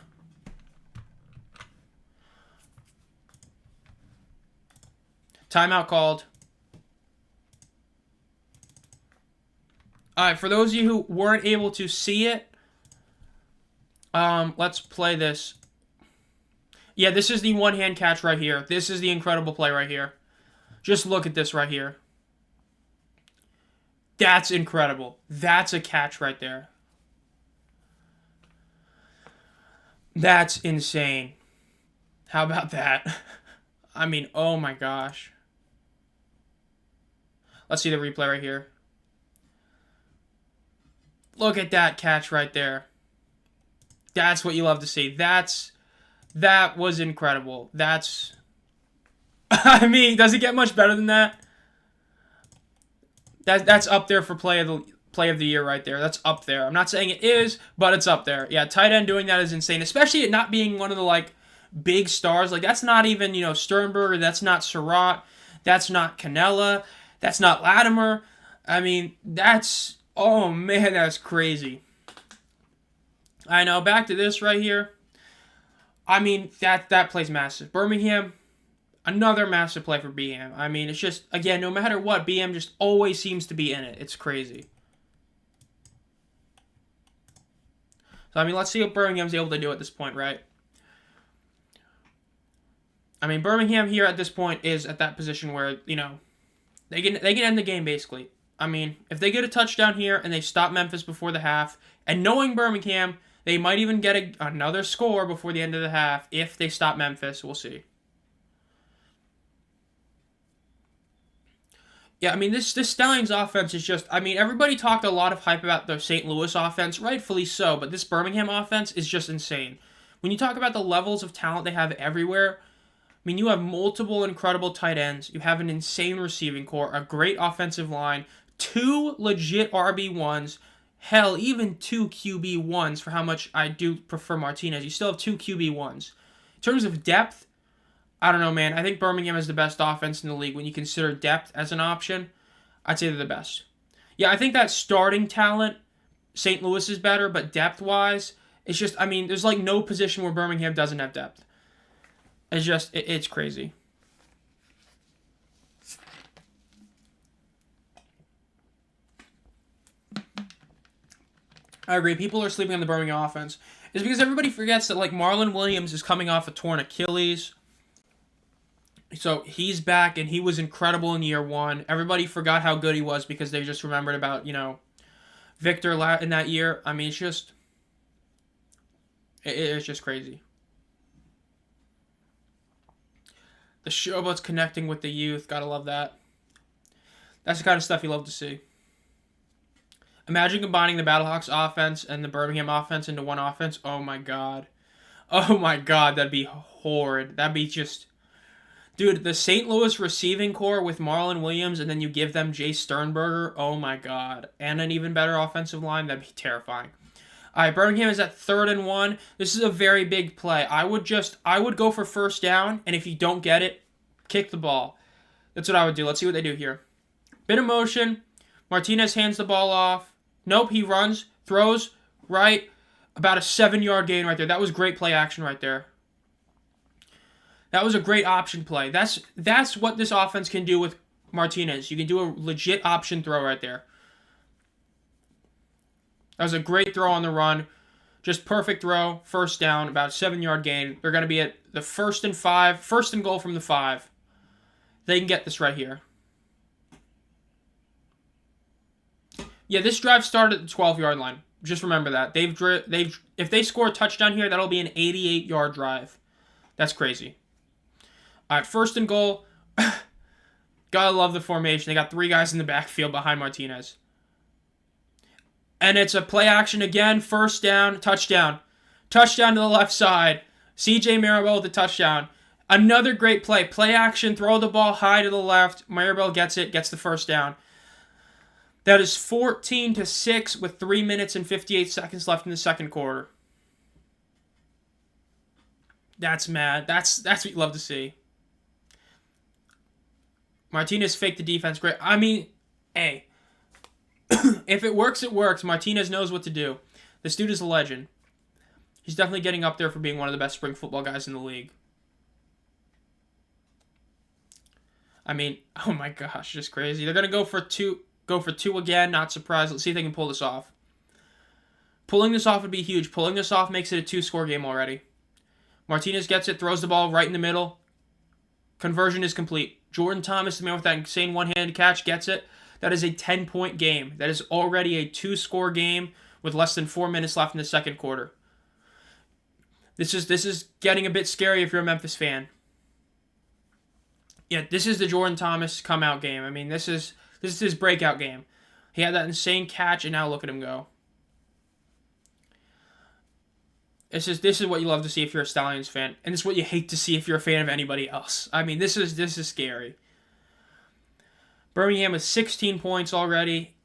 Timeout called. All right, for those of you who weren't able to see it, let's play this. Yeah, this is the one-hand catch right here. This is the incredible play right here. Just look at this right here. That's incredible. That's a catch right there. That's insane. How about that? I mean, oh my gosh. Let's see the replay right here. Look at that catch right there. That's what you love to see. That was incredible. I mean, does it get much better than that? That's up there for play of the year right there. That's up there. I'm not saying it is, but it's up there. Yeah, tight end doing that is insane, especially it not being one of the like big stars. Like that's not even, Sternberger, that's not Surratt, that's not Cannella, that's not Latimer. I mean, oh man, that's crazy. I know, back to this right here. I mean, that play's massive. Birmingham, another massive play for BM. I mean, it's just, again, no matter what, BM just always seems to be in it. It's crazy. So, I mean, let's see what Birmingham's able to do at this point, right? I mean, Birmingham here at this point is at that position where, they can end the game, basically. I mean, if they get a touchdown here and they stop Memphis before the half, and knowing Birmingham, they might even get another score before the end of the half if they stop Memphis. We'll see. Yeah, I mean, this Stallions offense is just, I mean, everybody talked a lot of hype about the St. Louis offense, rightfully so, but this Birmingham offense is just insane. When you talk about the levels of talent they have everywhere, I mean, you have multiple incredible tight ends, you have an insane receiving core, a great offensive line, 2 legit RB1s, hell, even 2 QB1s for how much I do prefer Martinez. You still have 2 QB1s. In terms of depth, I don't know, man. I think Birmingham is the best offense in the league. When you consider depth as an option, I'd say they're the best. Yeah, I think that starting talent, St. Louis is better, but depth-wise, it's just, I mean, there's like no position where Birmingham doesn't have depth. It's just, it's crazy. I agree. People are sleeping on the Birmingham offense. It's because everybody forgets that, like, Marlon Williams is coming off a torn Achilles. So he's back, and he was incredible in year 1. Everybody forgot how good he was because they just remembered about, Victor in that year. I mean, it's just... It's just crazy. The Showboats connecting with the youth. Gotta love that. That's the kind of stuff you love to see. Imagine combining the Battlehawks offense and the Birmingham offense into one offense. Oh my god. Oh my god, that'd be horrid. That'd be just... Dude, the St. Louis receiving core with Marlon Williams and then you give them Jay Sternberger. Oh my god. And an even better offensive line. That'd be terrifying. Alright, Birmingham is at 3rd and 1. This is a very big play. I would go for 1st down, and if you don't get it, kick the ball. That's what I would do. Let's see what they do here. Bit of motion. Martinez hands the ball off. Nope, he runs, throws, right. About a 7-yard gain right there. That was great play action right there. That was a great option play. That's what this offense can do with Martinez. You can do a legit option throw right there. That was a great throw on the run. Just perfect throw. 1st down, about a 7-yard gain. They're going to be at the 1st and 5. 1st and goal from the 5. They can get this right here. Yeah, this drive started at the 12-yard line. Just remember that. If they score a touchdown here, that'll be an 88-yard drive. That's crazy. All right, 1st and goal. Gotta love the formation. They got 3 guys in the backfield behind Martinez. And it's a play action again. 1st down, touchdown. Touchdown to the left side. CJ Maribel with the touchdown. Another great play. Play action, throw the ball high to the left. Maribel gets it, gets the 1st down. That is 14-6 with 3 minutes and 58 seconds left in the second quarter. That's mad. That's what you love to see. Martinez faked the defense great. I mean, hey, if it works, it works. Martinez knows what to do. This dude is a legend. He's definitely getting up there for being one of the best spring football guys in the league. I mean, oh my gosh, just crazy. They're gonna go for two again. Not surprised. Let's see if they can pull this off. Pulling this off would be huge. Pulling this off makes it a 2-score game already. Martinez gets it, throws the ball right in the middle. Conversion is complete. Jordan Thomas, the man with that insane one-handed catch, gets it. That is a 10-point game. That is already a 2-score game with less than 4 minutes left in the second quarter. This is getting a bit scary if you're a Memphis fan. Yeah, this is the Jordan Thomas come-out game. I mean, this is his breakout game. He had that insane catch, and now look at him go. This is what you love to see if you're a Stallions fan, and this is what you hate to see if you're a fan of anybody else. I mean, this is scary. Birmingham has 16 points already,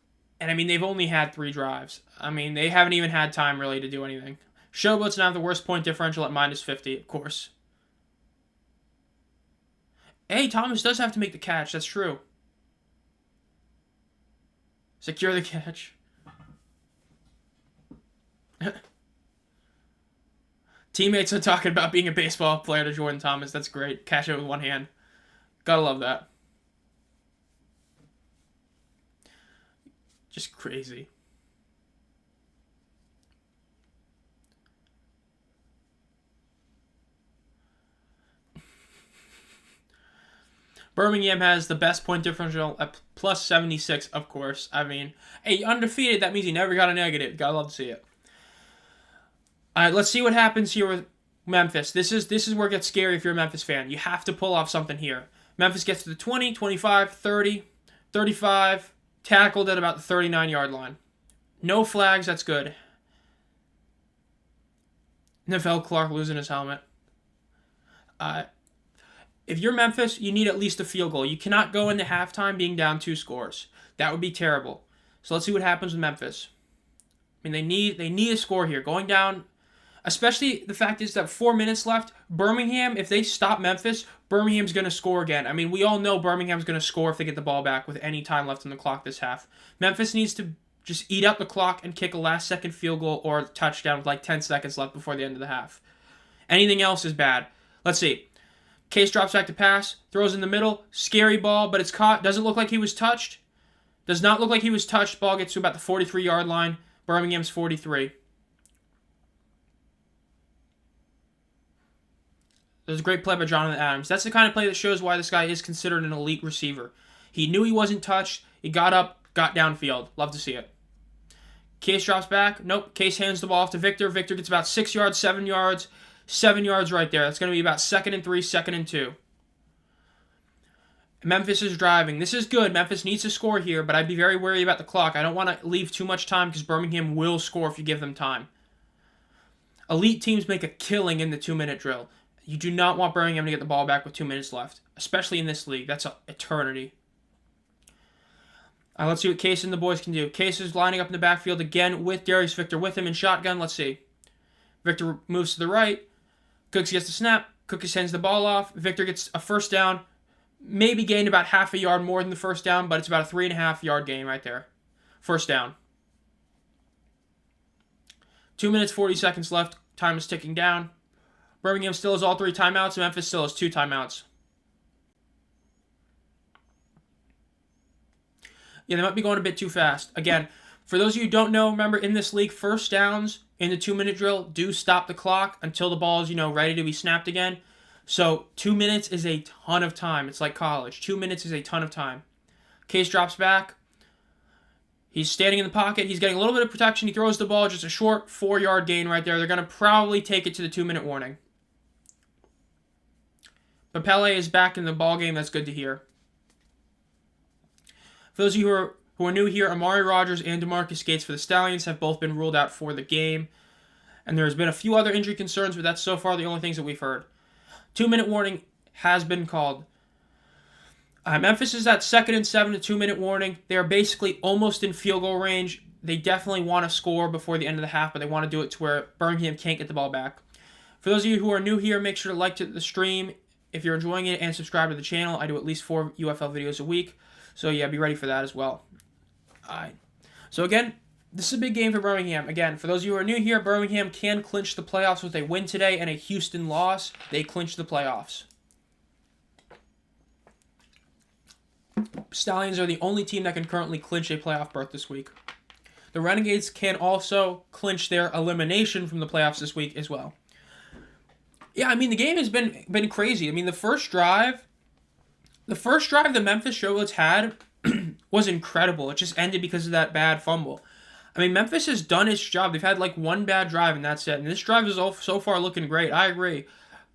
and I mean, they've only had 3 drives. I mean, they haven't even had time really to do anything. Showboats now have the worst point differential at -50, of course. Hey, Thomas does have to make the catch. That's true. Secure the catch. Teammates are talking about being a baseball player to Jordan Thomas. That's great. Catch it with one hand. Gotta love that. Just crazy. Birmingham has the best point differential at +76, of course. I mean, hey, undefeated, that means you never got a negative. Gotta love to see it. All right, let's see what happens here with Memphis. This is where it gets scary if you're a Memphis fan. You have to pull off something here. Memphis gets to the 20, 25, 30, 35, tackled at about the 39-yard line. No flags, that's good. Neville Clark losing his helmet. If you're Memphis, you need at least a field goal. You cannot go into halftime being down 2 scores. That would be terrible. So let's see what happens with Memphis. I mean, they need a score here. Going down, especially the fact is that 4 minutes left. Birmingham, if they stop Memphis, Birmingham's going to score again. I mean, we all know Birmingham's going to score if they get the ball back with any time left on the clock this half. Memphis needs to just eat up the clock and kick a last-second field goal or a touchdown with like 10 seconds left before the end of the half. Anything else is bad. Let's see. Case drops back to pass, throws in the middle, scary ball, but it's caught. Doesn't look like he was touched. Does not look like he was touched. Ball gets to about the 43-yard line. Birmingham's 43. There's a great play by Jonathan Adams. That's the kind of play that shows why this guy is considered an elite receiver. He knew he wasn't touched. He got up, got downfield. Love to see it. Case drops back. Nope. Case hands the ball off to Victor. Victor gets about 6 yards, 7 yards. 7 yards right there. That's going to be about 2nd and 3, 2nd and 2. Memphis is driving. This is good. Memphis needs to score here, but I'd be very wary about the clock. I don't want to leave too much time because Birmingham will score if you give them time. Elite teams make a killing in the 2-minute drill. You do not want Birmingham to get the ball back with 2 minutes left, especially in this league. That's an eternity. Let's see what Case and the boys can do. Case is lining up in the backfield again with Darius Victor with him in shotgun. Let's see. Victor moves to the right. Cooks gets the snap. Cooks sends the ball off. Victor gets a first down. Maybe gained about half a yard more than the first down, but it's about a 3.5-yard gain right there. First down. 2 minutes, 40 seconds left. Time is ticking down. Birmingham still has all 3 timeouts. Memphis still has 2 timeouts. Yeah, they might be going a bit too fast. Again, for those of you who don't know, remember, in this league, first downs in the 2-minute drill do stop the clock until the ball is, ready to be snapped again. So 2 minutes is a ton of time. It's like college. 2 minutes is a ton of time. Case drops back. He's standing in the pocket. He's getting a little bit of protection. He throws the ball. Just a short 4-yard gain right there. They're going to probably take it to the 2-minute warning. But Pele is back in the ball game. That's good to hear. For those of you who are new here, Amari Rogers and DeMarcus Gates for the Stallions have both been ruled out for the game. And there's been a few other injury concerns, but that's so far the only things that we've heard. 2-minute warning has been called. Memphis is at 2nd and 7, a 2-minute warning. They are basically almost in field goal range. They definitely want to score before the end of the half, but they want to do it to where Birmingham can't get the ball back. For those of you who are new here, make sure to like the stream if you're enjoying it and subscribe to the channel. I do at least 4 UFL videos a week. So yeah, be ready for that as well. Alright. So again, this is a big game for Birmingham. Again, for those of you who are new here, Birmingham can clinch the playoffs with a win today and a Houston loss. They clinch the playoffs. Stallions are the only team that can currently clinch a playoff berth this week. The Renegades can also clinch their elimination from the playoffs this week as well. Yeah, I mean, the game has been crazy. I mean, the first drive the Memphis Showboats had was incredible. It just ended because of that bad fumble. I mean, Memphis has done its job. They've had like one bad drive, and that's it. And this drive is all so far looking great. I agree.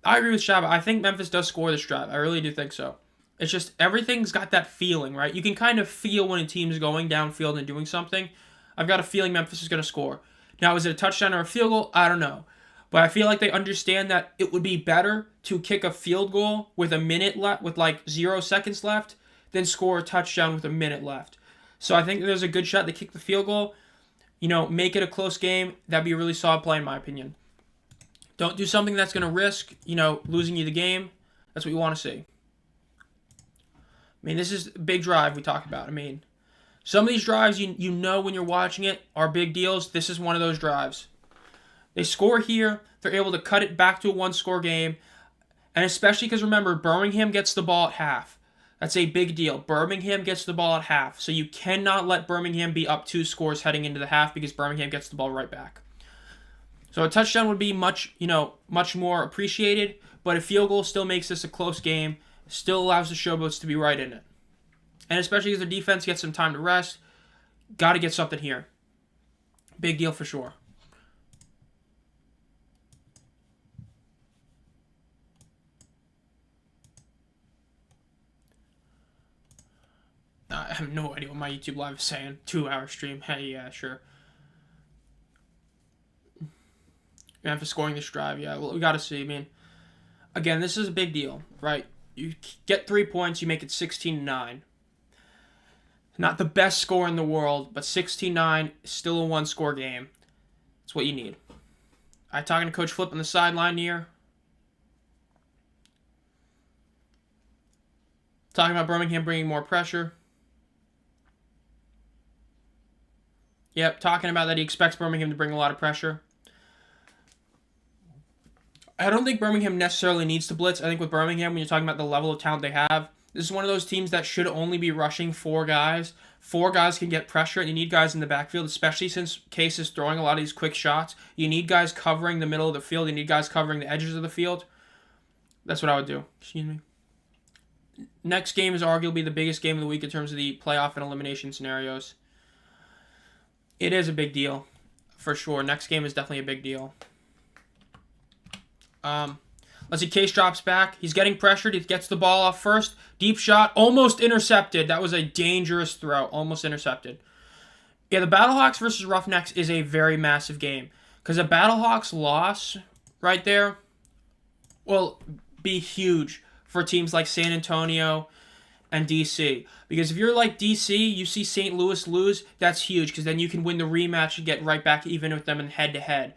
I agree with Shaba. I think Memphis does score this drive. I really do think so. It's just everything's got that feeling, right? You can kind of feel when a team's going downfield and doing something. I've got a feeling Memphis is going to score. Now, is it a touchdown or a field goal? I don't know. But I feel like they understand that it would be better to kick a field goal with a minute left, with like 0 seconds left, than score a touchdown with a minute left. So I think there's a good shot to kick the field goal. You know, make it a close game. That'd be a really solid play in my opinion. Don't do something that's going to risk, you know, losing you the game. That's what you want to see. I mean, this is a big drive we talk about. I mean, some of these drives, you know when you're watching it, are big deals. This is one of those drives. They score here. They're able to cut it back to a one-score game. And especially because, remember, Birmingham gets the ball at half. That's a big deal. Birmingham gets the ball at half. So you cannot let Birmingham be up 2 scores heading into the half because Birmingham gets the ball right back. So a touchdown would be much more appreciated. But a field goal still makes this a close game. Still allows the Showboats to be right in it. And especially as the defense gets some time to rest, got to get something here. Big deal for sure. I have no idea what my YouTube live is saying. 2-hour stream. Hey, yeah, sure. Memphis scoring this drive. Yeah, well, we got to see. I mean, again, this is a big deal, right? You get 3 points, you make it 16-9. Not the best score in the world, but 16-9 is still a one-score game. That's what you need. I'm talking to Coach Flip on the sideline here. Talking about Birmingham bringing more pressure. Yep, talking about that he expects Birmingham to bring a lot of pressure. I don't think Birmingham necessarily needs to blitz. I think with Birmingham, when you're talking about the level of talent they have, this is one of those teams that should only be rushing 4 guys. 4 guys can get pressure, and you need guys in the backfield, especially since Case is throwing a lot of these quick shots. You need guys covering the middle of the field. You need guys covering the edges of the field. That's what I would do. Excuse me. Next game is arguably the biggest game of the week in terms of the playoff and elimination scenarios. It is a big deal, for sure. Next game is definitely a big deal. Let's see, Case drops back. He's getting pressured. He gets the ball off first. Deep shot. Almost intercepted. That was a dangerous throw. Almost intercepted. Yeah, the Battlehawks versus Roughnecks is a very massive game. Because a Battlehawks loss right there will be huge for teams like San Antonio and DC. Because if you're like DC, you see St. Louis lose, that's huge. Because then you can win the rematch and get right back even with them in head-to-head.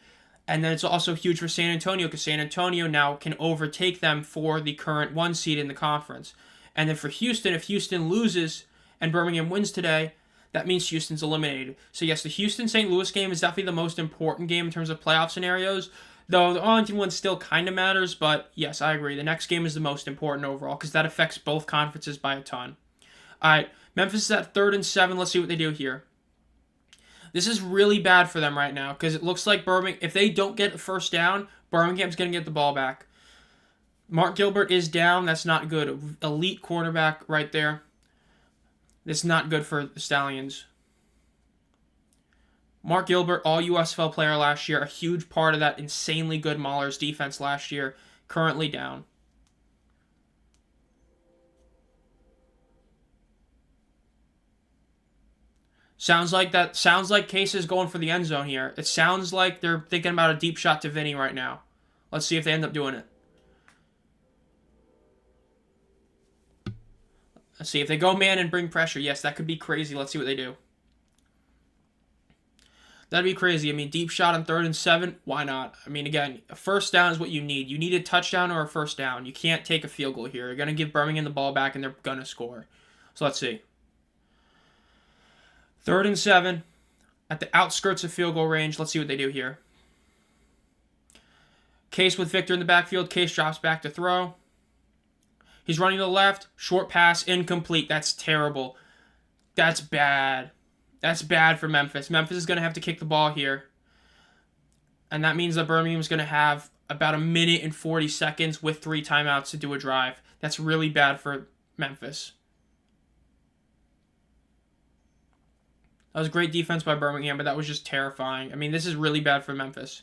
And then it's also huge for San Antonio because San Antonio now can overtake them for the current 1 seed in the conference. And then for Houston, if Houston loses and Birmingham wins today, that means Houston's eliminated. So yes, the Houston-St. Louis game is definitely the most important game in terms of playoff scenarios. Though the Arlington one still kind of matters, but yes, I agree. The next game is the most important overall because that affects both conferences by a ton. All right, Memphis is at 3rd and 7. Let's see what they do here. This is really bad for them right now because it looks like if they don't get the first down, Birmingham's going to get the ball back. Mark Gilbert is down. That's not good. Elite cornerback right there. That's not good for the Stallions. Mark Gilbert, all USFL player last year, a huge part of that insanely good Maulers defense last year, currently down. Sounds like Case is going for the end zone here. It sounds like they're thinking about a deep shot to Vinny right now. Let's see if they end up doing it. Let's see if they go man and bring pressure. Yes, that could be crazy. Let's see what they do. That'd be crazy. I mean, deep shot on 3rd and 7. Why not? I mean, again, a first down is what you need. You need a touchdown or a first down. You can't take a field goal here. You're going to give Birmingham the ball back, and they're going to score. So let's see. 3rd and 7 at the outskirts of field goal range. Let's see what they do here. Case with Victor in the backfield. Case drops back to throw. He's running to the left. Short pass, incomplete. That's terrible. That's bad. That's bad for Memphis. Memphis is going to have to kick the ball here. And that means that Birmingham's going to have about 1 minute and 40 seconds with 3 timeouts to do a drive. That's really bad for Memphis. That was great defense by Birmingham, but that was just terrifying. I mean, this is really bad for Memphis.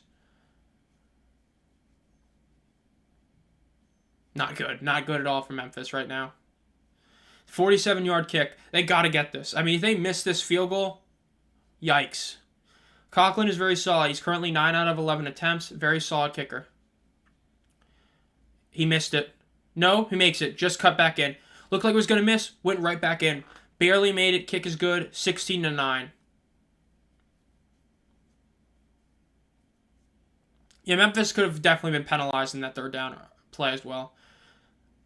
Not good. Not good at all for Memphis right now. 47-yard kick. They got to get this. I mean, if they miss this field goal, yikes. Coughlin is very solid. He's currently 9 out of 11 attempts. Very solid kicker. He missed it. No, he makes it. Just cut back in. Looked like it was going to miss. Went right back in. Barely made it. Kick is good. 16-9. Yeah, Memphis could have definitely been penalized in that 3rd down play as well.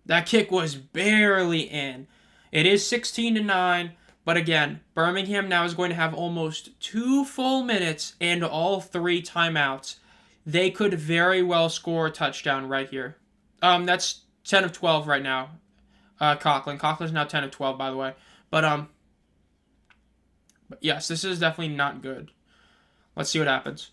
That kick was barely in. It is 16-9, but again, Birmingham now is going to have almost 2 full minutes and all 3 timeouts. They could very well score a touchdown right here. That's 10 of 12 right now. Coughlin. Coughlin's now 10 of 12, by the way. But yes, this is definitely not good. Let's see what happens.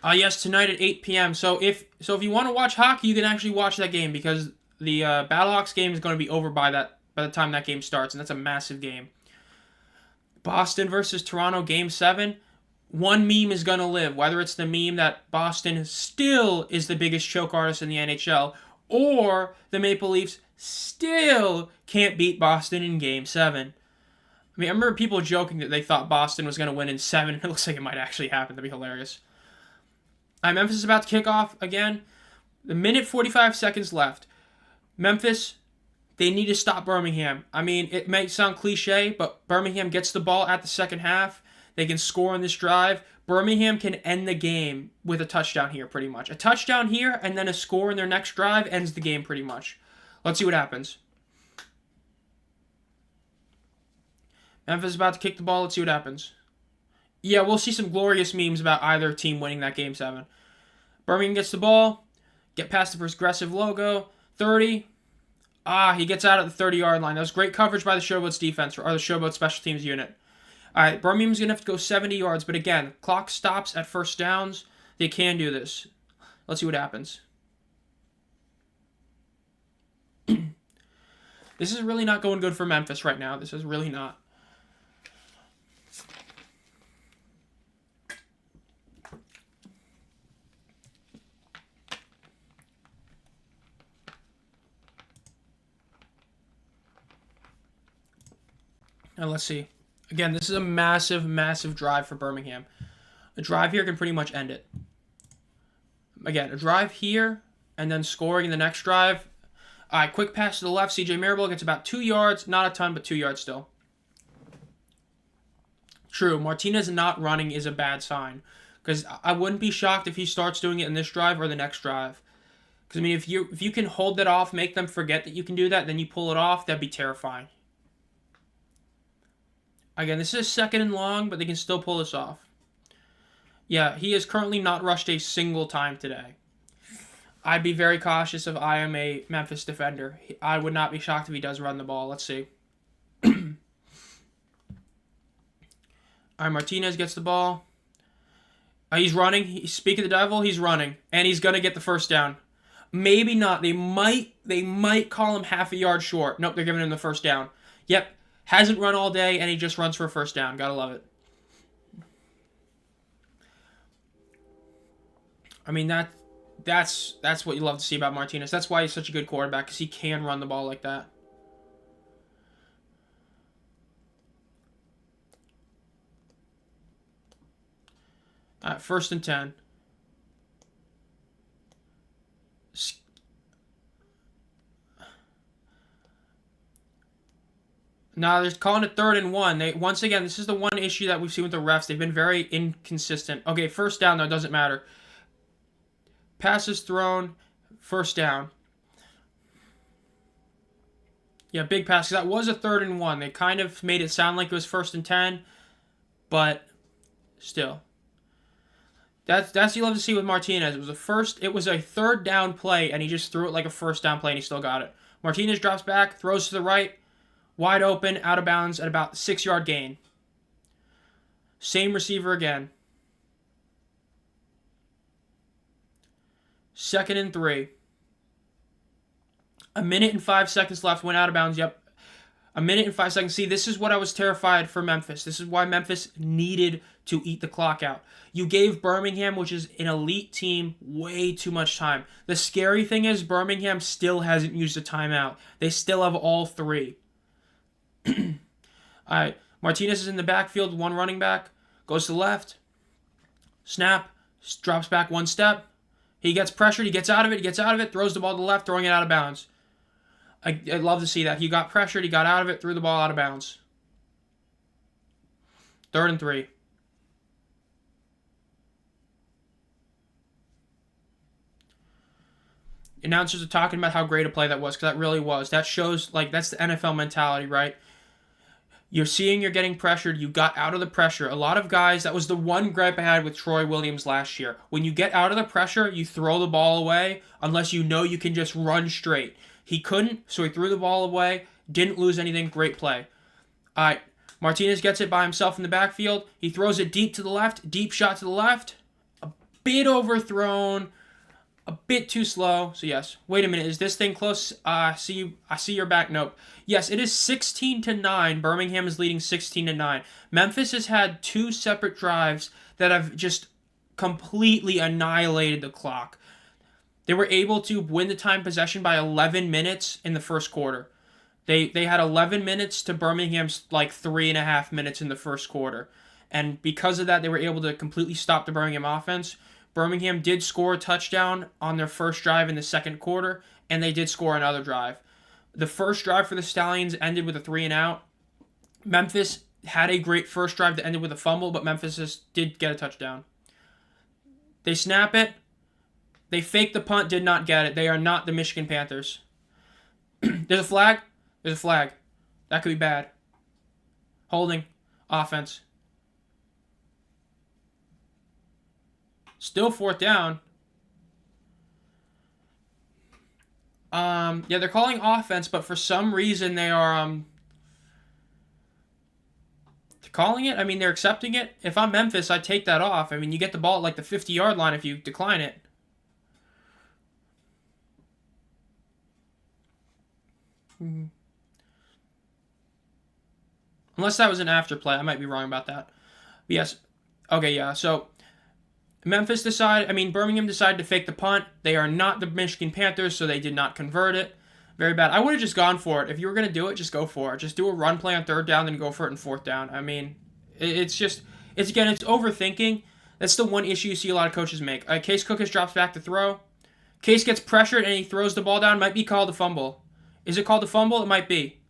Yes, tonight at 8 p.m. So if you want to watch hockey, you can actually watch that game because the Battlehawks game is going to be over by the time that game starts, and that's a massive game. Boston versus Toronto, Game 7. One meme is going to live, whether it's the meme that Boston still is the biggest choke artist in the NHL, or the Maple Leafs still can't beat Boston in Game 7. I mean, I remember people joking that they thought Boston was going to win in 7. It looks like it might actually happen. That'd be hilarious. Memphis is about to kick off again. The minute 45 seconds left. Memphis, they need to stop Birmingham. I mean, it may sound cliche, but Birmingham gets the ball at the second half. They can score on this drive. Birmingham can end the game with a touchdown here, pretty much. A touchdown here and then a score in their next drive ends the game, pretty much. Let's see what happens. Memphis is about to kick the ball. Let's see what happens. Yeah, we'll see some glorious memes about either team winning that Game 7. Birmingham gets the ball. Get past the progressive logo. 30. He gets out at the 30-yard line. That was great coverage by the Showboats defense, or the Showboats special teams unit. All right, Birmingham's going to have to go 70 yards, but again, clock stops at first downs. They can do this. Let's see what happens. This is really not going good for Memphis right now. This is really not. And let's see. Again, this is a massive, massive drive for Birmingham. A drive here can pretty much end it. Again, a drive here, and then scoring in the next drive. All right, quick pass to the left. CJ Marable gets about 2 yards. Not a ton, but 2 yards still. True, Martinez not running is a bad sign. Because I wouldn't be shocked if he starts doing it in this drive or the next drive. Because, I mean, if you can hold that off, make them forget that you can do that, then you pull it off, that'd be terrifying. Again, this is 2nd and long, but they can still pull this off. Yeah, he has currently not rushed a single time today. I'd be very cautious if I am a Memphis defender. I would not be shocked if he does run the ball. Let's see. All right, Martinez gets the ball. He's running. Speak of the devil, he's running. And he's going to get the first down. Maybe not. They might call him half a yard short. Nope, they're giving him the first down. Yep. Hasn't run all day, and he just runs for a first down. Gotta love it. I mean, that's what you love to see about Martinez. That's why he's such a good quarterback, because he can run the ball like that. All right, 1st and 10. Now they're calling it 3rd and 1. Once again, this is the one issue that we've seen with the refs. They've been very inconsistent. Okay, first down, though, it doesn't matter. Passes thrown, first down. Yeah, big pass. That was a 3rd and 1. They kind of made it sound like it was 1st and 10, but still. That's what you love to see with Martinez. It was a 3rd down play, and he just threw it like a 1st down play, and he still got it. Martinez drops back, throws to the right, wide open, out of bounds at about 6-yard gain. Same receiver again. 2nd and 3. 1 minute and 5 seconds left. Went out of bounds. Yep. 1 minute and 5 seconds. See, this is what I was terrified for Memphis. This is why Memphis needed to eat the clock out. You gave Birmingham, which is an elite team, way too much time. The scary thing is Birmingham still hasn't used a timeout. They still have all 3. All right. Martinez is in the backfield, 1 running back. Goes to the left. Snap. Drops back 1 step. He gets pressured. He gets out of it. Throws the ball to the left, throwing it out of bounds. I'd love to see that. He got pressured. He got out of it. Threw the ball out of bounds. 3rd and 3. Announcers are talking about how great a play that was, because that really was. That shows, that's the NFL mentality, right? You're getting pressured. You got out of the pressure. A lot of guys, that was the one gripe I had with Troy Williams last year. When you get out of the pressure, you throw the ball away unless you know you can just run straight. He couldn't, so he threw the ball away. Didn't lose anything. Great play. All right, Martinez gets it by himself in the backfield. He throws it deep to the left. Deep shot to the left. A bit overthrown. A bit too slow. So yes. Wait a minute. Is this thing close? I see your back. Nope. Yes, it is 16-9. Birmingham is leading 16-9. Memphis has had 2 separate drives that have just completely annihilated the clock. They were able to win the time possession by 11 minutes in the first quarter. They had 11 minutes to Birmingham's 3.5 minutes in the first quarter. And because of that, they were able to completely stop the Birmingham offense. Birmingham did score a touchdown on their first drive in the second quarter, and they did score another drive. The first drive for the Stallions ended with a 3-and-out. Memphis had a great first drive that ended with a fumble, but Memphis did get a touchdown. They snap it. They fake the punt, did not get it. They are not the Michigan Panthers. There's a flag. There's a flag. That could be bad. Holding. Offense. Still 4th down. Yeah, they're calling offense, but for some reason they are calling it. I mean, they're accepting it. If I'm Memphis, I'd take that off. I mean, you get the ball at the 50-yard line if you decline it. Unless that was an after play. I might be wrong about that. But yes. Okay, yeah. So Birmingham decided to fake the punt. They are not the Michigan Panthers, so they did not convert it. Very bad. I would have just gone for it. If you were going to do it, just go for it. Just do a run play on 3rd down, then go for it in 4th down. I mean, it's overthinking. That's the one issue you see a lot of coaches make. Case Cookis drops back to throw. Case gets pressured, and he throws the ball down. Might be called a fumble. Is it called a fumble? It might be.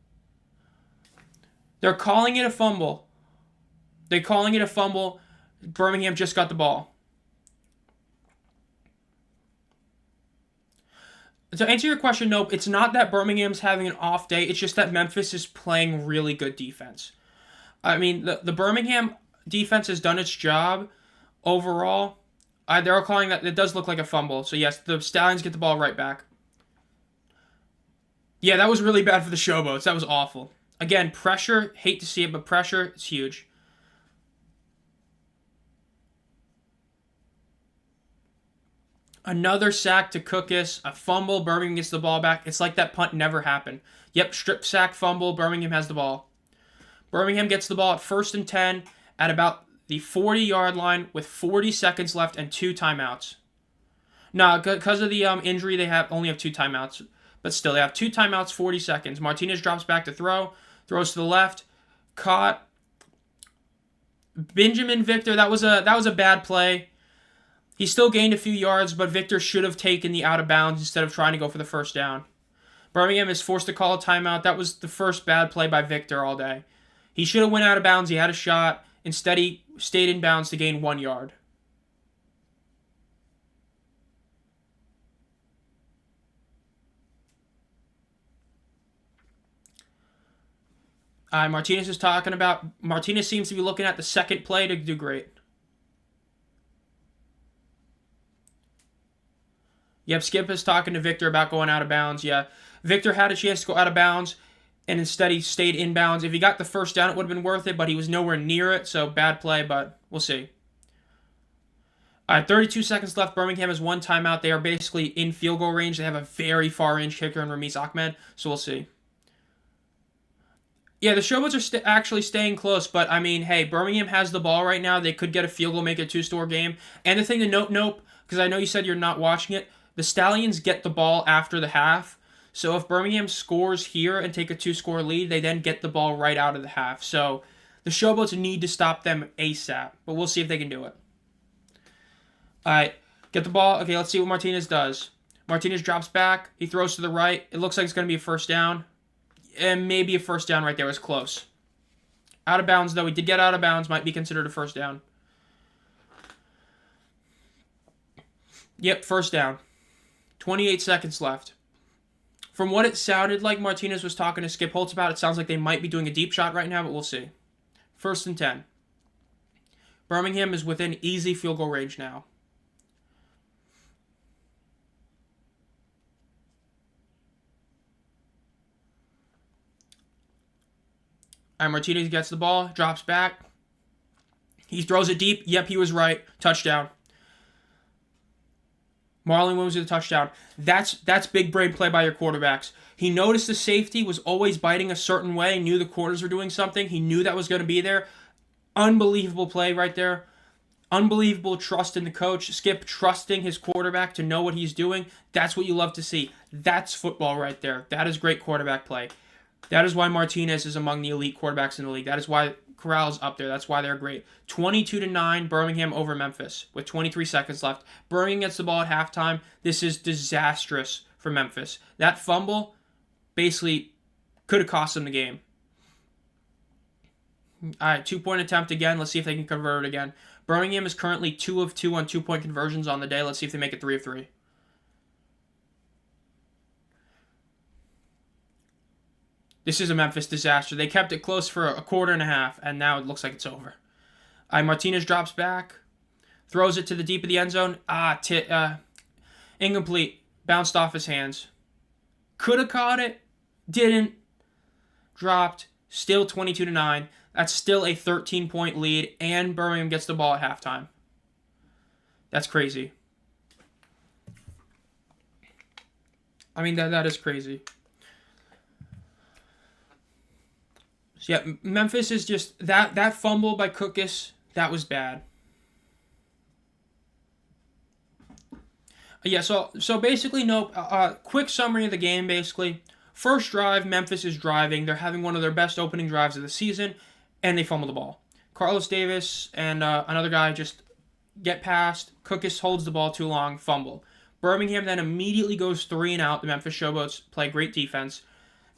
They're calling it a fumble. Birmingham just got the ball. To answer your question, nope, it's not that Birmingham's having an off day. It's just that Memphis is playing really good defense. I mean, the Birmingham defense has done its job overall. They're calling that. It does look like a fumble. So, yes, the Stallions get the ball right back. Yeah, that was really bad for the Showboats. That was awful. Again, pressure. Hate to see it, but pressure, it's huge. Another sack to Cookis. A fumble. Birmingham gets the ball back. It's like that punt never happened. Yep, strip sack, fumble. Birmingham has the ball. Birmingham gets the ball at 1st and 10 at about the 40-yard line with 40 seconds left and 2 timeouts. No, because of the injury, they only have 2 timeouts. But still, they have 2 timeouts, 40 seconds. Martinez drops back to throw. Throws to the left. Caught. Benjamin Victor, that was a bad play. He still gained a few yards, but Victor should have taken the out of bounds instead of trying to go for the first down. Birmingham is forced to call a timeout. That was the first bad play by Victor all day. He should have went out of bounds. He had a shot. Instead, he stayed in bounds to gain 1 yard. Martinez is talking about... Martinez seems to be looking at the second play to do great. Yep, Skip is talking to Victor about going out of bounds. Yeah, Victor had a chance to go out of bounds, and instead he stayed in bounds. If he got the first down, it would have been worth it, but he was nowhere near it, so bad play, but we'll see. All right, 32 seconds left. Birmingham has 1 timeout. They are basically in field goal range. They have a very far-range kicker in Ramiz Ahmed, so we'll see. Yeah, the Showboats are actually staying close, but, I mean, hey, Birmingham has the ball right now. They could get a field goal, make it a 2-score game. And the thing to nope, because I know you said you're not watching it, the Stallions get the ball after the half. So if Birmingham scores here and take a 2-score lead, they then get the ball right out of the half. So the Showboats need to stop them ASAP, but we'll see if they can do it. All right, get the ball. Okay, let's see what Martinez does. Martinez drops back. He throws to the right. It looks like it's going to be a first down. And maybe a first down right there. It was close. Out of bounds, though. He did get out of bounds. Might be considered a first down. Yep, first down. 28 seconds left. From what it sounded like Martinez was talking to Skip Holtz about, it sounds like they might be doing a deep shot right now, but we'll see. 1st and 10. Birmingham is within easy field goal range now. All right, Martinez gets the ball, drops back. He throws it deep. Yep, he was right. Touchdown. Marlon Williams with a touchdown. That's big brain play by your quarterbacks. He noticed the safety was always biting a certain way, knew the corners were doing something. He knew that was going to be there. Unbelievable play right there. Unbelievable trust in the coach. Skip trusting his quarterback to know what he's doing. That's what you love to see. That's football right there. That is great quarterback play. That is why Martinez is among the elite quarterbacks in the league. That is why Corral's up there. That's why they're great. 22-9, Birmingham over Memphis with 23 seconds left. Birmingham gets the ball at halftime. This is disastrous for Memphis. That fumble basically could have cost them the game. All right, 2-point attempt again. Let's see if they can convert it again. Birmingham is currently 2 of 2 on 2-point conversions on the day. Let's see if they make it 3 of 3. This is a Memphis disaster. They kept it close for a quarter and a half, and now it looks like it's over. All right, Martinez drops back, throws it to the deep of the end zone. Incomplete. Bounced off his hands. Could have caught it. Didn't. Dropped. Still 22-9. That's still a 13-point lead, and Birmingham gets the ball at halftime. That's crazy. I mean, that is crazy. So yeah, Memphis is just... That fumble by Cookus, that was bad. Yeah, so basically, no... quick summary of the game, basically. First drive, Memphis is driving. They're having one of their best opening drives of the season, and they fumble the ball. Carlos Davis and another guy just get past. Cookus holds the ball too long, fumble. Birmingham then immediately goes 3 and out. The Memphis Showboats play great defense.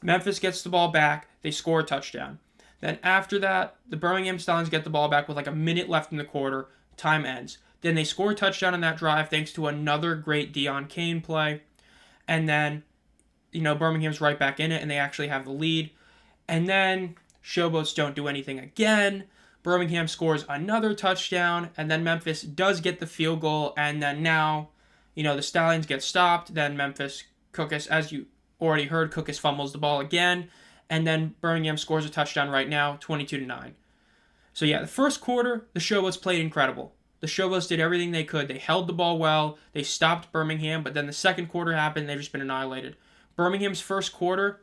Memphis gets the ball back. They score a touchdown. Then after that, the Birmingham Stallions get the ball back with like a minute left in the quarter. Time ends. Then they score a touchdown on that drive thanks to another great Deion Kane play. And then, Birmingham's right back in it, and they actually have the lead. And then Showboats don't do anything again. Birmingham scores another touchdown, and then Memphis does get the field goal, and then now, the Stallions get stopped. Then Memphis, Cookus, as you already heard, Cookus fumbles the ball again, and then Birmingham scores a touchdown right now, 22-9. So yeah, the first quarter, the Showboats played incredible. The Showboats did everything they could. They held the ball well. They stopped Birmingham, but then the second quarter happened, and they've just been annihilated. Birmingham's first quarter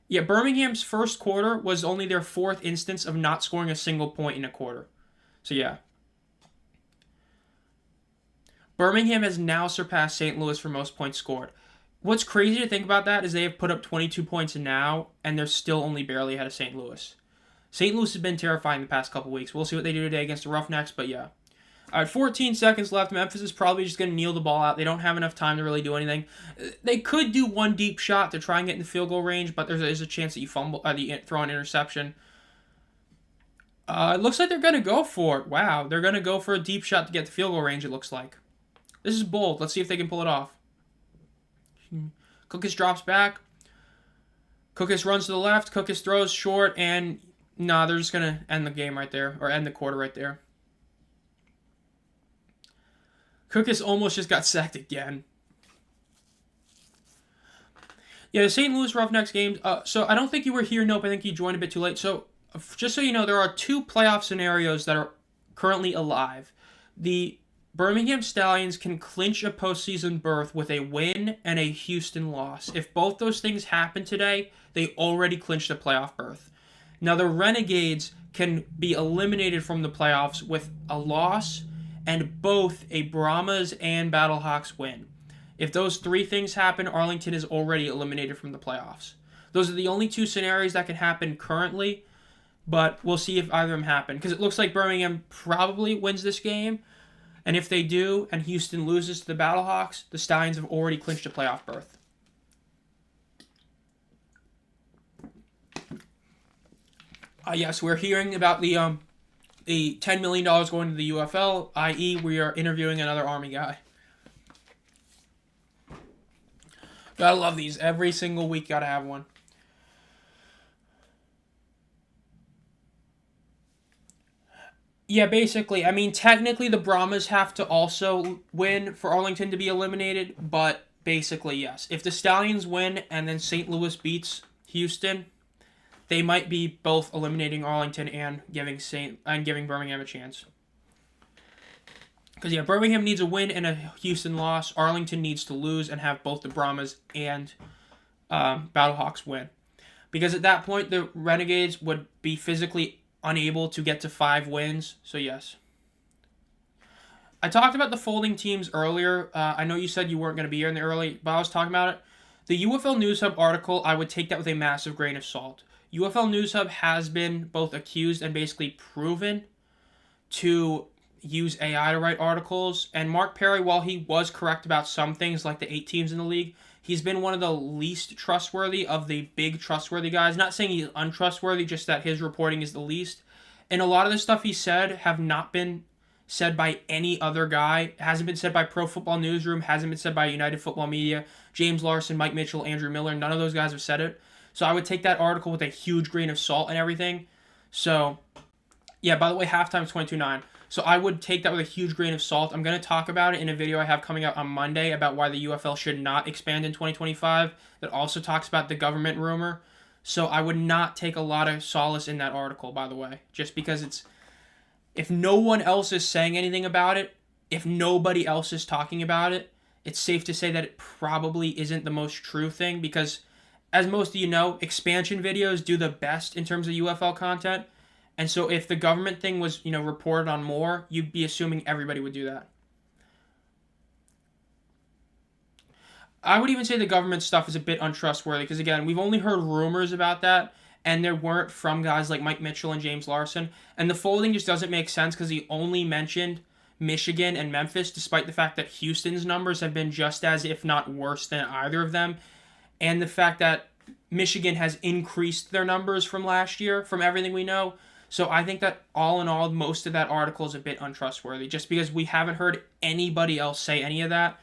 was only their 4th instance of not scoring a single point in a quarter. So yeah. Birmingham has now surpassed St. Louis for most points scored. What's crazy to think about that is they have put up 22 points now, and they're still only barely ahead of St. Louis. St. Louis has been terrifying the past couple weeks. We'll see what they do today against the Roughnecks, but yeah. All right, 14 seconds left. Memphis is probably just going to kneel the ball out. They don't have enough time to really do anything. They could do one deep shot to try and get in the field goal range, but there's a chance that you fumble, you throw an interception. It looks like they're going to go for it. Wow, they're going to go for a deep shot to get the field goal range, it looks like. This is bold. Let's see if they can pull it off. Cookus drops back. Cookus runs to the left. Cookus throws short, and they're just going to end the game right there, or end the quarter right there. Cookus almost just got sacked again. Yeah, the St. Louis Roughnecks game. So I don't think you were here, nope. I think you joined a bit too late. So just so you know, there are 2 playoff scenarios that are currently alive. The Birmingham Stallions can clinch a postseason berth with a win and a Houston loss. If both those things happen today, they already clinched a playoff berth. Now the Renegades can be eliminated from the playoffs with a loss and both a Brahmas and Battlehawks win. If those 3 things happen, Arlington is already eliminated from the playoffs. Those are the only 2 scenarios that can happen currently, but we'll see if either of them happen. Because it looks like Birmingham probably wins this game, and if they do, and Houston loses to the Battlehawks, the Stallions have already clinched a playoff berth. Yes, we're hearing about the $10 million going to the UFL, i.e. we are interviewing another Army guy. Gotta love these. Every single week, gotta have one. Yeah, basically. I mean, technically, the Brahmas have to also win for Arlington to be eliminated, but basically, yes. If the Stallions win and then St. Louis beats Houston, they might be both eliminating Arlington and giving Birmingham a chance. Because, yeah, Birmingham needs a win and a Houston loss. Arlington needs to lose and have both the Brahmas and Battlehawks win. Because at that point, the Renegades would be physically unable to get to 5 wins. So, yes. I talked about the folding teams earlier. I know you said you weren't going to be here in the early, but I was talking about it. The UFL News Hub article, I would take that with a massive grain of salt. UFL News Hub has been both accused and basically proven to use AI to write articles. And Mark Perry, while he was correct about some things, like the 8 teams in the league, he's been one of the least trustworthy of the big trustworthy guys. Not saying he's untrustworthy, just that his reporting is the least. And a lot of the stuff he said have not been said by any other guy. It hasn't been said by Pro Football Newsroom, hasn't been said by United Football Media, James Larson, Mike Mitchell, Andrew Miller. None of those guys have said it. So I would take that article with a huge grain of salt and everything. So, yeah, by the way, halftime 22-9. So I would take that with a huge grain of salt. I'm going to talk about it in a video I have coming out on Monday about why the UFL should not expand in 2025. That also talks about the government rumor. So I would not take a lot of solace in that article, by the way. Just because it's... If no one else is saying anything about it, if nobody else is talking about it, it's safe to say that it probably isn't the most true thing. Because, as most of you know, expansion videos do the best in terms of UFL content. And so if the government thing was, reported on more, you'd be assuming everybody would do that. I would even say the government stuff is a bit untrustworthy because, again, we've only heard rumors about that, and they weren't from guys like Mike Mitchell and James Larson. And the folding just doesn't make sense because he only mentioned Michigan and Memphis, despite the fact that Houston's numbers have been just as, if not worse, than either of them. And the fact that Michigan has increased their numbers from last year, from everything we know. So I think that all in all, most of that article is a bit untrustworthy, just because we haven't heard anybody else say any of that.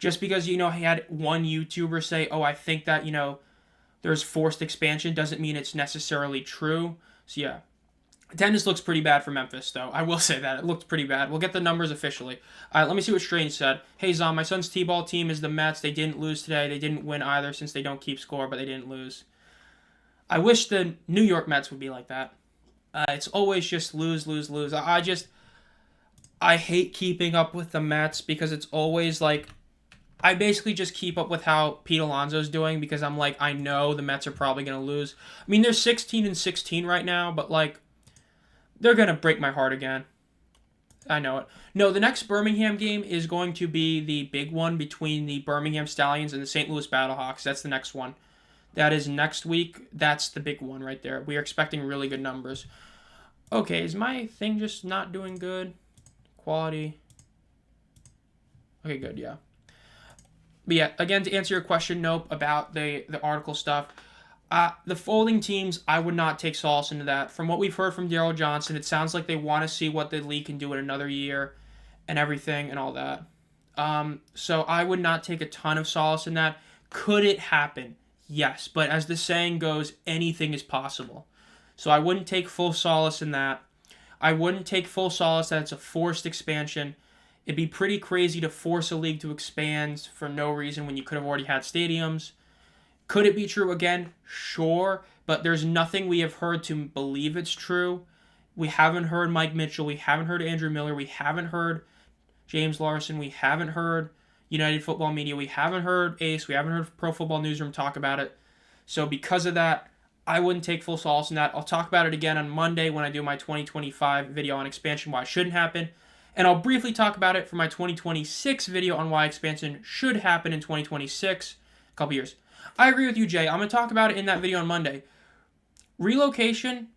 Just because, he had one YouTuber say, I think that, there's forced expansion doesn't mean it's necessarily true. So yeah, attendance looks pretty bad for Memphis, though. I will say that. It looks pretty bad. We'll get the numbers officially. Let me see what Strange said. Hey, Zom, my son's T-ball team is the Mets. They didn't lose today. They didn't win either since they don't keep score, but they didn't lose. I wish the New York Mets would be like that. It's always just lose, lose, lose. I hate keeping up with the Mets because it's always like, I basically just keep up with how Pete Alonso's doing because I'm like, I know the Mets are probably going to lose. I mean, they're 16-16 right now, but like, they're going to break my heart again. I know it. No, the next Birmingham game is going to be the big one between the Birmingham Stallions and the St. Louis Battlehawks. That's the next one. That is next week. That's the big one right there. We are expecting really good numbers. Okay, is my thing just not doing good? quality. Okay, good, yeah. But yeah, again, to answer your question, nope, about the article stuff. The folding teams, I would not take solace into that. From what we've heard from Daryl Johnson, it sounds like they want to see what the league can do in another year and everything and all that. So I would not take a ton of solace in that. Could it happen? Yes, but as the saying goes, anything is possible. So I wouldn't take full solace in that. I wouldn't take full solace that it's a forced expansion. It'd be pretty crazy to force a league to expand for no reason when you could have already had stadiums. Could it be true again? Sure, but there's nothing we have heard to believe it's true. We haven't heard Mike Mitchell. We haven't heard Andrew Miller. We haven't heard James Larson. We haven't heard United Football Media. We haven't heard Ace. We haven't heard Pro Football Newsroom talk about it. So because of that, I wouldn't take full solace in that. I'll talk about it again on Monday when I do my 2025 video on expansion, why it shouldn't happen. And I'll briefly talk about it for my 2026 video on why expansion should happen in 2026, a couple years. I agree with you, Jay. I'm going to talk about it in that video on Monday. Relocation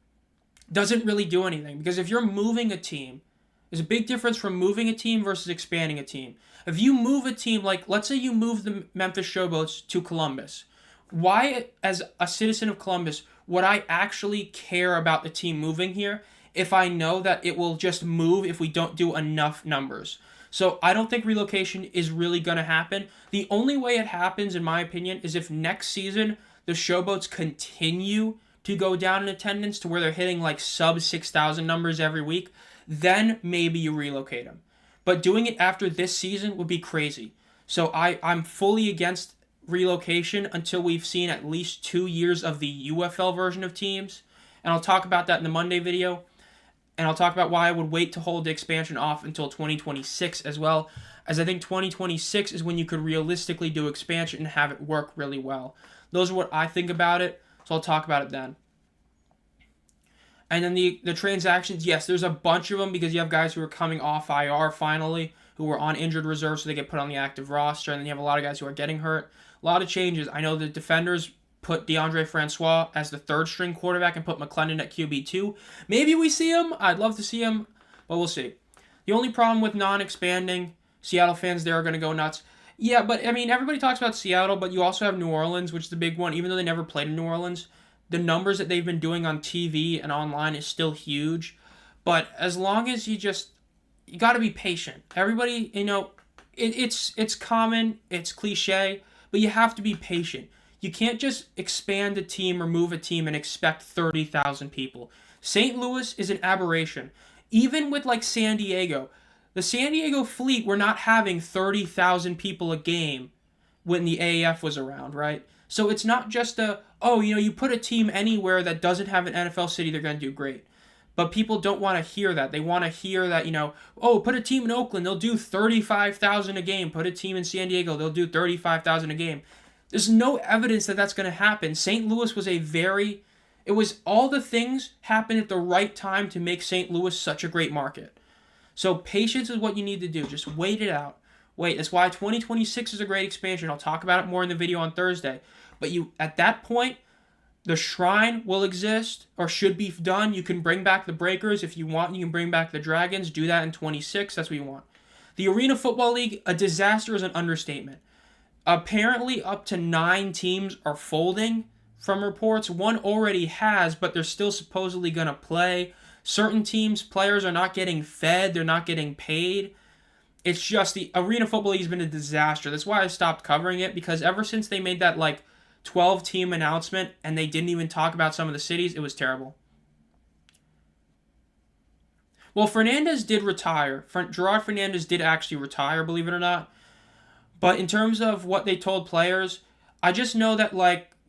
doesn't really do anything because if you're moving a team, there's a big difference from moving a team versus expanding a team. If you move a team, like let's say you move the Memphis Showboats to Columbus, why, as a citizen of Columbus, would I actually care about the team moving here if I know that it will just move if we don't do enough numbers? So I don't think relocation is really going to happen. The only way it happens, in my opinion, is if next season the Showboats continue to go down in attendance to where they're hitting like sub 6,000 numbers every week. Then maybe you relocate them. But doing it after this season would be crazy. So I'm fully against relocation until we've seen at least 2 years of the UFL version of teams. And I'll talk about that in the Monday video. And I'll talk about why I would wait to hold the expansion off until 2026 as well, as I think 2026 is when you could realistically do expansion and have it work really well. Those are what I think about it, so I'll talk about it then. And then the transactions, yes, there's a bunch of them because you have guys who are coming off IR finally, who were on injured reserve, so they get put on the active roster, and then you have a lot of guys who are getting hurt. A lot of changes. I know the defenders put DeAndre Francois as the third-string quarterback and put McClendon at QB2. Maybe we see him. I'd love to see him, but we'll see. The only problem with non-expanding, Seattle fans there are going to go nuts. Yeah, but, I mean, everybody talks about Seattle, but you also have New Orleans, which is the big one. Even though they never played in New Orleans, the numbers that they've been doing on TV and online is still huge. But as long as you got to be patient. Everybody, it's common, it's cliche, but you have to be patient. You can't just expand a team or move a team and expect 30,000 people. St. Louis is an aberration. Even with like San Diego, the San Diego Fleet were not having 30,000 people a game when the AAF was around, right? So it's not just you put a team anywhere that doesn't have an NFL city, they're going to do great. But people don't want to hear that. They want to hear that, put a team in Oakland, they'll do 35,000 a game. Put a team in San Diego, they'll do 35,000 a game. There's no evidence that that's going to happen. St. Louis was all the things happened at the right time to make St. Louis such a great market. So patience is what you need to do. Just wait it out. Wait, that's why 2026 is a great expansion. I'll talk about it more in the video on Thursday. But at that point, the Shrine will exist or should be done. You can bring back the Breakers if you want. You can bring back the Dragons. Do that in 26. That's what you want. The Arena Football League, a disaster is an understatement. Apparently, up to 9 teams are folding from reports. One already has, but they're still supposedly going to play. Certain teams, players are not getting fed. They're not getting paid. It's just the Arena Football League has been a disaster. That's why I stopped covering it, because ever since they made that 12-team announcement and they didn't even talk about some of the cities, it was terrible. Well, Fernandez did retire. Gerard Fernandez did actually retire, believe it or not. But in terms of what they told players, I just know that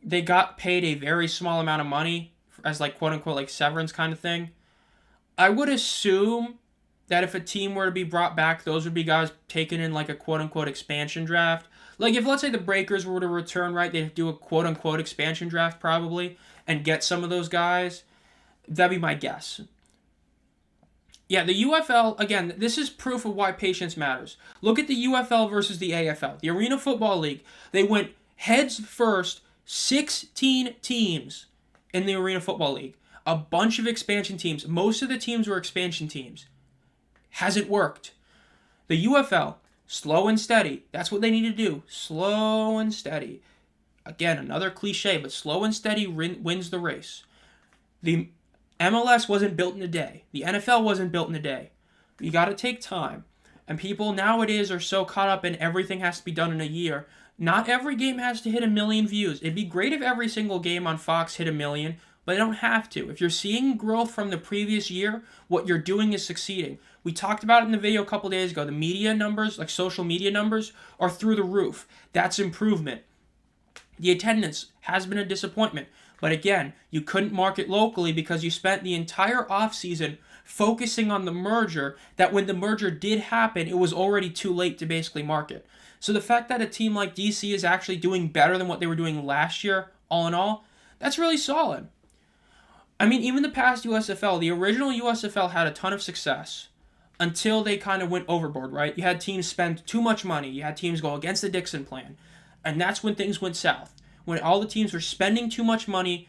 they got paid a very small amount of money as quote-unquote severance kind of thing. I would assume that if a team were to be brought back, those would be guys taken in a quote-unquote expansion draft. If let's say the Breakers were to return, right, they'd do a quote-unquote expansion draft probably and get some of those guys. That'd be my guess. Yeah, the UFL, again, this is proof of why patience matters. Look at the UFL versus the AFL. The Arena Football League, they went heads first, 16 teams in the Arena Football League. A bunch of expansion teams. Most of the teams were expansion teams. Hasn't worked. The UFL, slow and steady. That's what they need to do. Slow and steady. Again, another cliche, but slow and steady wins the race. The MLS wasn't built in a day. The NFL wasn't built in a day. You got to take time. And people nowadays are so caught up in everything has to be done in a year. Not every game has to hit 1 million views. It'd be great if every single game on Fox hit 1 million, but they don't have to. If you're seeing growth from the previous year, what you're doing is succeeding. We talked about it in the video a couple days ago. The media numbers, like social media numbers, are through the roof. That's improvement. The attendance has been a disappointment. But again, you couldn't market locally because you spent the entire offseason focusing on the merger, that when the merger did happen, it was already too late to basically market. So the fact that a team like DC is actually doing better than what they were doing last year, all in all, that's really solid. I mean, even the past USFL, the original USFL had a ton of success until they kind of went overboard, right? You had teams spend too much money. You had teams go against the Dixon plan. And that's when things went south. When all the teams were spending too much money,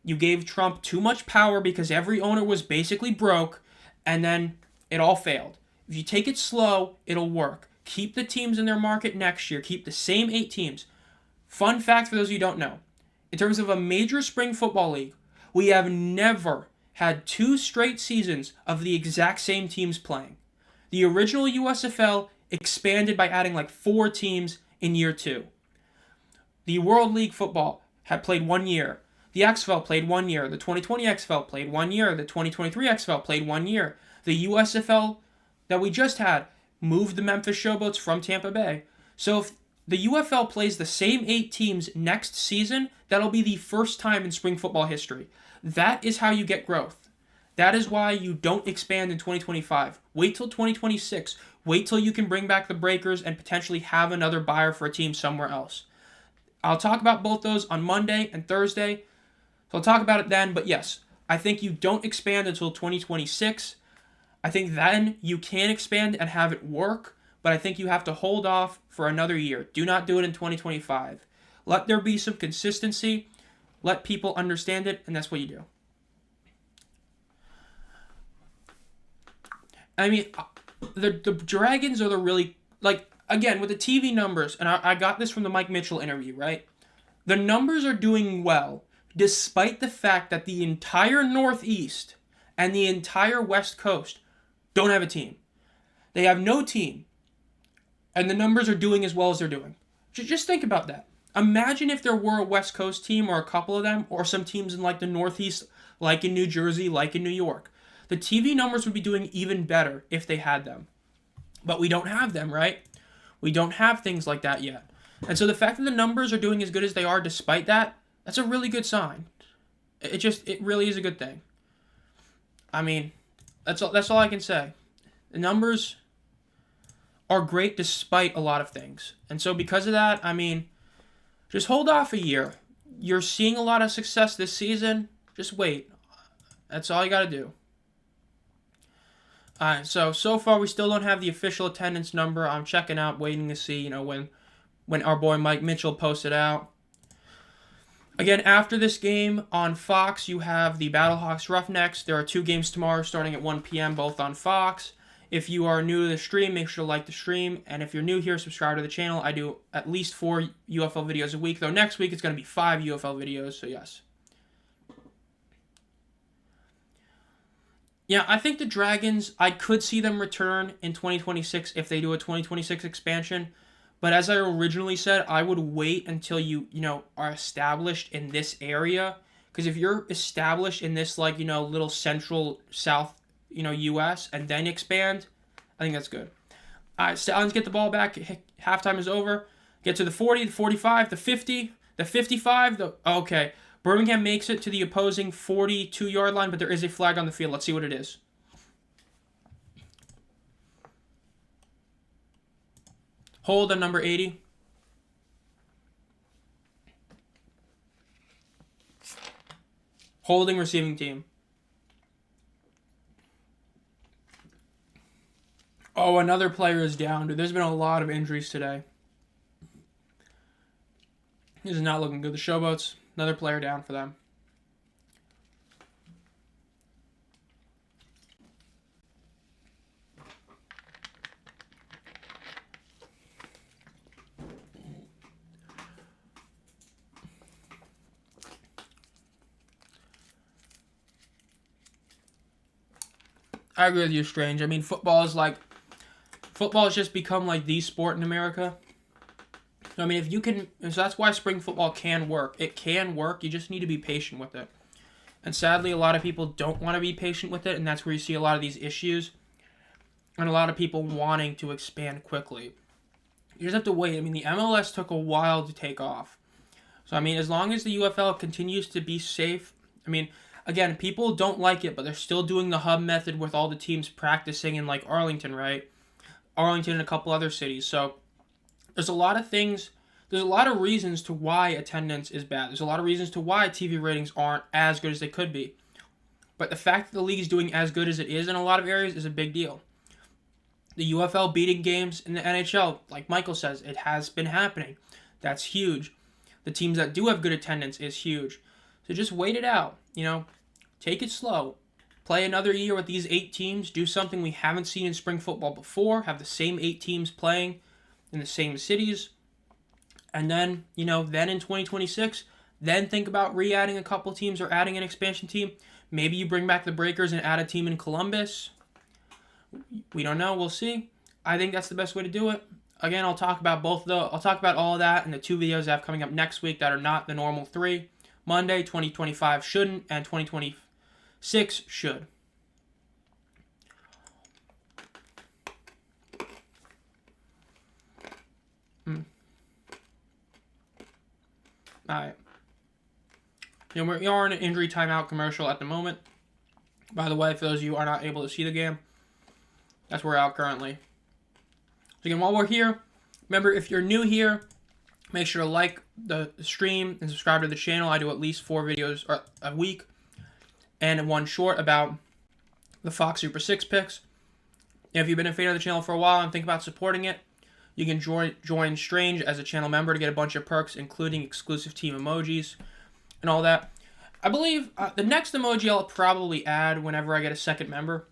you gave Trump too much power because every owner was basically broke, and then it all failed. If you take it slow, it'll work. Keep the teams in their market next year. Keep the same 8 teams. Fun fact for those of you who don't know. In terms of a major spring football league, we have never had 2 straight seasons of the exact same teams playing. The original USFL expanded by adding like 4 teams in year 2. The World League Football had played 1 year. The XFL played 1 year. The 2020 XFL played 1 year. The 2023 XFL played 1 year. The USFL that we just had moved the Memphis Showboats from Tampa Bay. So if the UFL plays the same 8 teams next season, that'll be the first time in spring football history. That is how you get growth. That is why you don't expand in 2025. Wait till 2026. Wait till you can bring back the breakers and potentially have another buyer for a team somewhere else. I'll talk about both those on Monday and Thursday. So I'll talk about it then. But yes, I think you don't expand until 2026. I think then you can expand and have it work. But I think you have to hold off for another year. Do not do it in 2025. Let there be some consistency. Let people understand it. And that's what you do. I mean, the Dragons are the really, like, again, with the TV numbers, and I got this from the Mike Mitchell interview, right? The numbers are doing well, despite the fact that the entire Northeast and the entire West Coast don't have a team. They have no team, and the numbers are doing as well as they're doing. Just think about that. Imagine if there were a West Coast team, or a couple of them, or some teams in like the Northeast, like in New Jersey, like in New York. The TV numbers would be doing even better if they had them. But we don't have them, right? We don't have things like that yet. And so the fact that the numbers are doing as good as they are despite that, that's a really good sign. It really is a good thing. I mean, that's all I can say. The numbers are great despite a lot of things. And so because of that, I mean, just hold off a year. You're seeing a lot of success this season. Just wait. That's all you got to do. Alright, so far we still don't have the official attendance number. I'm checking out, waiting to see, when our boy Mike Mitchell posted out. Again, after this game on Fox, you have the Battlehawks Roughnecks. There are 2 games tomorrow starting at 1 p.m., both on Fox. If you are new to the stream, make sure to like the stream. And if you're new here, subscribe to the channel. I do at least 4 UFL videos a week, though next week it's going to be 5 UFL videos, so yes. Yeah, I think the Dragons, I could see them return in 2026 if they do a 2026 expansion. But as I originally said, I would wait until you are established in this area. Because if you're established in this, little central south, U.S. and then expand, I think that's good. All right, Stallions get the ball back. Halftime is over. Get to the 40, the 45, the 50, the 55. Okay. Birmingham makes it to the opposing 42-yard line, but there is a flag on the field. Let's see what it is. Hold on number 80. Holding receiving team. Oh, another player is down. Dude, there's been a lot of injuries today. This is not looking good. The Showboats, another player down for them. I agree with you, Strange. I mean, football has just become like the sport in America. I mean, if you can, so that's why spring football can work. It can work. You just need to be patient with it. And sadly, a lot of people don't want to be patient with it, and that's where you see a lot of these issues and a lot of people wanting to expand quickly. You just have to wait. I mean, the MLS took a while to take off. So, I mean, as long as the UFL continues to be safe, I mean, again, people don't like it, but they're still doing the hub method with all the teams practicing in, like, Arlington, right? Arlington and a couple other cities. So, there's a lot of things, there's a lot of reasons to why attendance is bad. There's a lot of reasons to why TV ratings aren't as good as they could be. But the fact that the league is doing as good as it is in a lot of areas is a big deal. The UFL beating games in the NHL, like Michael says, it has been happening. That's huge. The teams that do have good attendance is huge. So just wait it out. Take it slow. Play another year with these 8 teams. Do something we haven't seen in spring football before. Have the same 8 teams playing in the same cities. And then, then in 2026, then think about re-adding a couple teams or adding an expansion team. Maybe you bring back the Breakers and add a team in Columbus. We don't know. We'll see. I think that's the best way to do it. Again, I'll talk about all of that in the 2 videos I have coming up next week that are not the normal 3. Monday, 2025 shouldn't, and 2026 should. Alright. We are in an injury timeout commercial at the moment. By the way, for those of you who are not able to see the game, that's where we're out currently. So again, while we're here, remember, if you're new here, make sure to like the stream and subscribe to the channel. I do at least 4 videos a week and 1 short about the Fox Super 6 picks. If you've been a fan of the channel for a while and think about supporting it, you can join Strange as a channel member to get a bunch of perks, including exclusive team emojis and all that. I believe the next emoji I'll probably add whenever I get a second member.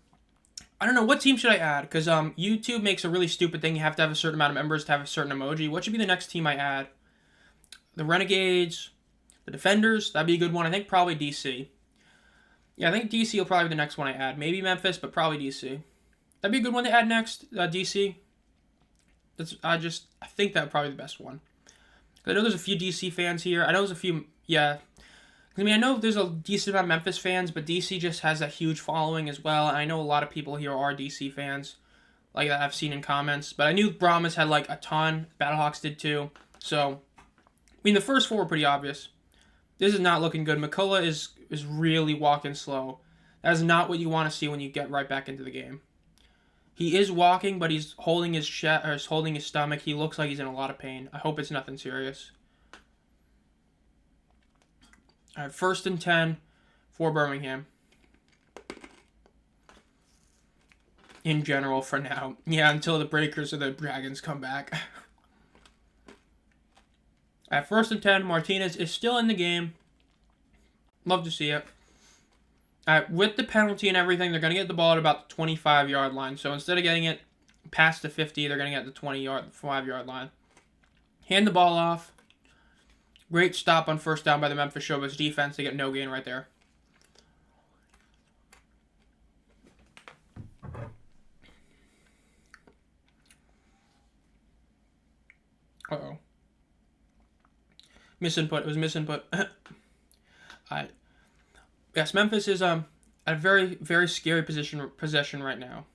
I don't know, what team should I add? Because YouTube makes a really stupid thing. You have to have a certain amount of members to have a certain emoji. What should be the next team I add? The Renegades, the Defenders. That'd be a good one. I think probably DC. Yeah, I think DC will probably be the next one I add. Maybe Memphis, but probably DC. That'd be a good one to add next, DC. I think that would probably be the best one. I know there's a few DC fans here. I know there's a few, yeah. I mean, I know there's a decent amount of Memphis fans, but DC just has a huge following as well. And I know a lot of people here are DC fans, like I've seen in comments. But I knew Brahmas had like a ton. Battlehawks did too. So, I mean, the first 4 were pretty obvious. This is not looking good. McCullough is really walking slow. That is not what you want to see when you get right back into the game. He is walking, but he's holding his chest, or holding his stomach. He looks like he's in a lot of pain. I hope it's nothing serious. All right, 1st and 10 for Birmingham. In general, for now. Yeah, until the Breakers or the Dragons come back. At 1st and 10, Martinez is still in the game. Love to see it. With the penalty and everything, they're going to get the ball at about the 25-yard line. So instead of getting it past the 50, they're going to get the 5-yard line. Hand the ball off. Great stop on 1st down by the Memphis Showboats defense. They get no gain right there. Uh-oh. Misinput. It was misinput. Alright. Yes, Memphis is at a very, very scary possession right now.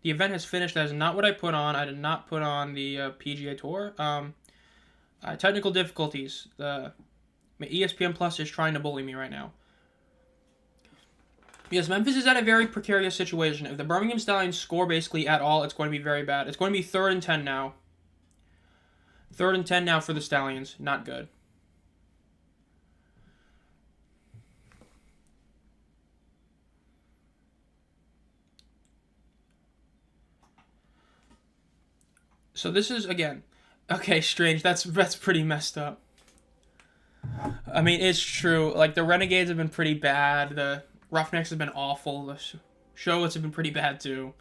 The event has finished. That is not what I put on. I did not put on the PGA Tour. Technical difficulties. The ESPN Plus is trying to bully me right now. Yes, Memphis is at a very precarious situation. If the Birmingham Stallions score basically at all, it's going to be very bad. It's going to be 3rd and 10 now. 3rd and 10 now for the Stallions. Not good. So this is, again, okay, Strange, that's pretty messed up. I mean, it's true. Like, the Renegades have been pretty bad. The Roughnecks have been awful. The Showboats have been pretty bad, too.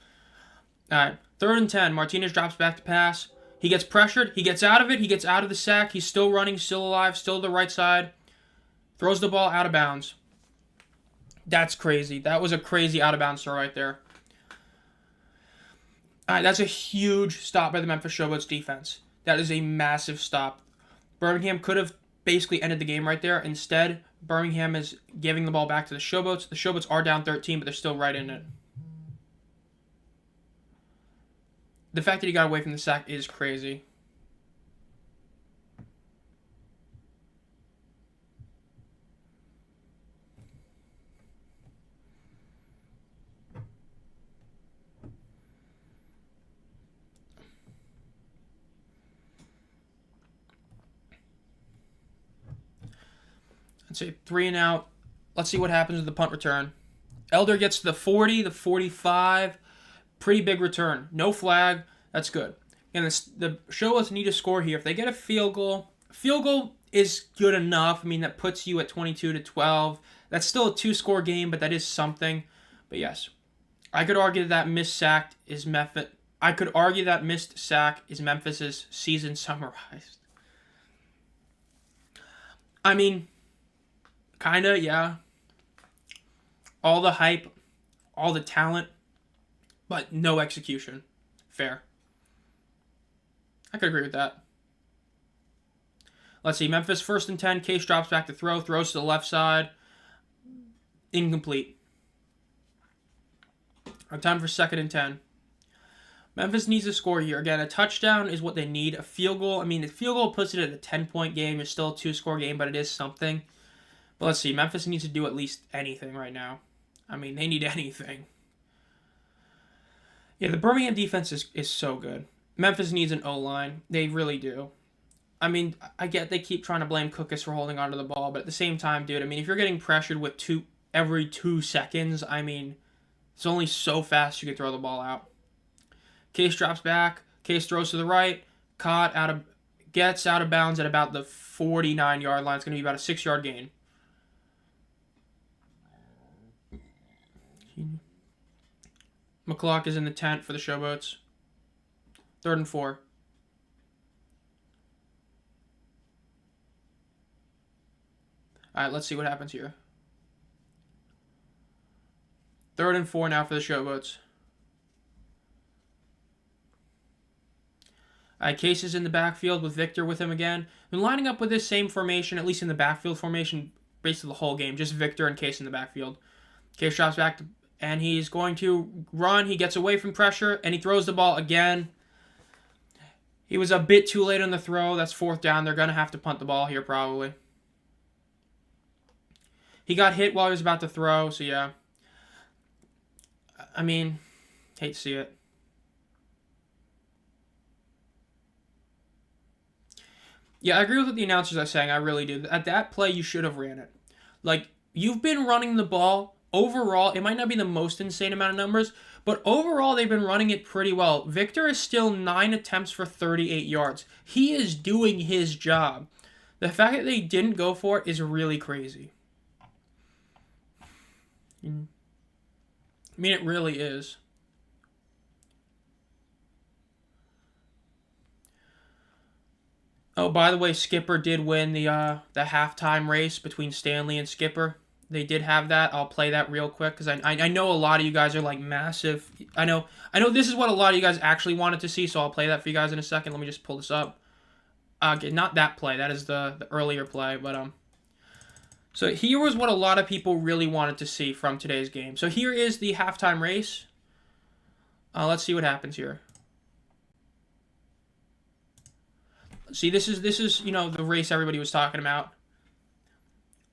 Alright, 3rd and 10. Martinez drops back to pass. He gets pressured. He gets out of it. He gets out of the sack. He's still running, still alive, still to the right side. Throws the ball out of bounds. That's crazy. That was a crazy out of bounds throw right there. All right, that's a huge stop by the Memphis Showboats defense. That is a massive stop. Birmingham could have basically ended the game right there. Instead, Birmingham is giving the ball back to the Showboats. The Showboats are down 13, but they're still right in it. The fact that he got away from the sack is crazy. Let's say 3 and out. Let's see what happens with the punt return. Elder gets the 40, the 45. Pretty big return. No flag. That's good. And the Showboats need to score here. If they get a field goal is good enough. I mean, that puts you at 22-12. That's still a 2-score game, but that is something. But yes, I could argue that missed sack is Memphis. I could argue that missed sack is Memphis's season summarized. I mean, kinda, yeah. All the hype, all the talent, but no execution. Fair. I could agree with that. Let's see. Memphis 1st and 10. Case drops back to throw. Throws to the left side. Incomplete. Our time for 2nd and 10. Memphis needs to score here. Again, a touchdown is what they need. A field goal. I mean, the field goal puts it at a 10-point game. It's still a 2-score game, but it is something. But let's see. Memphis needs to do at least anything right now. I mean, they need anything. Yeah, the Birmingham defense is so good. Memphis needs an O-line. They really do. I mean, I get they keep trying to blame Cookus for holding onto the ball, but at the same time, dude, I mean, if you're getting pressured with every 2 seconds, I mean, it's only so fast you can throw the ball out. Case drops back. Case throws to the right. Gets out of bounds at about the 49-yard line. It's going to be about a 6-yard gain. McClock is in the tent for the Showboats. 3rd and 4. All right, let's see what happens here. 3rd and 4 now for the Showboats. All right, Case is in the backfield with Victor with him again. Been lining up with this same formation, at least in the backfield formation, basically the whole game. Just Victor and Case in the backfield. Case drops back, and he's going to run. He gets away from pressure, and he throws the ball again. He was a bit too late on the throw. That's 4th down. They're going to have to punt the ball here probably. He got hit while he was about to throw, so yeah. I mean, hate to see it. Yeah, I agree with what the announcers are saying. I really do. At that play, you should have ran it. Like, you've been running the ball. Overall, it might not be the most insane amount of numbers, but overall, they've been running it pretty well. Victor is still 9 attempts for 38 yards. He is doing his job. The fact that they didn't go for it is really crazy. I mean, it really is. Oh, by the way, Skipper did win the halftime race between Stanley and Skipper. They did have that. I'll play that real quick because I know a lot of you guys are like massive. I know this is what a lot of you guys actually wanted to see, so I'll play that for you guys in a second. Let me just pull this up. Okay, not that play. That is the earlier play, but So here was what a lot of people really wanted to see from today's game. So here is the halftime race. Let's see what happens here. See, this is the race everybody was talking about.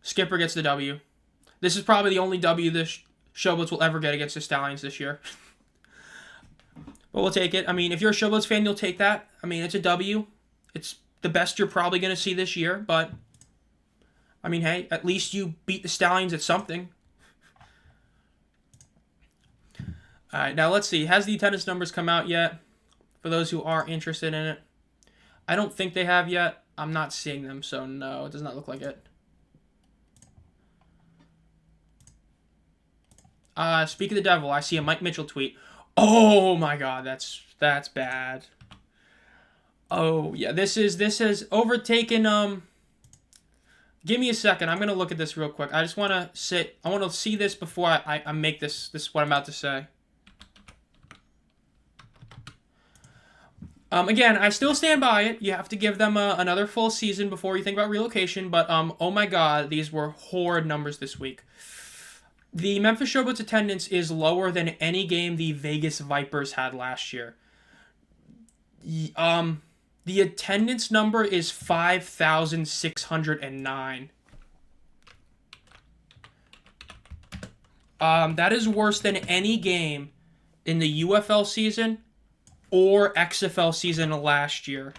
Skipper gets the W. This is probably the only W this Showboats will ever get against the Stallions this year. But we'll take it. I mean, if you're a Showboats fan, you'll take that. I mean, it's a W. It's the best you're probably going to see this year, but I mean, hey, at least you beat the Stallions at something. All right, now let's see. Has the attendance numbers come out yet? For those who are interested in it. I don't think they have yet. I'm not seeing them, so no, it does not look like it. Speak of the devil, I see a Mike Mitchell tweet. Oh my god, that's bad. Oh, yeah, this has overtaken, give me a second. I'm going to look at this real quick. I just want to I want to see this before I make this what I'm about to say. Again, I still stand by it. You have to give them another full season before you think about relocation. But oh my God, these were horrid numbers this week. The Memphis Showboats attendance is lower than any game the Vegas Vipers had last year. The attendance number is 5,609. That is worse than any game in the UFL season or XFL season last year.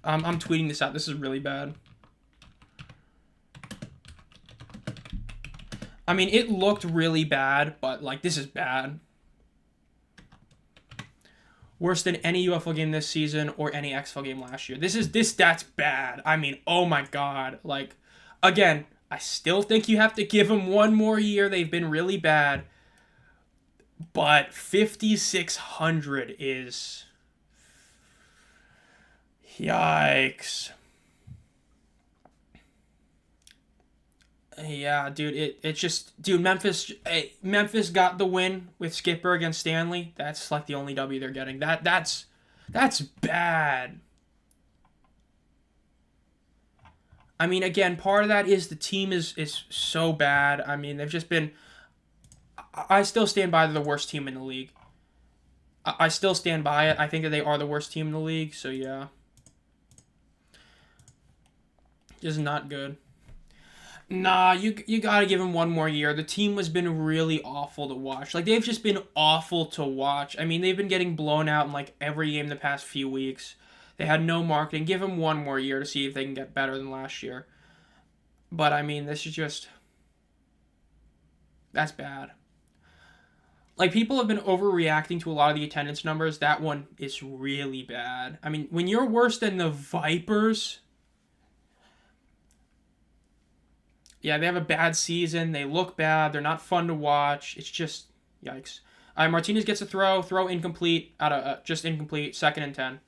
I'm tweeting this out. This is really bad. I mean, it looked really bad, but, like, this is bad. Worse than any UFL game this season or any XFL game last year. That's bad. I mean, oh my God. Like, again, I still think you have to give them one more year. They've been really bad. But 5,600 is... Yikes. Yeah, dude, it just... Dude, Memphis got the win with Skipper against Stanley. That's, like, the only W they're getting. That's bad. I mean, again, part of that is the team is so bad. I mean, they've just been... I still stand by they're the worst team in the league. I still stand by it. I think that they are the worst team in the league, so yeah. Just not good. Nah, you gotta give them one more year. The team has been really awful to watch. Like, they've just been awful to watch. I mean, they've been getting blown out in, like, every game the past few weeks. They had no marketing. Give them one more year to see if they can get better than last year. But, I mean, this is just... That's bad. Like, people have been overreacting to a lot of the attendance numbers. That one is really bad. I mean, when you're worse than the Vipers... Yeah, they have a bad season. They look bad. They're not fun to watch. It's just, yikes. Martinez gets a throw incomplete, just incomplete, 2nd and 10.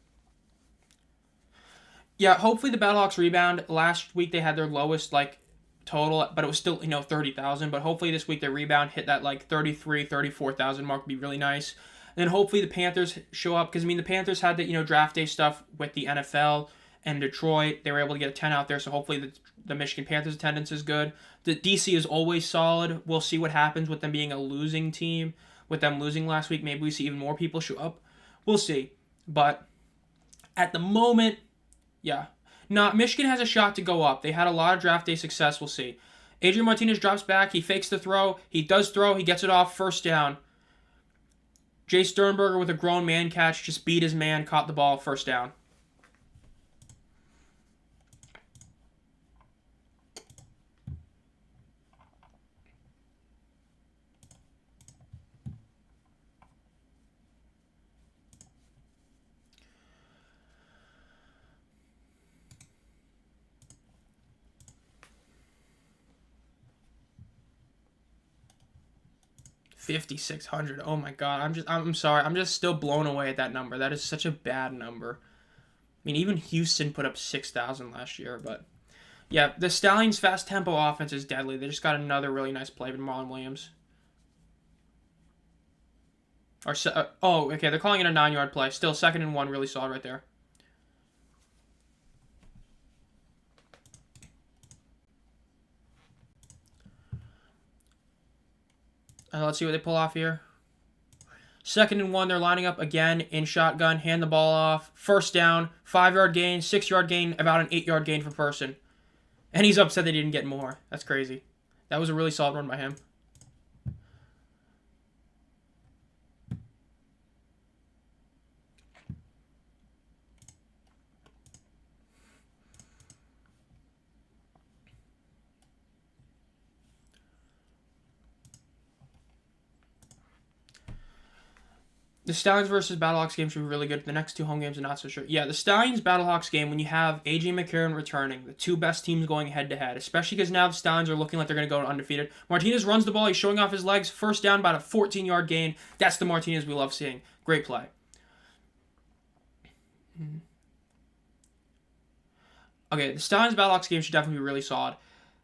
Yeah, hopefully the Battlehawks rebound. Last week they had their lowest, like, total, but it was still, 30,000. But hopefully this week they rebound, hit that, like, 34,000 mark would be really nice. And then hopefully the Panthers show up, because, I mean, the Panthers had the, draft day stuff with the NFL and Detroit. They were able to get a 10 out there, so hopefully the Michigan Panthers attendance is good. The DC is always solid. We'll see what happens with them being a losing team. With them losing last week, maybe we see even more people show up. We'll see. But at the moment, yeah. Michigan has a shot to go up. They had a lot of draft day success. We'll see. Adrian Martinez drops back. He fakes the throw. He does throw. He gets it off. 1st down. Jay Sternberger with a grown man catch. Just beat his man. Caught the ball. 1st down. $5,600. Oh my God. I'm sorry. I'm just still blown away at that number. That is such a bad number. I mean, even Houston put up 6,000 last year, but yeah, the Stallions' fast tempo offense is deadly. They just got another really nice play from Marlon Williams. Okay, they're calling it a 9-yard play. Still 2nd and 1, really solid right there. Let's see what they pull off here. 2nd and 1, they're lining up again in shotgun, hand the ball off. 1st down, 5-yard gain, 6-yard gain, about an 8-yard gain per person. And he's upset they didn't get more. That's crazy. That was a really solid run by him. The Stallions versus Battlehawks game should be really good. The next 2 home games are not so sure. Yeah, the Stallions Battlehawks game, when you have AJ McCarron returning, the 2 best teams going head-to-head, especially because now the Stallions are looking like they're going to go undefeated. Martinez runs the ball. He's showing off his legs. 1st down, about a 14-yard gain. That's the Martinez we love seeing. Great play. Okay, the Stallions Battlehawks game should definitely be really solid.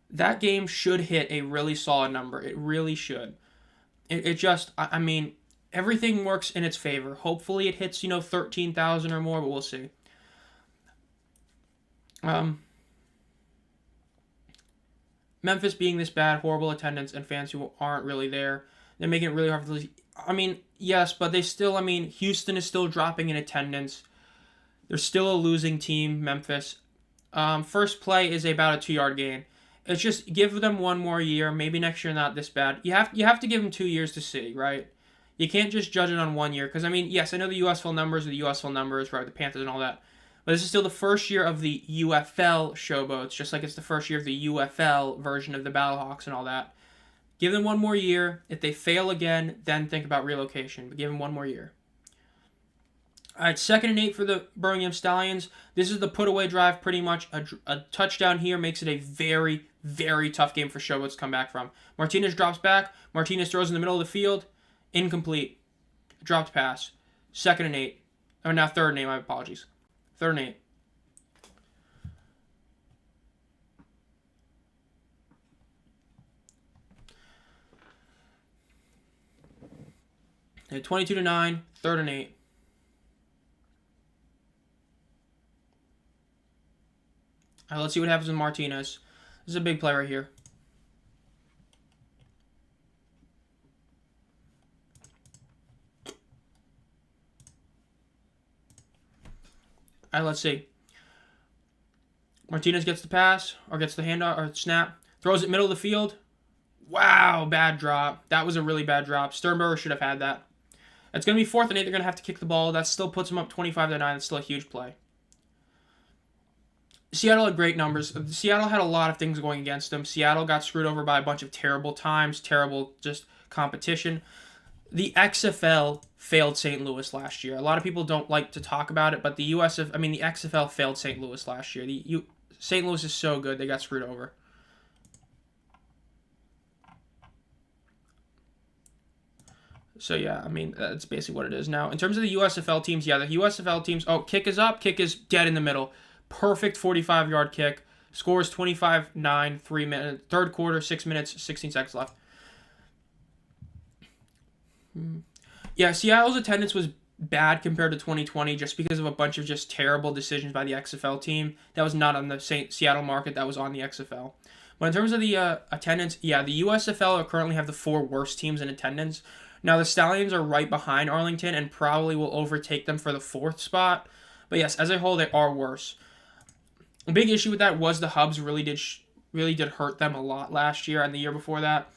That game should hit a really solid number. It really should. It just, I mean, everything works in its favor. Hopefully it hits, 13,000 or more, but we'll see. Memphis being this bad, horrible attendance, and fans who aren't really there, they're making it really hard for the. I mean, yes, but they still, Houston is still dropping in attendance. They're still a losing team, Memphis. First play is about a 2-yard gain. It's just give them one more year. Maybe next year not this bad. You have to give them 2 years to see, right? You can't just judge it on 1 year. Because, yes, I know the USFL numbers are the USFL numbers, right? The Panthers and all that. But this is still the first year of the UFL Showboats, just like it's the first year of the UFL version of the Battlehawks and all that. Give them 1 more year. If they fail again, then think about relocation. But give them 1 more year. All right, 2nd and 8 for the Birmingham Stallions. This is the put-away drive, pretty much. A touchdown here makes it a very, very tough game for Showboats to come back from. Martinez drops back. Martinez throws in the middle of the field. Incomplete. Dropped pass. 2nd and 8. Or now 3rd and 8, my apologies. 3rd and 8. Okay, 22-9, 3rd and 8. All right, let's see what happens with Martinez. This is a big play right here. All right, let's see. Martinez gets the pass, or gets the handoff, or snap. Throws it middle of the field. Wow, bad drop. That was a really bad drop. Sternberger should have had that. It's going to be 4th and 8. They're going to have to kick the ball. That still puts them up 25-9. That's still a huge play. Seattle had great numbers. Seattle had a lot of things going against them. Seattle got screwed over by a bunch of terrible times, terrible just competition. The XFL failed St. Louis last year. A lot of people don't like to talk about it, but the XFL failed St. Louis last year. St. Louis is so good, they got screwed over. So, yeah, that's basically what it is now. In terms of the USFL teams, the USFL teams, kick is up, kick is dead in the middle. Perfect 45-yard kick. Scores 25-9, 3 minutes, 3rd quarter, 6 minutes, 16 seconds left. Yeah, Seattle's attendance was bad compared to 2020 just because of a bunch of just terrible decisions by the XFL team. That was not on the Seattle market. That was on the XFL. But in terms of the attendance, the USFL currently have the 4 worst teams in attendance. Now, the Stallions are right behind Arlington and probably will overtake them for the 4th spot. But yes, as a whole, they are worse. A big issue with that was the hubs really did hurt them a lot last year and the year before that.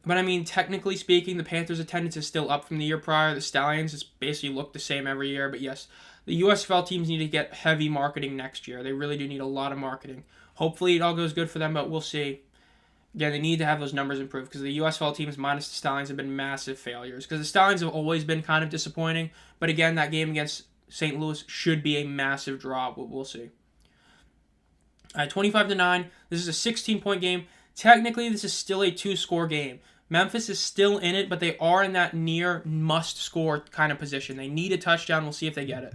But technically speaking, the Panthers' attendance is still up from the year prior. The Stallions has basically looked the same every year. But yes, the USFL teams need to get heavy marketing next year. They really do need a lot of marketing. Hopefully it all goes good for them, but we'll see. Again, they need to have those numbers improved because the USFL teams minus the Stallions have been massive failures. Because the Stallions have always been kind of disappointing. But again, that game against St. Louis should be a massive draw. We'll see. All right, 25-9. This is a 16-point game. Technically, this is still a 2-score game. Memphis is still in it, but they are in that near must-score kind of position. They need a touchdown. We'll see if they get it.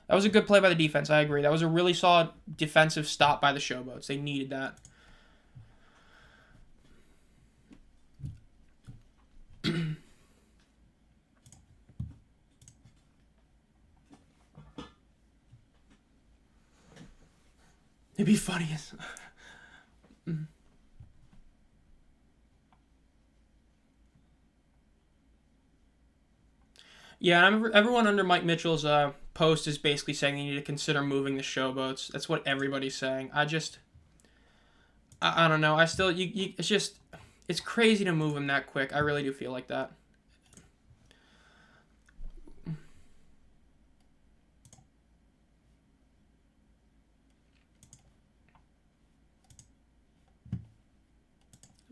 That was a good play by the defense. I agree. That was a really solid defensive stop by the Showboats. They needed that. It'd be funny as... Yeah, everyone under Mike Mitchell's post is basically saying they need to consider moving the Showboats. That's what everybody's saying. I don't know. I still... it's just... It's crazy to move him that quick. I really do feel like that.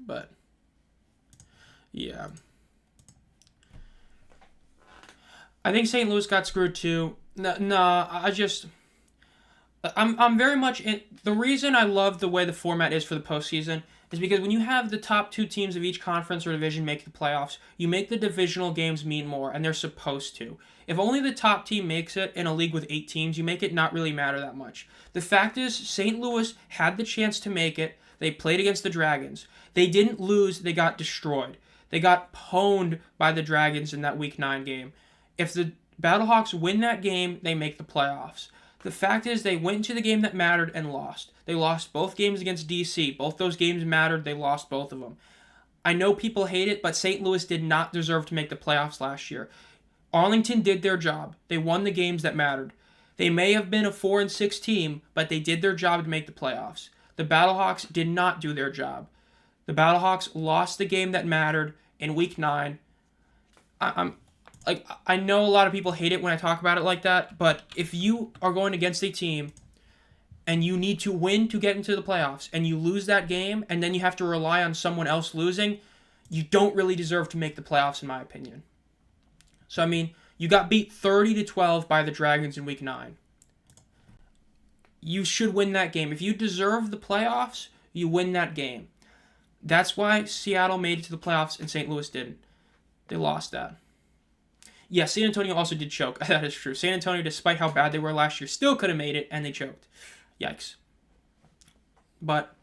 But, yeah. I think St. Louis got screwed too. I'm very much in... The reason I love the way the format is for the postseason is because when you have the top 2 teams of each conference or division make the playoffs, you make the divisional games mean more, and they're supposed to. If only the top team makes it in a league with 8 teams, you make it not really matter that much. The fact is, St. Louis had the chance to make it. They played against the Dragons. They didn't lose, they got destroyed. They got pwned by the Dragons in that Week 9 game. If the Battlehawks win that game, they make the playoffs. The fact is, they went into the game that mattered and lost. They lost both games against DC. Both those games mattered. They lost both of them. I know people hate it, but St. Louis did not deserve to make the playoffs last year. Arlington did their job. They won the games that mattered. They may have been a 4-6 team, but they did their job to make the playoffs. The Battlehawks did not do their job. The Battlehawks lost the game that mattered in Week 9. I know a lot of people hate it when I talk about it like that, but if you are going against a team and you need to win to get into the playoffs and you lose that game and then you have to rely on someone else losing, you don't really deserve to make the playoffs in my opinion. So, I mean, you got beat 30-12 by the Dragons in Week 9. You should win that game. If you deserve the playoffs, you win that game. That's why Seattle made it to the playoffs and St. Louis didn't. They lost that. Yeah, San Antonio also did choke. That is true. San Antonio, despite how bad they were last year, still could have made it, and they choked. Yikes. But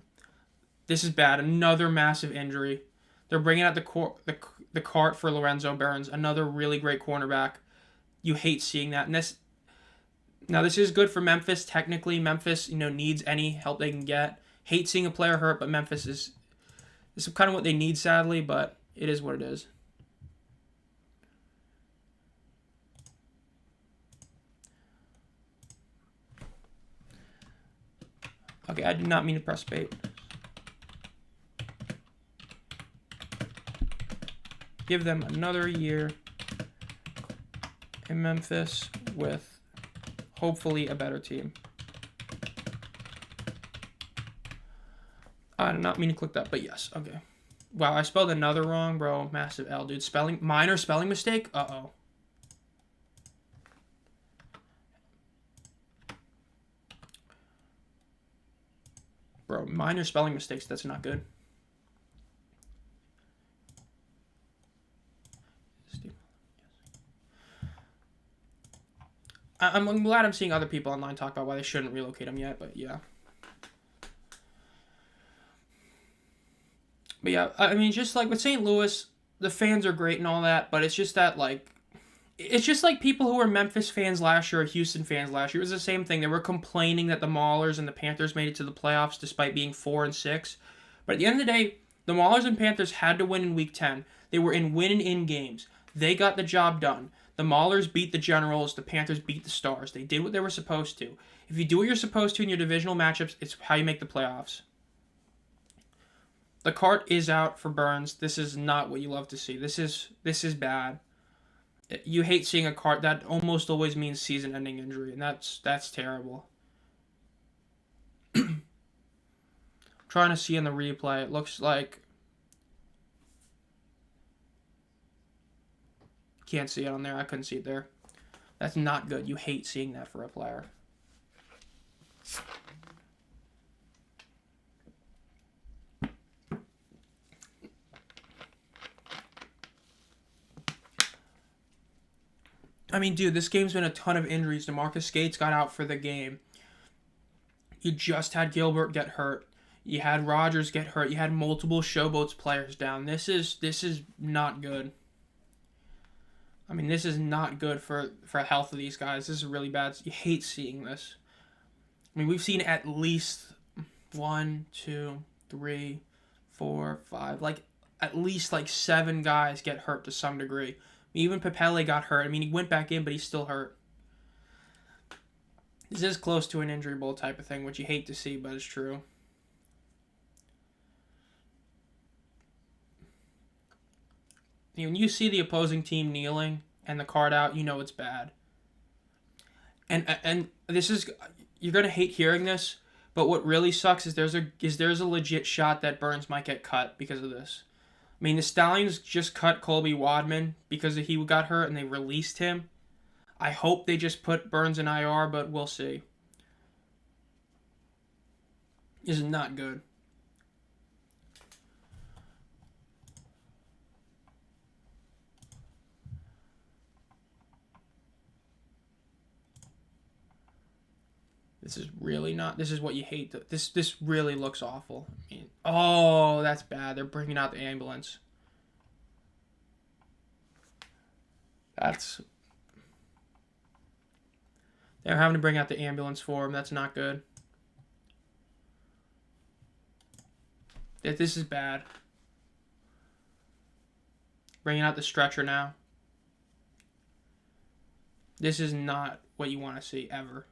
this is bad. Another massive injury. They're bringing out the cart for Lorenzo Burns, another really great cornerback. You hate seeing that. And this is good for Memphis. Technically, Memphis, needs any help they can get. Hate seeing a player hurt, but Memphis is kind of what they need, sadly, but it is what it is. Okay, I did not mean to press bait. Give them another year in Memphis with hopefully a better team. I did not mean to click that, but yes, okay. Wow, I spelled another wrong, bro. Massive L, dude. Minor spelling mistake? Uh-oh. Bro, minor spelling mistakes, that's not good. I'm glad I'm seeing other people online talk about why they shouldn't relocate him yet, but yeah. But yeah, I mean, just like with St. Louis, the fans are great and all that, but it's just that, it's just like people who were Memphis fans last year or Houston fans last year. It was the same thing. They were complaining that the Maulers and the Panthers made it to the playoffs despite being 4-6. But at the end of the day, the Maulers and Panthers had to win in Week 10. They were in win-in games. They got the job done. The Maulers beat the Generals. The Panthers beat the Stars. They did what they were supposed to. If you do what you're supposed to in your divisional matchups, it's how you make the playoffs. The cart is out for Burns. This is not what you love to see. This is bad. You hate seeing a cart. That almost always means season-ending injury, and that's terrible. I'm trying to see in the replay. It looks like... Can't see it on there. I couldn't see it there. That's not good. You hate seeing that for a player. I mean, dude, this game's been a ton of injuries. DeMarcus Gates got out for the game. You just had Gilbert get hurt. You had Rodgers get hurt. You had multiple Showboats players down. This is not good. I mean, this is not good for the health of these guys. This is really bad. You hate seeing this. I mean, we've seen at least 1, 2, 3, 4, 5, at least 7 guys get hurt to some degree. Even Papele got hurt. I mean, he went back in, but he's still hurt. This is close to an injury bowl type of thing, which you hate to see, but it's true. When you see the opposing team kneeling and the card out, you know it's bad. And this is, you're gonna hate hearing this, but what really sucks is there's a legit shot that Burns might get cut because of this. I mean, the Stallions just cut Colby Wadman because he got hurt and they released him. I hope they just put Burns in IR, but we'll see. This is not good. This is really not. This is what you hate. This really looks awful. I mean, oh, that's bad. They're bringing out the ambulance. That's. They're having to bring out the ambulance for him. That's not good. This is bad. Bringing out the stretcher now. This is not what you want to see ever.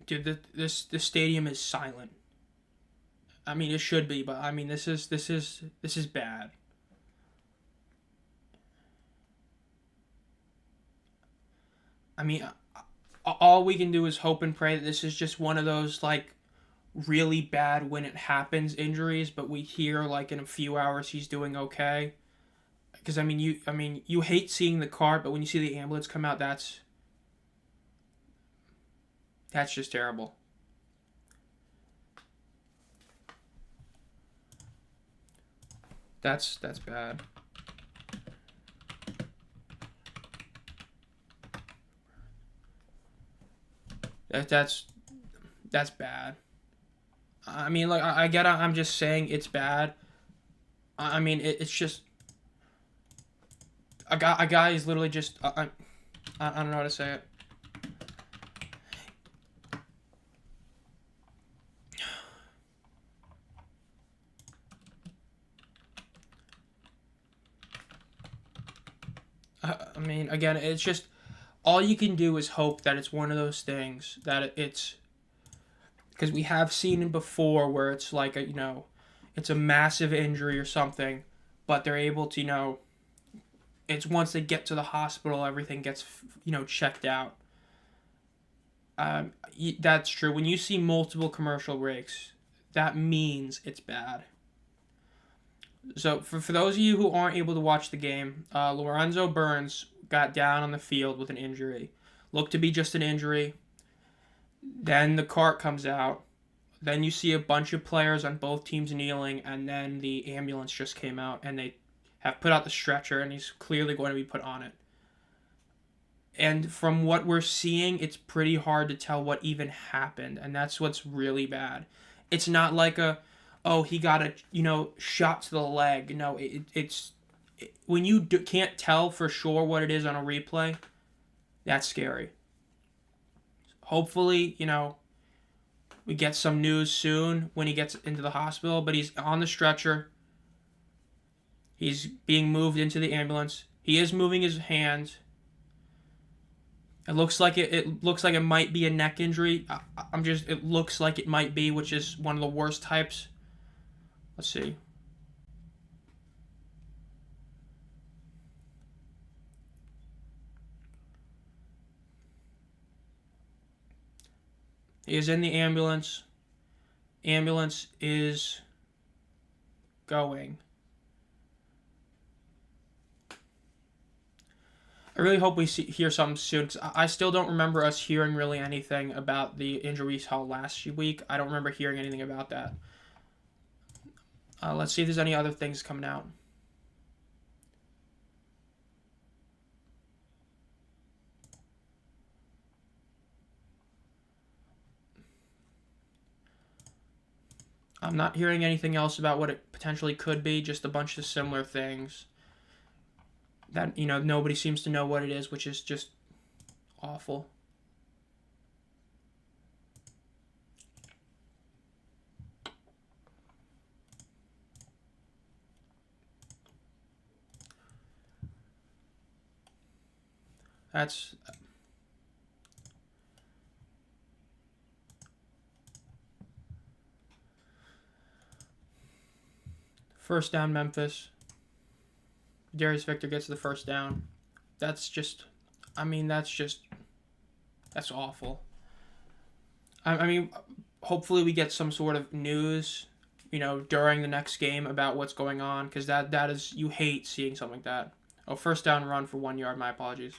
Dude, this stadium is silent. I mean, it should be, but I mean, this is bad. I mean, all we can do is hope and pray that this is just one of those like really bad when it happens injuries, but we hear like in a few hours he's doing okay. Because I mean, you hate seeing the cart, but when you see the ambulance come out, that's just terrible. That's bad. That's bad. I mean, like I get it. I'm just saying it's bad. I mean, it's just a guy is literally just I don't know how to say it. I mean, again, it's just all you can do is hope that it's one of those things that it's because we have seen it before where it's like it's a massive injury or something, but they're able to it's once they get to the hospital everything gets checked out. That's true. When you see multiple commercial breaks, that means it's bad. So for those of you who aren't able to watch the game, Lorenzo Burns got down on the field with an injury. Looked to be just an injury. Then the cart comes out. Then you see a bunch of players on both teams kneeling, and then the ambulance just came out, and they have put out the stretcher, and he's clearly going to be put on it. And from what we're seeing, it's pretty hard to tell what even happened, and that's what's really bad. It's not like he got a shot to the leg. No, it's when you can't tell for sure what it is on a replay, that's scary. Hopefully, we get some news soon when he gets into the hospital, but he's on the stretcher. He's being moved into the ambulance. He is moving his hands. It looks like it might be a neck injury. It looks like it might be, which is one of the worst types. Let's see. He is in the ambulance. Ambulance is going. I really hope we hear something soon, because I still don't remember us hearing really anything about the injury we saw last week. I don't remember hearing anything about that. Let's see if there's any other things coming out. I'm not hearing anything else about what it potentially could be, just a bunch of similar things that, nobody seems to know what it is, which is just awful. That's first down, Memphis. Darius Victor gets the first down. That's awful. I mean, hopefully we get some sort of news, during the next game about what's going on, because that is, you hate seeing something like that. Oh, first down run for 1 yard. My apologies.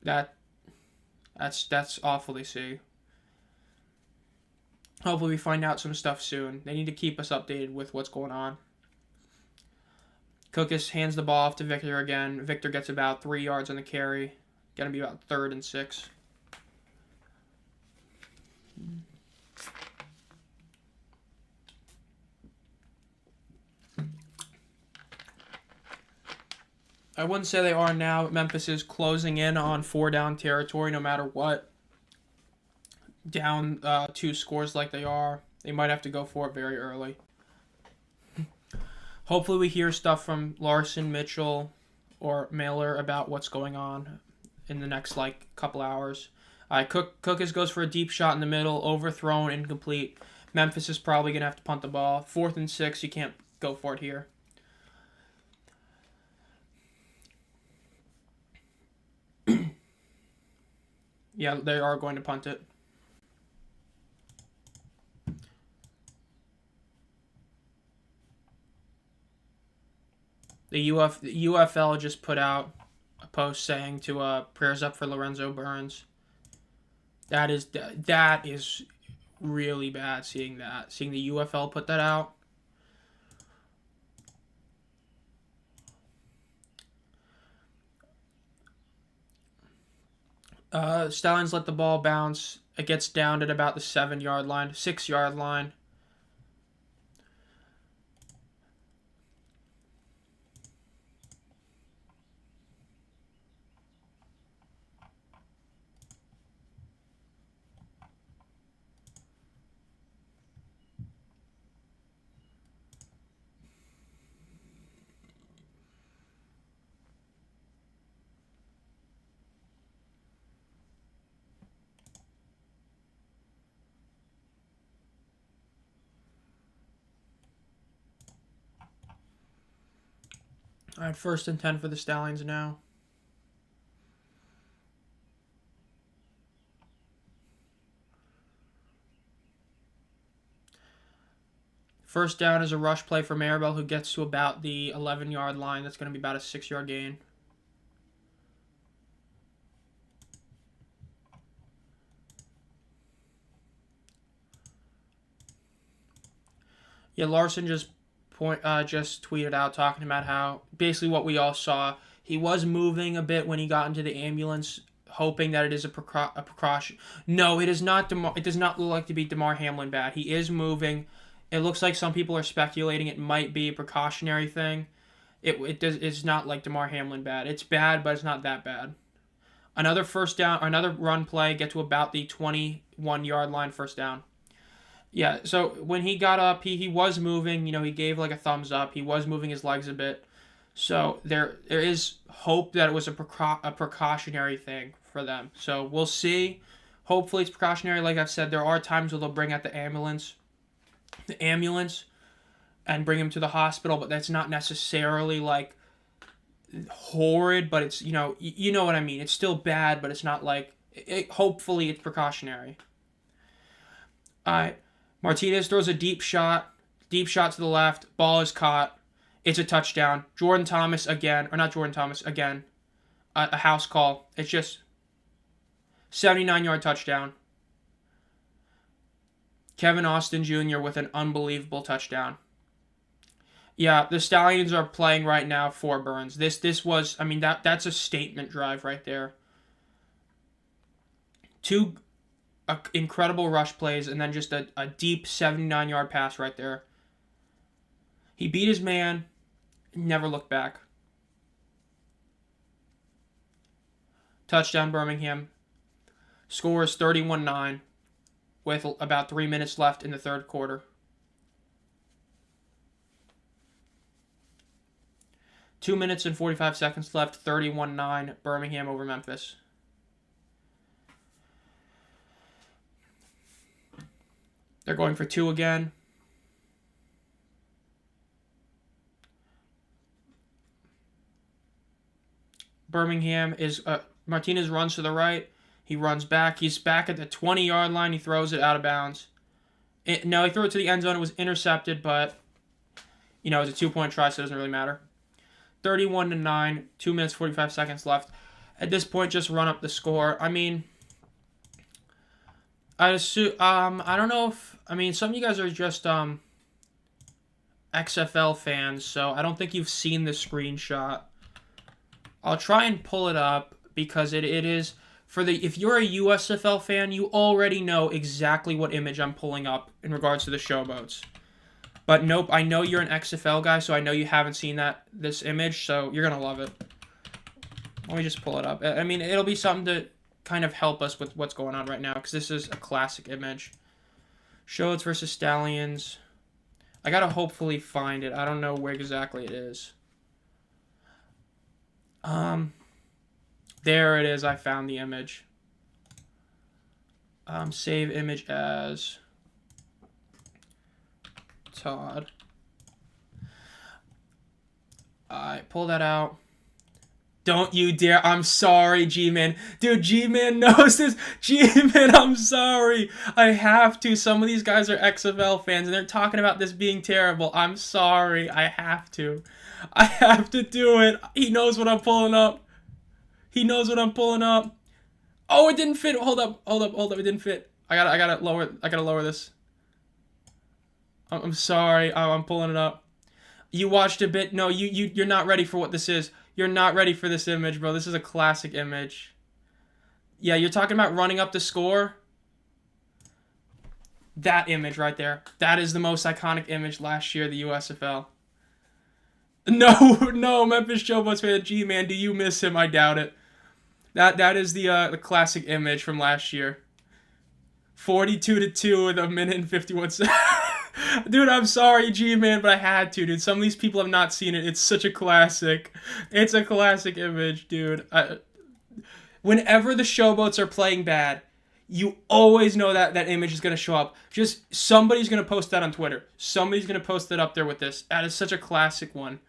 That's awful to see. Hopefully we find out some stuff soon. They need to keep us updated with what's going on. Cookus hands the ball off to Victor again. Victor gets about 3 yards on the carry. Gonna be about 3rd and 6. I wouldn't say they are now. Memphis is closing in on 4-down territory no matter what. Down 2 scores like they are. They might have to go for it very early. Hopefully we hear stuff from Larson, Mitchell, or Mailer about what's going on in the next couple hours. Cookus goes for a deep shot in the middle, overthrown, incomplete. Memphis is probably going to have to punt the ball. 4th and 6, you can't go for it here. Yeah, they are going to punt it. The UFL just put out a post saying to prayers up for Lorenzo Burns. That is really bad seeing that. Seeing the UFL put that out. Stallions let the ball bounce. It gets down at about the 7-yard line, 6-yard line. All right, 1st and 10 for the Stallions now. First down is a rush play for Maribel, who gets to about the 11-yard line. That's going to be about a 6-yard gain. Yeah, Larson just tweeted out talking about how basically what we all saw. He was moving a bit when he got into the ambulance, hoping that it is a precaution. No, it is not. It does not look like to be Damar Hamlin bad. He is moving. It looks like some people are speculating it might be a precautionary thing. It's not like Damar Hamlin bad. It's bad, but it's not that bad. Another first down, another run play, get to about the 21-yard line, 1st down. Yeah, so when he got up, he was moving. You know, he gave like a thumbs up. He was moving his legs a bit. So there is hope that it was a precautionary thing for them. So we'll see. Hopefully it's precautionary. Like I've said, there are times where they'll bring out the ambulance, and bring him to the hospital, but that's not necessarily like horrid. But it's you know what I mean. It's still bad, but it's not like hopefully it's precautionary. All right. Martinez throws a deep shot to the left. Ball is caught. It's a touchdown. Jordan Thomas again, or not Jordan Thomas again. A house call. It's just 79-yard touchdown. Kevin Austin Jr. with an unbelievable touchdown. Yeah, the Stallions are playing right now for Burns. This was, I mean, that's a statement drive right there. 2 incredible rush plays, and then just a deep 79-yard pass right there. He beat his man, never looked back. Touchdown Birmingham. Score is 31-9 with about 3 minutes left in the 3rd quarter. 2 minutes and 45 seconds left, 31-9, Birmingham over Memphis. They're going for 2 again. Birmingham is... Martinez runs to the right. He runs back. He's back at the 20-yard line. He throws it out of bounds. No, he threw it to the end zone. It was intercepted, but... You know, it was a 2-point try, so it doesn't really matter. 31-9, 2 minutes, 45 seconds left. At this point, just run up the score. I mean... I don't know if... I mean, some of you guys are just, XFL fans, so I don't think you've seen this screenshot. I'll try and pull it up because it is for the if you're a USFL fan, you already know exactly what image I'm pulling up in regards to the Showboats. But nope, I know you're an XFL guy, so I know you haven't seen this image, so you're gonna love it. Let me just pull it up. I mean, it'll be something to kind of help us with what's going on right now, because this is a classic image. Showboats versus Stallions. I gotta hopefully find it. I don't know where exactly it is. There it is. I found the image. Save image as Todd. I pull that out. Don't you dare. I'm sorry, G-Man. Dude, G-Man knows this. G-Man, I'm sorry. I have to. Some of these guys are XFL fans, and they're talking about this being terrible. I'm sorry. I have to. I have to do it. He knows what I'm pulling up. He knows what I'm pulling up. Oh, it didn't fit. Hold up. It didn't fit. I gotta lower this. I'm sorry. I'm pulling it up. You watched a bit. No, you're not ready for what this is. You're not ready for this image, bro. This is a classic image. Yeah, you're talking about running up the score. That image right there. That is the most iconic image last year, the USFL. No, Memphis Showboats fan. G-Man, do you miss him? I doubt it. That is the classic image from last year. 42-2 with a minute and 51 seconds. Dude, I'm sorry, G-Man, but I had to, dude. Some of these people have not seen it. It's such a classic. It's a classic image, dude. Whenever the Showboats are playing bad, you always know that image is going to show up. Just somebody's going to post that on Twitter. Somebody's going to post it up there with this. That is such a classic one.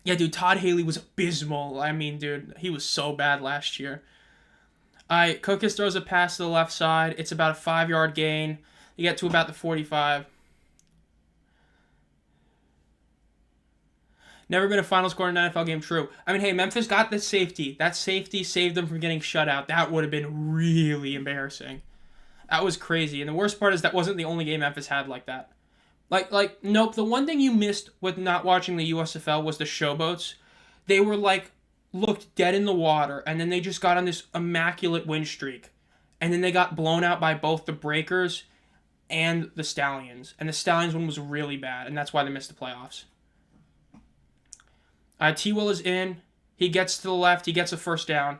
Yeah, dude, Todd Haley was abysmal. I mean, dude, he was so bad last year. Kokis throws a pass to the left side. It's about a 5-yard gain. You get to about the 45. Never been a final score in an NFL game. True. I mean, hey, Memphis got the safety. That safety saved them from getting shut out. That would have been really embarrassing. That was crazy. And the worst part is that wasn't the only game Memphis had like that. Nope. The one thing you missed with not watching the USFL was the Showboats. They were looked dead in the water, and then they just got on this immaculate win streak. And then they got blown out by both the Breakers and the Stallions. And the Stallions one was really bad, and that's why they missed the playoffs. T-Will is in. He gets to the left. He gets a first down.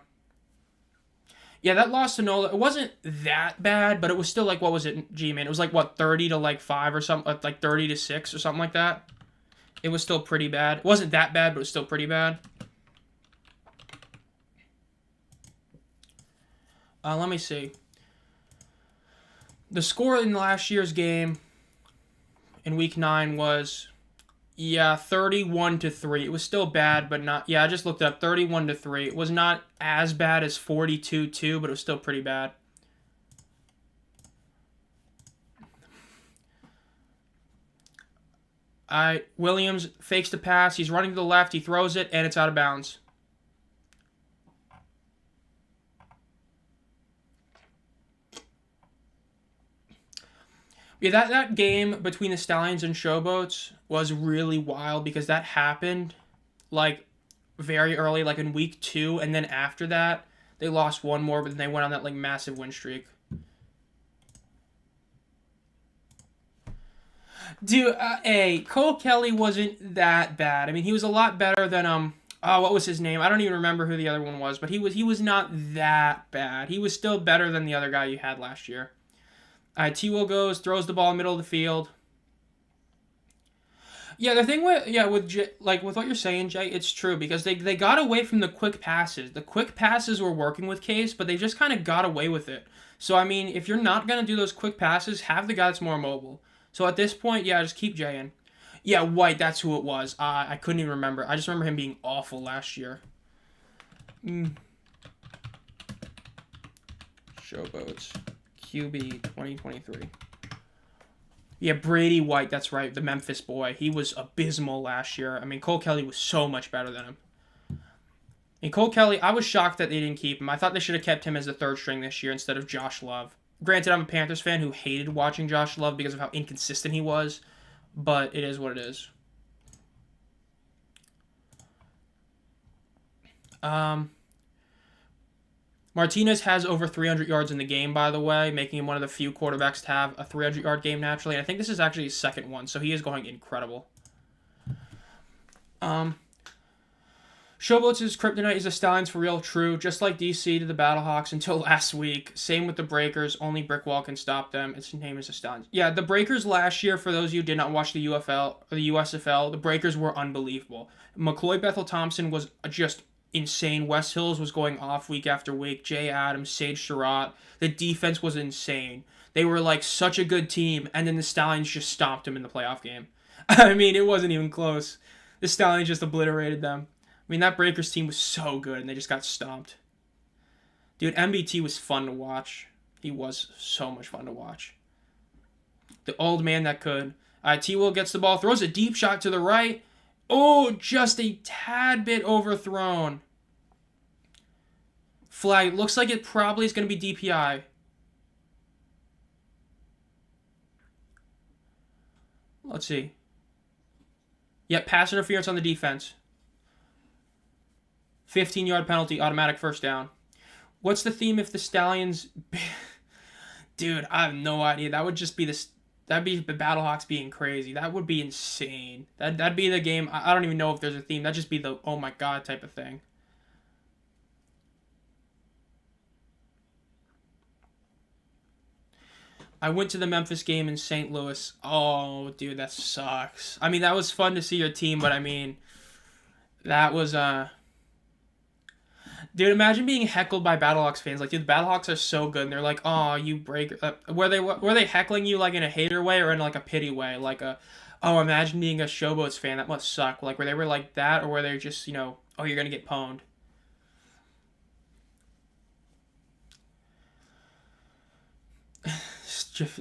Yeah, that loss to Nola, it wasn't that bad, but it was still what was it, G-Man? It was 30 to 5 or something, 30 to 6 or something like that. It was still pretty bad. It wasn't that bad, but it was still pretty bad. Let me see. The score in last year's game in Week 9 was, 31-3. It was still bad, but not... Yeah, I just looked up. 31-3. It was not as bad as 42-2, but it was still pretty bad. Williams fakes the pass. He's running to the left. He throws it, and it's out of bounds. Yeah, that game between the Stallions and Showboats was really wild because that happened, very early, in Week 2, and then after that, they lost one more, but then they went on that, massive win streak. Dude, Cole Kelly wasn't that bad. I mean, he was a lot better than, what was his name? I don't even remember who the other one was, but he was not that bad. He was still better than the other guy you had last year. T-Will goes, throws the ball in the middle of the field. Yeah, the thing with what you're saying, Jay, it's true because they got away from the quick passes. The quick passes were working with Case, but they just kind of got away with it. So, I mean, if you're not going to do those quick passes, have the guy that's more mobile. So, at this point, yeah, just keep Jay in. Yeah, White, that's who it was. I couldn't even remember. I just remember him being awful last year. Showboats. QB 2023. Yeah, Brady White, that's right, the Memphis boy. He was abysmal last year. I mean, Cole Kelly was so much better than him. And Cole Kelly, I was shocked that they didn't keep him. I thought they should have kept him as the third string this year instead of Josh Love. Granted, I'm a Panthers fan who hated watching Josh Love because of how inconsistent he was. but it is what it is. Martinez has over 300 yards in the game, by the way, making him one of the few quarterbacks to have a 300-yard game naturally. And I think this is actually his second one, so he is going incredible. Showboats' kryptonite is the Stallions for real, true. Just like DC to the Battlehawks until last week. Same with the Breakers. Only Brick Wall can stop them. Its name is the Stallions. Yeah, the Breakers last year, for those of you who did not watch the UFL or the USFL, the Breakers were unbelievable. McCloy Bethel Thompson was just insane. West Hills was going off week after week. Jay Adams, Sage Surratt. The defense was insane. They were like such a good team, and then the Stallions just stomped them in the playoff game. I mean, it wasn't even close. The Stallions just obliterated them. I mean, that Breakers team was so good, and they just got stomped. Dude, MBT was fun to watch. He was so much fun to watch. The old man that could. T-Will gets the ball, throws a deep shot to the right. Oh, just a tad bit overthrown. Flag. Looks like it probably is going to be DPI. Let's see. Yep, pass interference on the defense. 15-yard penalty, automatic first down. What's the theme if the Stallions... Dude, I have no idea. That would just be this... That'd be the Battlehawks being crazy. That would be insane. That'd be the game... I don't even know if there's a theme. That'd just be the oh my god type of thing. I went to the Memphis game in St. Louis. Oh, dude, that sucks. I mean, that was fun to see your team, but I mean... That was... Dude, imagine being heckled by Battlehawks fans. Like, dude, the Battlehawks are so good, and they're like, "Oh, you break." Were they heckling you like in a hater way or in like a pity way? Like oh, imagine being a Showboats fan. That must suck. Like, were they like that, or were they just, oh, you're gonna get pwned?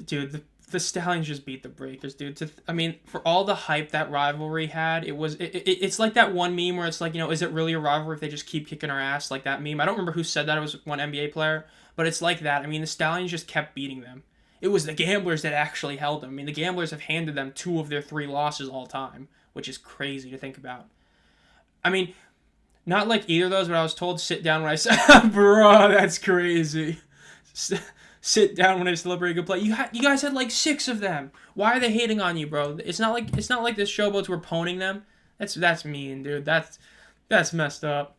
Dude, the Stallions just beat the Breakers, dude. I mean, for all the hype that rivalry had, it's like that one meme where it's like, is it really a rivalry if they just keep kicking our ass? Like that meme. I don't remember who said that. It was one NBA player, but it's like that. I mean, the Stallions just kept beating them. It was the Gamblers that actually held them. I mean, the Gamblers have handed them 2 of their 3 losses all time, which is crazy to think about. I mean, not like either of those, but I was told sit down when I said, bro, that's crazy. Sit down when I celebrate a good play. You guys had like 6 of them. Why are they hating on you, bro? It's not like the Showboats were pwning them. That's mean, dude. That's messed up.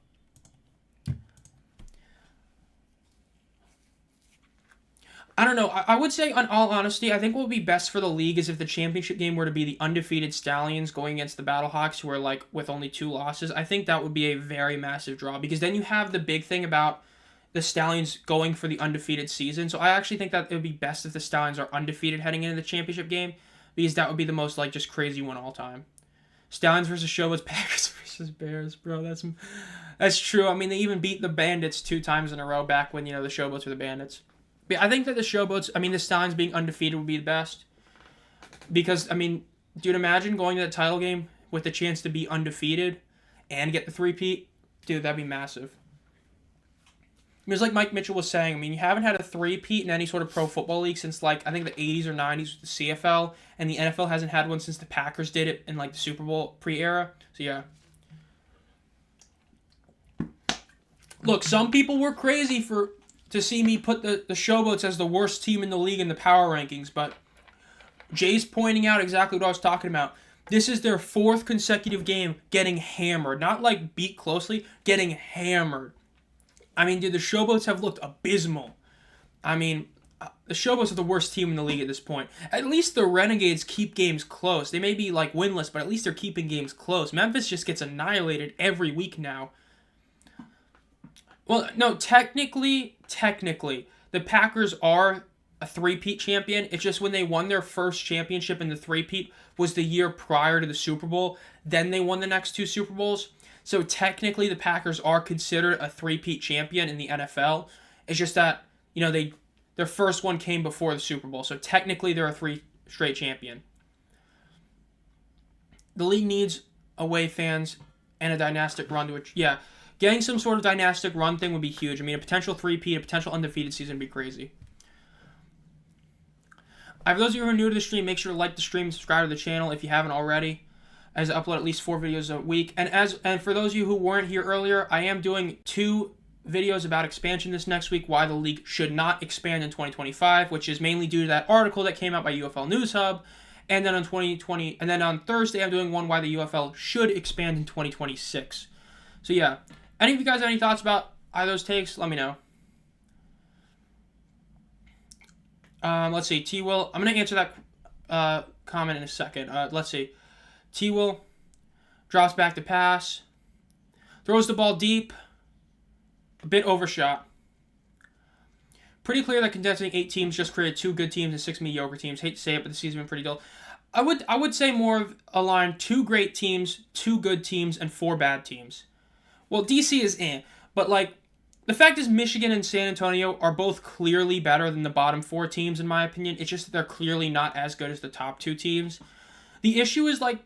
I don't know. I would say, in all honesty, I think what would be best for the league is if the championship game were to be the undefeated Stallions going against the Battlehawks, who are like with only 2 losses. I think that would be a very massive draw, because then you have the big thing about the Stallions going for the undefeated season. So I actually think that it would be best if the Stallions are undefeated heading into the championship game, because that would be the most like just crazy one all time. Stallions versus Showboats, Packers versus Bears, bro. That's true. I mean, they even beat the Bandits 2 times in a row back when, the Showboats were the Bandits. But I think that the Stallions being undefeated would be the best. Because, I mean, dude, imagine going to the title game with the chance to be undefeated and get the 3-peat. Dude, that'd be massive. It was like Mike Mitchell was saying. I mean, you haven't had a 3-peat in any sort of pro football league since, like, I think the 80s or 90s with the CFL, and the NFL hasn't had one since the Packers did it in, like, the Super Bowl pre-era. So, yeah. Look, some people were crazy to see me put the Showboats as the worst team in the league in the power rankings, but Jay's pointing out exactly what I was talking about. This is their 4th consecutive game getting hammered. Not, like, beat closely, getting hammered. I mean, dude, the Showboats have looked abysmal. I mean, the Showboats are the worst team in the league at this point. At least the Renegades keep games close. They may be, like, winless, but at least they're keeping games close. Memphis just gets annihilated every week now. Well, no, technically, the Packers are a 3-peat champion. It's just when they won their first championship in the 3-peat was the year prior to the Super Bowl. Then they won the next 2 Super Bowls. So technically, the Packers are considered a 3-peat champion in the NFL. It's just that, their first one came before the Super Bowl. So technically, they're a 3-straight champion. The league needs away fans and a dynastic run to it. Yeah, getting some sort of dynastic run thing would be huge. I mean, a potential 3-peat, a potential undefeated season would be crazy. For those of you who are new to the stream, make sure to like the stream, subscribe to the channel if you haven't already, as I upload at least 4 videos a week. And for those of you who weren't here earlier, I am doing 2 videos about expansion this next week, why the league should not expand in 2025, which is mainly due to that article that came out by UFL News Hub. And then on Thursday, I'm doing one why the UFL should expand in 2026. So yeah, any of you guys have any thoughts about either of those takes? Let me know. Let's see, T-Will. I'm going to answer that comment in a second. Let's see. T-Will drops back to pass. Throws the ball deep. A bit overshot. Pretty clear that condensing 8 teams just created 2 good teams and 6 mediocre teams. Hate to say it, but the season's been pretty dull. I would say more of a line: 2 great teams, 2 good teams, and 4 bad teams. Well, DC is but like, the fact is Michigan and San Antonio are both clearly better than the bottom 4 teams, in my opinion. It's just that they're clearly not as good as the top 2 teams. The issue is, like,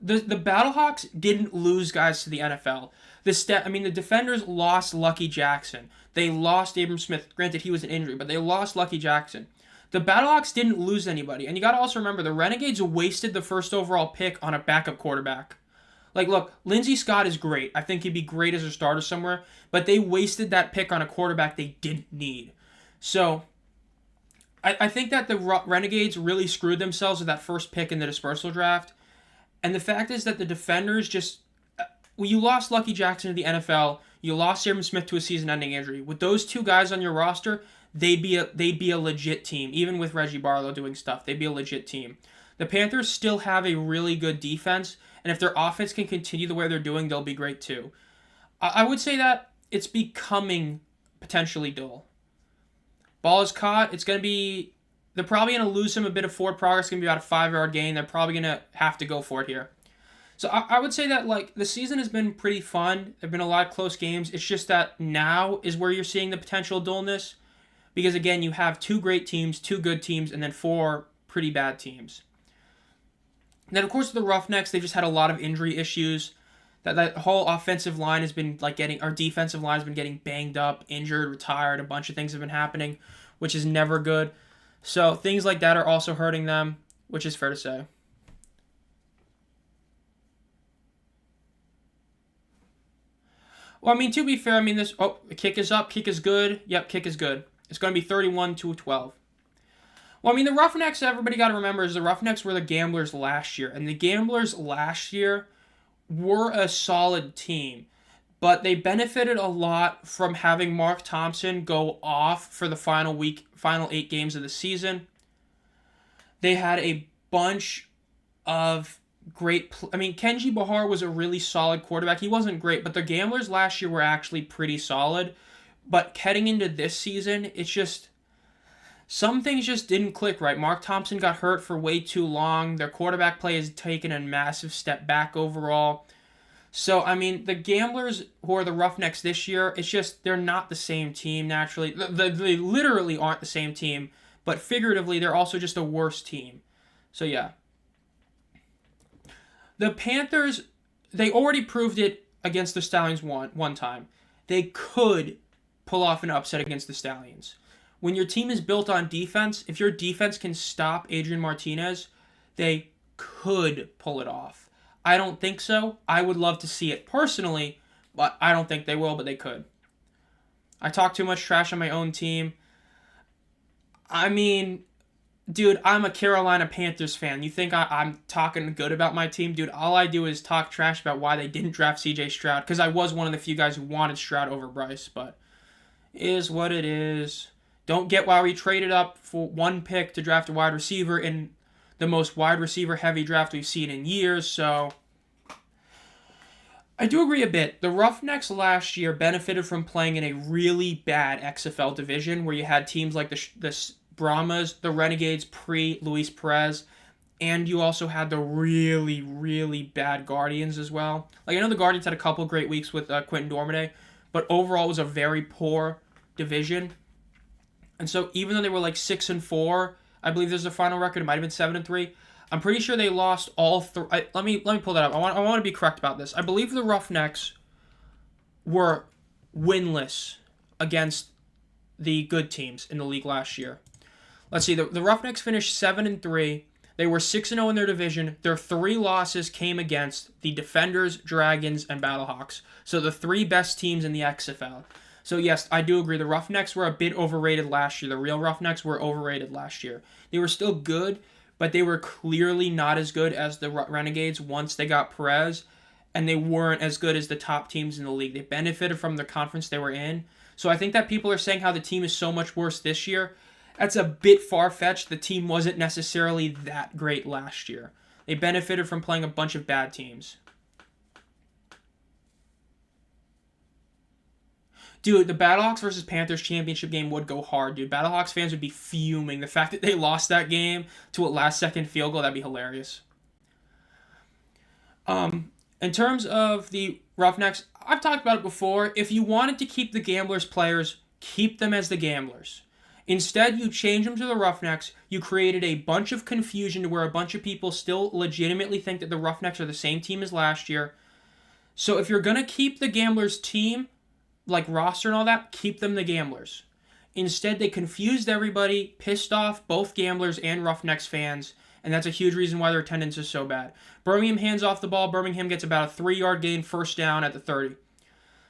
the Battlehawks didn't lose guys to the NFL. The Defenders lost Lucky Jackson. They lost Abram Smith. Granted, he was an injury, but they lost Lucky Jackson. The Battlehawks didn't lose anybody. And you got to also remember, the Renegades wasted the first overall pick on a backup quarterback. Like, look, Lindsey Scott is great. I think he'd be great as a starter somewhere. But they wasted that pick on a quarterback they didn't need. So, I think that the Renegades really screwed themselves with that first pick in the dispersal draft. And the fact is that the Defenders just... Well, you lost Lucky Jackson to the NFL. You lost Aaron Smith to a season-ending injury. With those 2 guys on your roster, they'd be a legit team. Even with Reggie Barlow doing stuff, they'd be a legit team. The Panthers still have a really good defense, and if their offense can continue the way they're doing, they'll be great too. I would say that it's becoming potentially dull. Ball is caught. It's going to be... They're probably going to lose him a bit of forward progress. It's going to be about a 5-yard gain. They're probably going to have to go for it here. So I would say that, like, the season has been pretty fun. There have been a lot of close games. It's just that now is where you're seeing the potential dullness. Because, again, you have 2 great teams, 2 good teams, and then 4 pretty bad teams. And then, of course, the Roughnecks, they've just had a lot of injury issues. That whole offensive line has been, like, our defensive line has been getting banged up, injured, retired. A bunch of things have been happening, which is never good. So things like that are also hurting them, which is fair to say. Well, I mean, to be fair, the kick is up, kick is good. Yep, kick is good. It's going to be 31-12. Well, I mean, the Roughnecks, everybody got to remember, is the Roughnecks were the Gamblers last year. And the Gamblers last year were a solid team. But they benefited a lot from having Mark Thompson go off for the final 8 games of the season. They had a bunch of Kenji Bahar was a really solid quarterback. He wasn't great, but the Gamblers last year were actually pretty solid. But heading into this season, it's just... Some things just didn't click right. Mark Thompson got hurt for way too long. Their quarterback play has taken a massive step back overall. So, I mean, the Gamblers, who are the Roughnecks this year, it's just they're not the same team, naturally. They literally aren't the same team, but figuratively, they're also just a worse team. So, yeah. The Panthers, they already proved it against the Stallions one time. They could pull off an upset against the Stallions. When your team is built on defense, if your defense can stop Adrian Martinez, they could pull it off. I don't think so. I would love to see it personally, but I don't think they will, but they could. I talk too much trash on my own team. I mean, dude, I'm a Carolina Panthers fan. You think I'm talking good about my team? Dude, all I do is talk trash about why they didn't draft CJ Stroud, because I was one of the few guys who wanted Stroud over Bryce, but is what it is. Don't get why we traded up for 1 pick to draft a wide receiver in the most wide receiver heavy draft we've seen in years, so I do agree a bit. The Roughnecks last year benefited from playing in a really bad XFL division where you had teams like the Brahmas, the Renegades pre-Luis Perez, and you also had the really, really bad Guardians as well. Like, I know the Guardians had a couple great weeks with Quentin Dormade, but overall it was a very poor division. And so even though they were like 6-4, I believe there's a final record. It might have been 7-3. I'm pretty sure they lost all three. Let me pull that up. I want to be correct about this. I believe the Roughnecks were winless against the good teams in the league last year. Let's see. The Roughnecks finished 7-3. They were 6-0 in their division. Their 3 losses came against the Defenders, Dragons, and Battlehawks. So the 3 best teams in the XFL. So yes, I do agree. The Roughnecks were a bit overrated last year. The real Roughnecks were overrated last year. They were still good, but they were clearly not as good as the Renegades once they got Perez, and they weren't as good as the top teams in the league. They benefited from the conference they were in. So I think that people are saying how the team is so much worse this year. That's a bit far-fetched. The team wasn't necessarily that great last year. They benefited from playing a bunch of bad teams. Dude, the Battlehawks versus Panthers championship game would go hard, dude. Battlehawks fans would be fuming. The fact that they lost that game to a last-second field goal, that'd be hilarious. In terms of the Roughnecks, I've talked about it before. If you wanted to keep the Gamblers players, keep them as the Gamblers. Instead, you change them to the Roughnecks. You created a bunch of confusion to where a bunch of people still legitimately think that the Roughnecks are the same team as last year. So if you're going to keep the Gamblers team, like roster and all that, keep them the Gamblers. Instead, they confused everybody, pissed off both Gamblers and Roughnecks fans, and that's a huge reason why their attendance is so bad. Birmingham hands off the ball. Birmingham gets about a 3-yard gain, first down at the 30.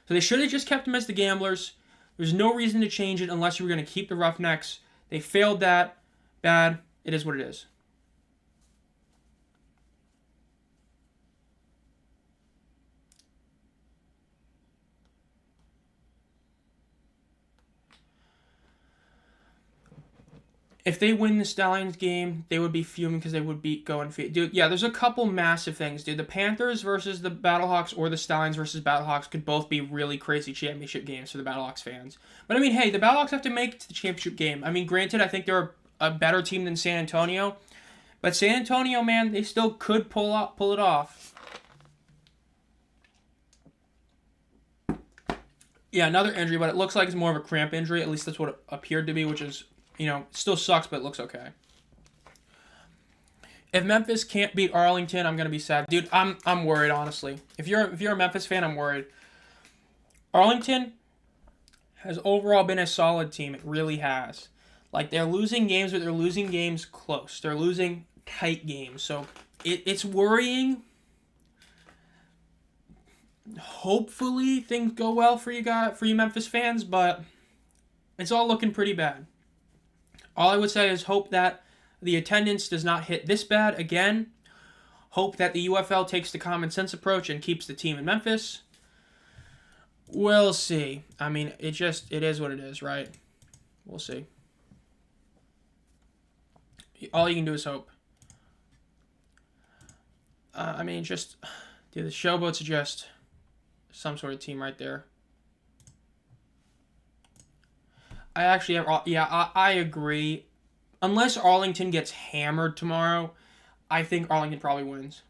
So they should have just kept them as the Gamblers. There's no reason to change it unless you were going to keep the Roughnecks. They failed that. Bad. It is what it is. If they win the Stallions game, they would be fuming because they would be going... Dude, yeah, there's a couple massive things, dude. The Panthers versus the Battlehawks or the Stallions versus Battlehawks could both be really crazy championship games for the Battlehawks fans. But, I mean, hey, the Battlehawks have to make it to the championship game. I mean, granted, I think they're a better team than San Antonio. But San Antonio, man, they still could pull it off. Yeah, another injury, but it looks like it's more of a cramp injury. At least that's what it appeared to be, which is... still sucks, but it looks okay. If Memphis can't beat Arlington, I'm gonna be sad, dude. I'm worried, honestly. If you're a Memphis fan, I'm worried. Arlington has overall been a solid team. It really has. Like, they're losing games, but they're losing games close. They're losing tight games, so it's worrying. Hopefully, things go well for you Memphis fans, but it's all looking pretty bad. All I would say is hope that the attendance does not hit this bad again. Hope that the UFL takes the common sense approach and keeps the team in Memphis. We'll see. I mean, it is what it is, right? We'll see. All you can do is hope. I mean, dude, the Showboats are just some sort of team right there. I agree. Unless Arlington gets hammered tomorrow, I think Arlington probably wins.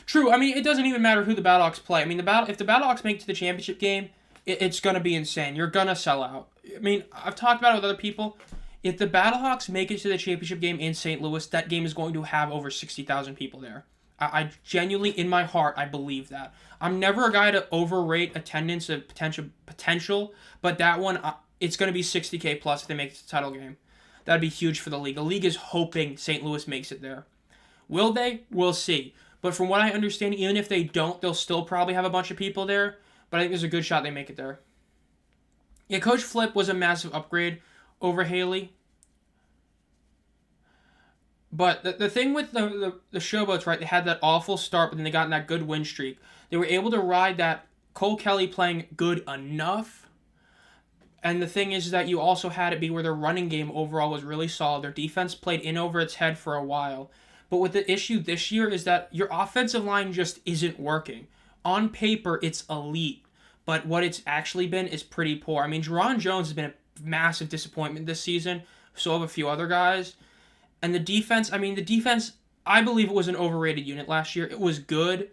True. I mean, it doesn't even matter who the Battlehawks play. I mean, if the Battlehawks make it to the championship game, it's going to be insane. You're going to sell out. I mean, I've talked about it with other people. If the Battlehawks make it to the championship game in St. Louis, that game is going to have over 60,000 people there. I genuinely, in my heart, I believe that. I'm never a guy to overrate attendance of potential, but that one, it's going to be 60K plus if they make it to the title game. That'd be huge for the league. The league is hoping St. Louis makes it there. Will they? We'll see. But from what I understand, even if they don't, they'll still probably have a bunch of people there. But I think there's a good shot they make it there. Yeah, Coach Flip was a massive upgrade over Haley. But the thing with the Showboats, right, they had that awful start, but then they got in that good win streak. They were able to ride that Cole Kelly playing good enough. And the thing is that you also had it be where their running game overall was really solid. Their defense played in over its head for a while. But with the issue this year is that your offensive line just isn't working. On paper, it's elite. But what it's actually been is pretty poor. I mean, Jerron Jones has been a massive disappointment this season. So have a few other guys. And the defense, I believe it was an overrated unit last year. It was good,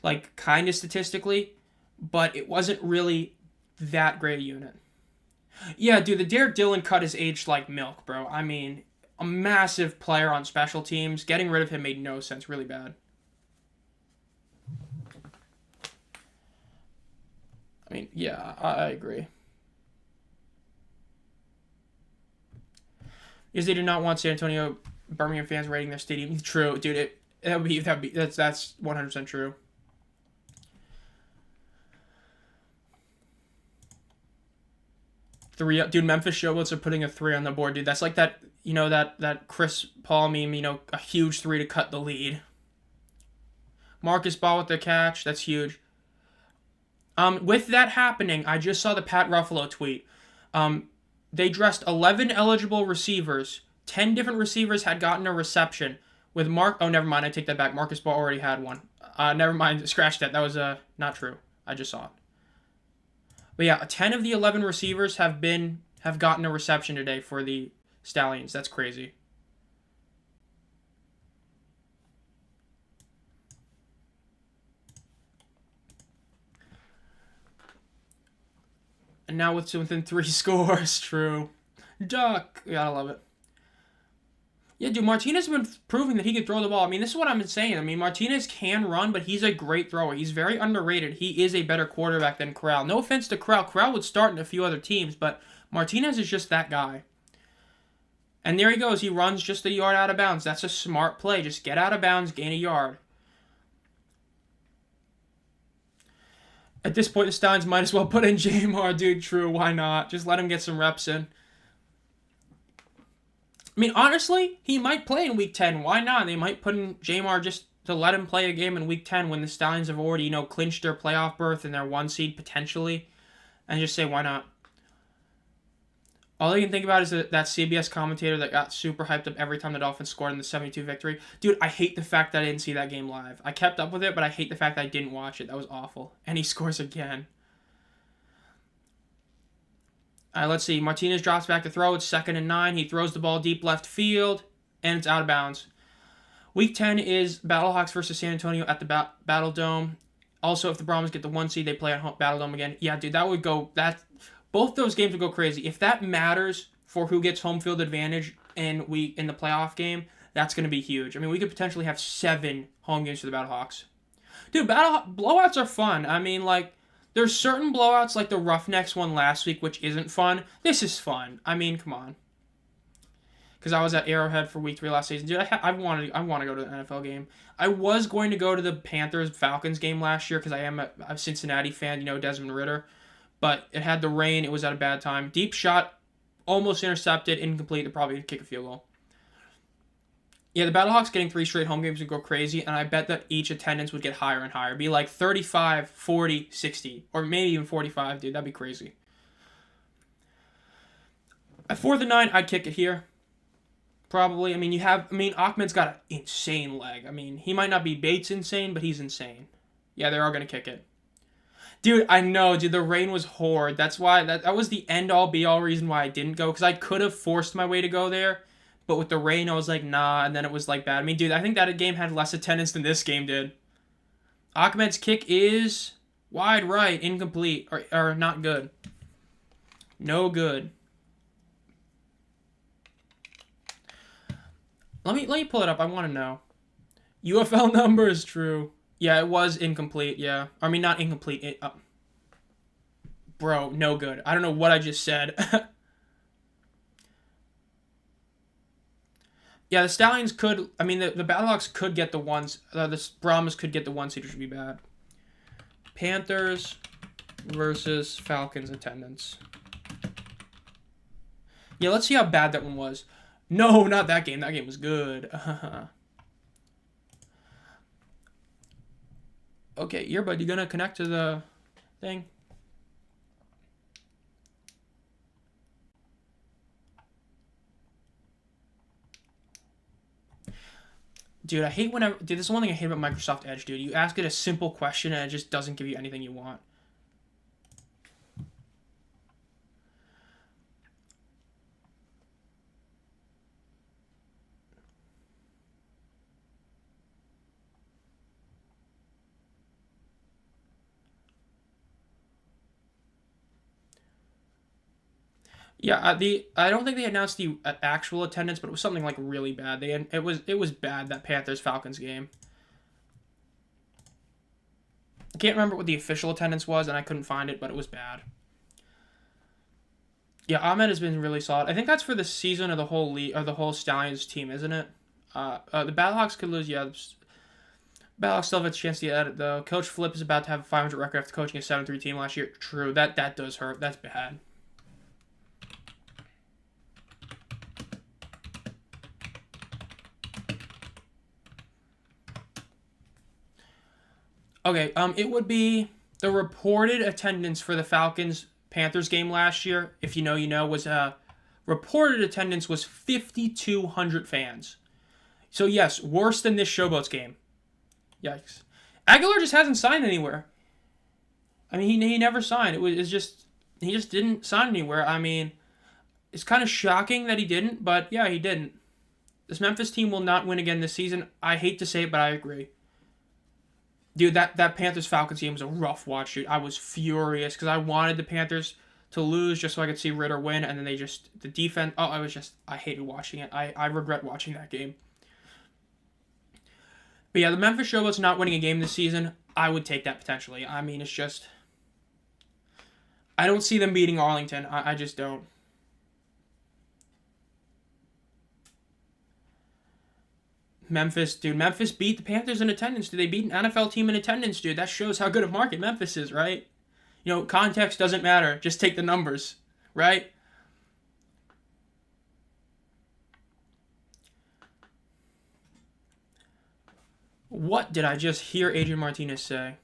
like, kind of statistically, but it wasn't really that great a unit. Yeah, dude, the Derek Dillon cut has aged like milk, bro. I mean, a massive player on special teams. Getting rid of him made no sense. Really bad. I mean, yeah, I agree. Is they do not want San Antonio Birmingham fans raiding their stadium. True, dude. That's 100% true. Three, dude. Memphis Showboats are putting a 3 on the board, dude. That's like that, that Chris Paul meme. A huge 3 to cut the lead. Marcus Ball with the catch. That's huge. With that happening, I just saw the Pat Ruffalo tweet. They dressed 11 eligible receivers. 10 different receivers had gotten a reception. With oh, never mind. I take that back. Marcus Ball already had one. Never mind. Scratch that. That was not true. I just saw it. But yeah, 10 of the 11 receivers have gotten a reception today for the Stallions. That's crazy. And now within 3 scores. True. Duck. Gotta love it. Yeah, dude, Martinez has been proving that he can throw the ball. I mean, this is what I'm saying. I mean, Martinez can run, but he's a great thrower. He's very underrated. He is a better quarterback than Corral. No offense to Corral. Corral would start in a few other teams, but Martinez is just that guy. And there he goes. He runs just a yard out of bounds. That's a smart play. Just get out of bounds, gain a yard. At this point, the Stallions might as well put in Jamar, dude. True, why not? Just let him get some reps in. I mean, honestly, he might play in Week 10. Why not? They might put in Jamar just to let him play a game in Week 10 when the Stallions have already, clinched their playoff berth and their 1 seed potentially. And just say, why not? All I can think about is that CBS commentator that got super hyped up every time the Dolphins scored in the 72 victory. Dude, I hate the fact that I didn't see that game live. I kept up with it, but I hate the fact that I didn't watch it. That was awful. And he scores again. Let's see. Martinez drops back to throw. It's 2nd and 9. He throws the ball deep left field, and it's out of bounds. Week 10 is Battlehawks versus San Antonio at the Battle Dome. Also, if the Brahmas get the 1 seed, they play at Battle Dome again. Yeah, dude, that would go... Both those games would go crazy. If that matters for who gets home field advantage in the playoff game, that's going to be huge. I mean, we could potentially have 7 home games for the Battlehawks. Dude, blowouts are fun. I mean, there's certain blowouts like the Roughnecks one last week, which isn't fun. This is fun. I mean, come on. Because I was at Arrowhead for Week 3 last season. Dude, I want to go to the NFL game. I was going to go to the Panthers-Falcons game last year because I am a Cincinnati fan, Desmond Ridder. But it had the rain. It was at a bad time. Deep shot, almost intercepted, incomplete. They're probably going to kick a field goal. Yeah, the Battlehawks getting 3 straight home games would go crazy, and I bet that each attendance would get higher and higher. It'd be like 35, 40, 60, or maybe even 45, dude. That'd be crazy. At 4th and 9, I'd kick it here. Probably. Ahmed's got an insane leg. I mean, he might not be Bates insane, but he's insane. Yeah, they are going to kick it. Dude, I know, dude, the rain was horrid. That's why, that was the end-all, be-all reason why I didn't go, because I could have forced my way to go there, but with the rain, I was like, nah, and then it was, bad. I mean, dude, I think that game had less attendance than this game did. Ahmed's kick is wide right, incomplete, or not good. No good. Let me pull it up. I want to know. UFL number is true. Yeah, it was incomplete, yeah. I mean, not incomplete. Bro, no good. I don't know what I just said. Yeah, the Stallions could... I mean, the Battlehawks could get the ones... the Brahmas could get the 1 seed, which would be bad. Panthers versus Falcons attendance. Yeah, let's see how bad that one was. No, not that game. That game was good. Okay, earbud, you gonna connect to the thing? Dude, I hate whenever... Dude, this is one thing I hate about Microsoft Edge, dude. You ask it a simple question and it just doesn't give you anything you want. Yeah, I don't think they announced the actual attendance, but it was something really bad. It was bad, that Panthers Falcons game. I can't remember what the official attendance was, and I couldn't find it, but it was bad. Yeah, Ahmed has been really solid. I think that's for the season of the whole league or the whole Stallions team, isn't it? The Battlehawks could lose. Yeah, Battlehawks still have a chance to get at it though. Coach Flip is about to have a 500 record after coaching a 7-3 team last year. True, that does hurt. That's bad. Okay, it would be the reported attendance for the Falcons Panthers game last year. If you know, you know, was reported attendance was 5,200 fans. So yes, worse than this Showboats game. Yikes. Aguilar just hasn't signed anywhere. I mean, he never signed. It's just he just didn't sign anywhere. I mean, it's kind of shocking that he didn't, but yeah, he didn't. This Memphis team will not win again this season. I hate to say it, but I agree. Dude, that Panthers-Falcons game was a rough watch, dude. I was furious because I wanted the Panthers to lose just so I could see Ritter win, and then the defense, I hated watching it. I regret watching that game. But yeah, the Memphis Showboats not winning a game this season, I would take that potentially. I mean, it's just, I don't see them beating Arlington. I just don't. Memphis beat the Panthers in attendance. Dude, they beat an NFL team in attendance, dude. That shows how good a market Memphis is, right? You know, context doesn't matter. Just take the numbers, right? What did I just hear Adrian Martinez say?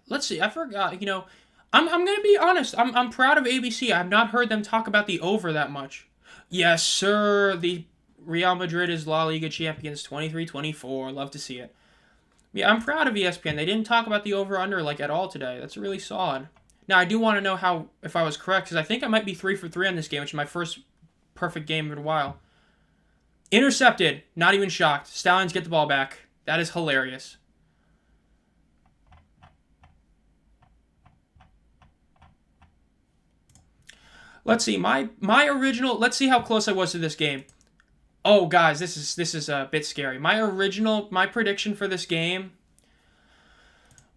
Let's see. I forgot. You know, I'm gonna be honest. I'm proud of ABC. I've not heard them talk about the over that much. Yes, sir. The Real Madrid is La Liga champions 23-24. Love to see it. Yeah, I'm proud of ESPN. They didn't talk about the over-under like at all today. That's really solid. Now, I do want to know if I was correct, because I think I might be 3 for 3 on this game, which is my first perfect game in a while. Intercepted. Not even shocked. Stallions get the ball back. That is hilarious. Let's see. My original. Let's see how close I was to this game. Oh, guys, this is a bit scary. My prediction for this game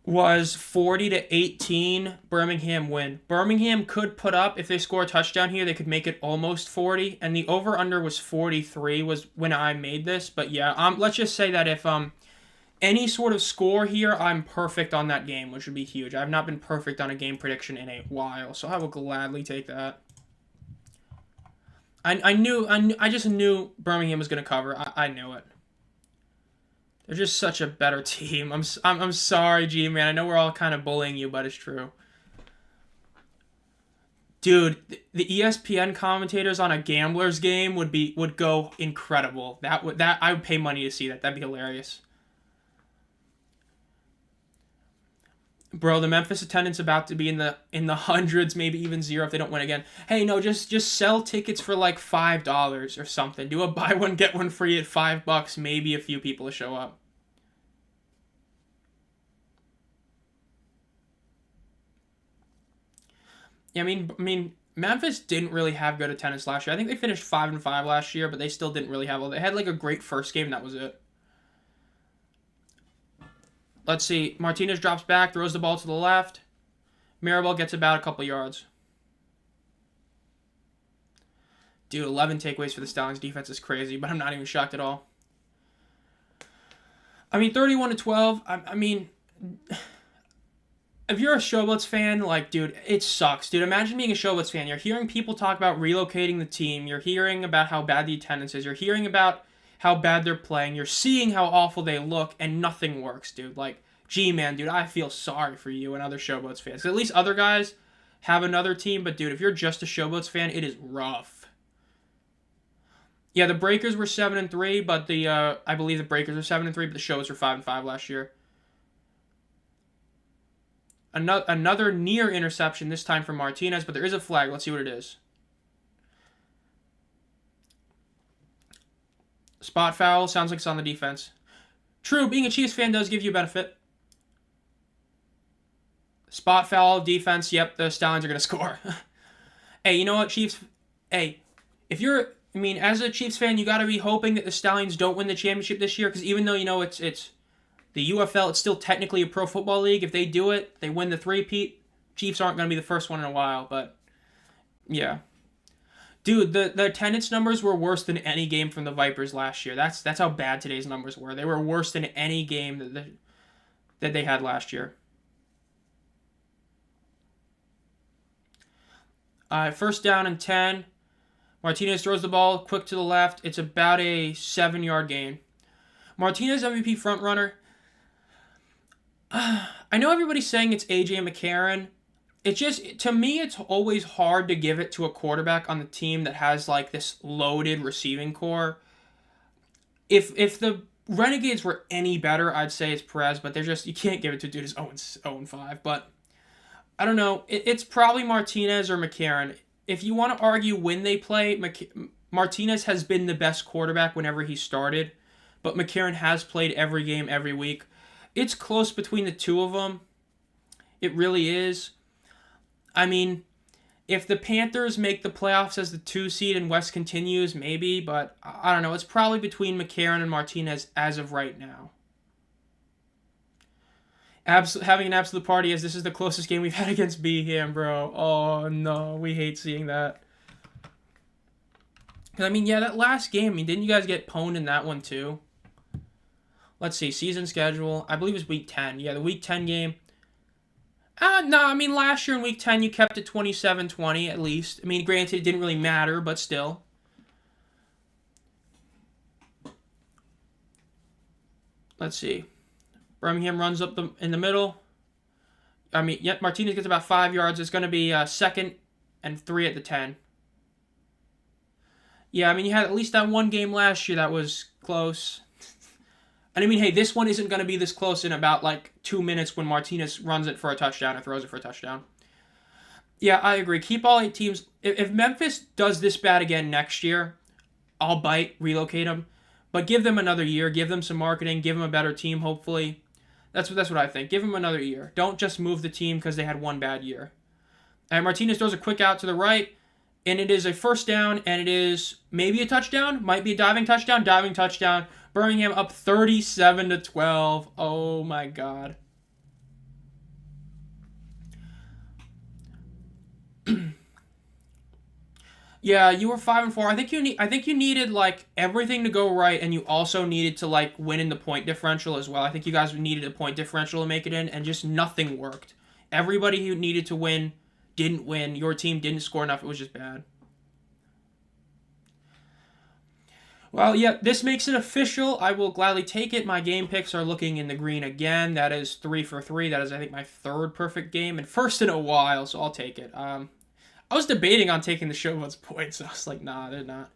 was 40-18 Birmingham win. Birmingham could put up, if they score a touchdown here, they could make it almost 40, and the over-under was 43 was when I made this. But yeah, let's just say that if any sort of score here, I'm perfect on that game, which would be huge. I've not been perfect on a game prediction in a while, so I will gladly take that. I just knew Birmingham was going to cover. I knew it. They're just such a better team. I'm sorry, G-Man. I know we're all kind of bullying you, but it's true. Dude, the ESPN commentators on a Gamblers game would go incredible. I would pay money to see that. That'd be hilarious. Bro, the Memphis attendance about to be in the hundreds, maybe even zero if they don't win again. Hey, no, just sell tickets for like $5 or something. Do a buy one get one free at $5. Maybe a few people will show up. Yeah, I mean, Memphis didn't really have good attendance last year. I think they finished 5-5 last year, but they still didn't really have. They had like a great first game, and that was it. Let's see. Martinez drops back, throws the ball to the left. Maribel gets about a couple yards. Dude, 11 takeaways for the Stallions defense is crazy, but I'm not even shocked at all. I mean, 31-12. I mean, if you're a Showboats fan, like, dude, it sucks. Dude, imagine being a Showboats fan. You're hearing people talk about relocating the team. You're hearing about how bad the attendance is. You're hearing about how bad they're playing. You're seeing how awful they look, and nothing works, dude. Like, G-Man, dude, I feel sorry for you and other Showboats fans. At least other guys have another team, but, dude, if you're just a Showboats fan, it is rough. Yeah, the Breakers were 7-3, but I believe the Breakers were 7-3, but the Showboats were 5-5 last year. Another near interception, this time from Martinez, but there is a flag. Let's see what it is. Spot foul. Sounds like it's on the defense. True, being a Chiefs fan does give you a benefit. Spot foul, defense. Yep, the Stallions are going to score. Hey, you know what, Chiefs? Hey, as a Chiefs fan, you got to be hoping that the Stallions don't win the championship this year, because even though, it's The UFL, it's still technically a pro football league. If they do it, they win the three-peat. Chiefs aren't going to be the first one in a while, but yeah. Dude, the attendance numbers were worse than any game from the Vipers last year. That's how bad today's numbers were. They were worse than any game that they had last year. First down and 10. Martinez throws the ball quick to the left. It's about a 7-yard gain. Martinez MVP frontrunner. I know everybody's saying it's A.J. McCarron. It's just, to me, it's always hard to give it to a quarterback on the team that has, like, this loaded receiving core. If the Renegades were any better, I'd say it's Perez, but they're just, you can't give it to a dude who's 0-5. But, I don't know. It's probably Martinez or McCarron. If you want to argue when they play, Martinez has been the best quarterback whenever he started, but McCarron has played every game, every week. It's close between the two of them. It really is. I mean, if the Panthers make the playoffs as the 2 seed and West continues, maybe, but I don't know. It's probably between McCarron and Martinez as of right now. Having an absolute party as this is the closest game we've had against Birmingham, bro. Oh, no. We hate seeing that. I mean, yeah, that last game, I mean, didn't you guys get pwned in that one too? Let's see. Season schedule. I believe it was Week 10. Yeah, the Week 10 game. No, I mean, last year in Week 10, you kept it 27-20 at least. I mean, granted, it didn't really matter, but still. Let's see. Birmingham runs up in the middle. I mean, yep, Martinez gets about 5 yards. It's going to be 2nd and 3 at the 10. Yeah, I mean, you had at least that one game last year that was close. And I mean, hey, this one isn't going to be this close in about, like, 2 minutes when Martinez runs it for a touchdown or throws it for a touchdown. Yeah, I agree. Keep all 8 teams. If Memphis does this bad again next year, I'll bite, relocate them. But give them another year. Give them some marketing. Give them a better team, hopefully. That's what I think. Give them another year. Don't just move the team because they had one bad year. And Martinez throws a quick out to the right, and it is a first down, and it is maybe a touchdown. Might be a diving touchdown. Diving touchdown. Birmingham up 37-12. Oh, my God. Yeah, you were 5-4. I think you needed like everything to go right, and you also needed to like win in the point differential as well. I think you guys needed a point differential to make it in, and just nothing worked. Everybody who needed to win didn't win. Your team didn't score enough. It was just bad. Well, yeah, this makes it official. I will gladly take it. My game picks are looking in the green again. That is 3 for 3. That is, I think, my 3rd perfect game, and first in a while, so I'll take it. I was debating on taking the Showboats points. I was like, nah, they're not.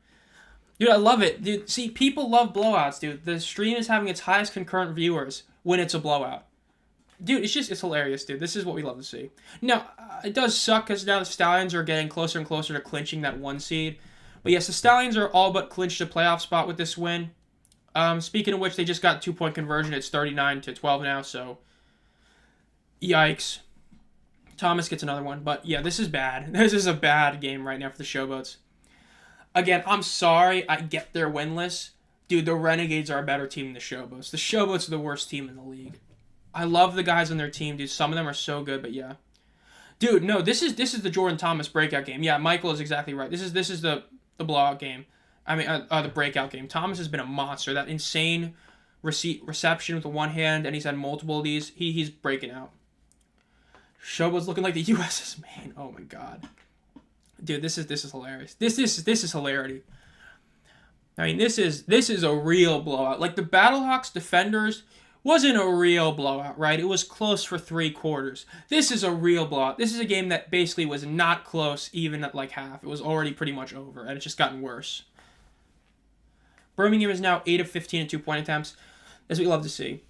Dude, I love it. Dude, see, people love blowouts, dude. The stream is having its highest concurrent viewers when it's a blowout. Dude, it's hilarious, dude. This is what we love to see. Now, it does suck because now the Stallions are getting closer and closer to clinching that 1 seed. But yes, the Stallions are all but clinched a playoff spot with this win. Speaking of which, they just got 2-point conversion. It's 39-12 now, so yikes. Thomas gets another one, but yeah, this is bad. This is a bad game right now for the Showboats. Again, I'm sorry, I get they're winless. Dude, the Renegades are a better team than the Showboats. The Showboats are the worst team in the league. I love the guys on their team, dude. Some of them are so good, but yeah. Dude, no, this is the Jordan Thomas breakout game. Yeah, Michael is exactly right. This is the blowout game. I mean, the breakout game. Thomas has been a monster. That insane reception with the one hand, and he's had multiple of these. He's breaking out. Showboats looking like the US's main. Oh my God, dude, this is hilarious. This is hilarity. I mean, this is a real blowout. Like the Battlehawks defenders wasn't a real blowout, right? It was close for 3 quarters. This is a real blowout. This is a game that basically was not close even at like half. It was already pretty much over, and it's just gotten worse. Birmingham is now 8 of 15 in 2-point attempts. That's what we love to see.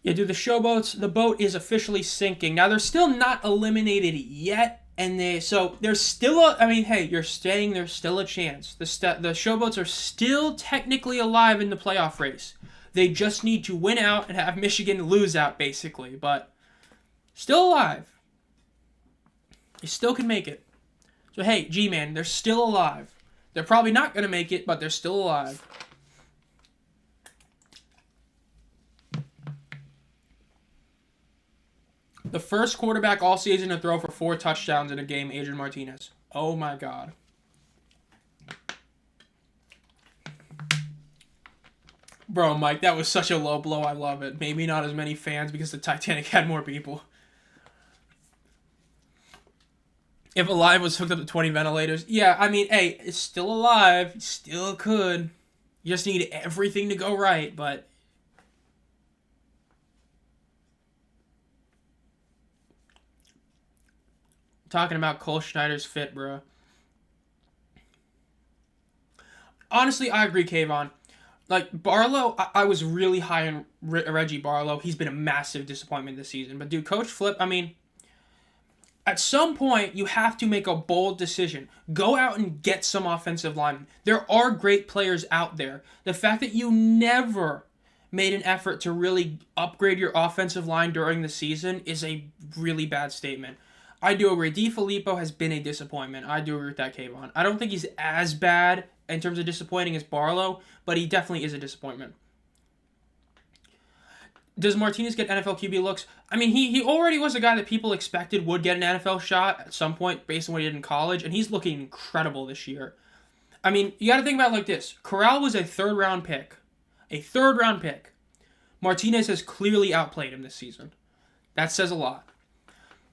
Yeah, dude, the Showboats, the boat is officially sinking. Now, they're still not eliminated yet, and there's still a, I mean, hey, you're staying, there's still a chance. The Showboats are still technically alive in the playoff race. They just need to win out and have Michigan lose out, basically, but still alive. They still can make it. So, hey, G-Man, they're still alive. They're probably not going to make it, but they're still alive. first quarterback all season to throw for 4 touchdowns in a game, Adrian Martinez. Oh my God. Bro, Mike, that was such a low blow. I love it. Maybe not as many fans because the Titanic had more people. If Alive was hooked up to 20 ventilators. Yeah, I mean, hey, it's still alive. Still could. You just need everything to go right, but... Talking about Cole Schneider's fit, bro. Honestly, I agree, Kayvon. Like, Barlow, I was really high on Reggie Barlow. He's been a massive disappointment this season. But, dude, Coach Flip, I mean... At some point, you have to make a bold decision. Go out and get some offensive linemen. There are great players out there. The fact that you never made an effort to really upgrade your offensive line during the season is a really bad statement. I do agree. DeFilippo has been a disappointment. I do agree with that, Kayvon. I don't think he's as bad in terms of disappointing as Barlow, but he definitely is a disappointment. Does Martinez get NFL QB looks? I mean, he already was a guy that people expected would get an NFL shot at some point based on what he did in college, and he's looking incredible this year. I mean, you got to think about it like this. Corral was a third-round pick. A third-round pick. Martinez has clearly outplayed him this season. That says a lot.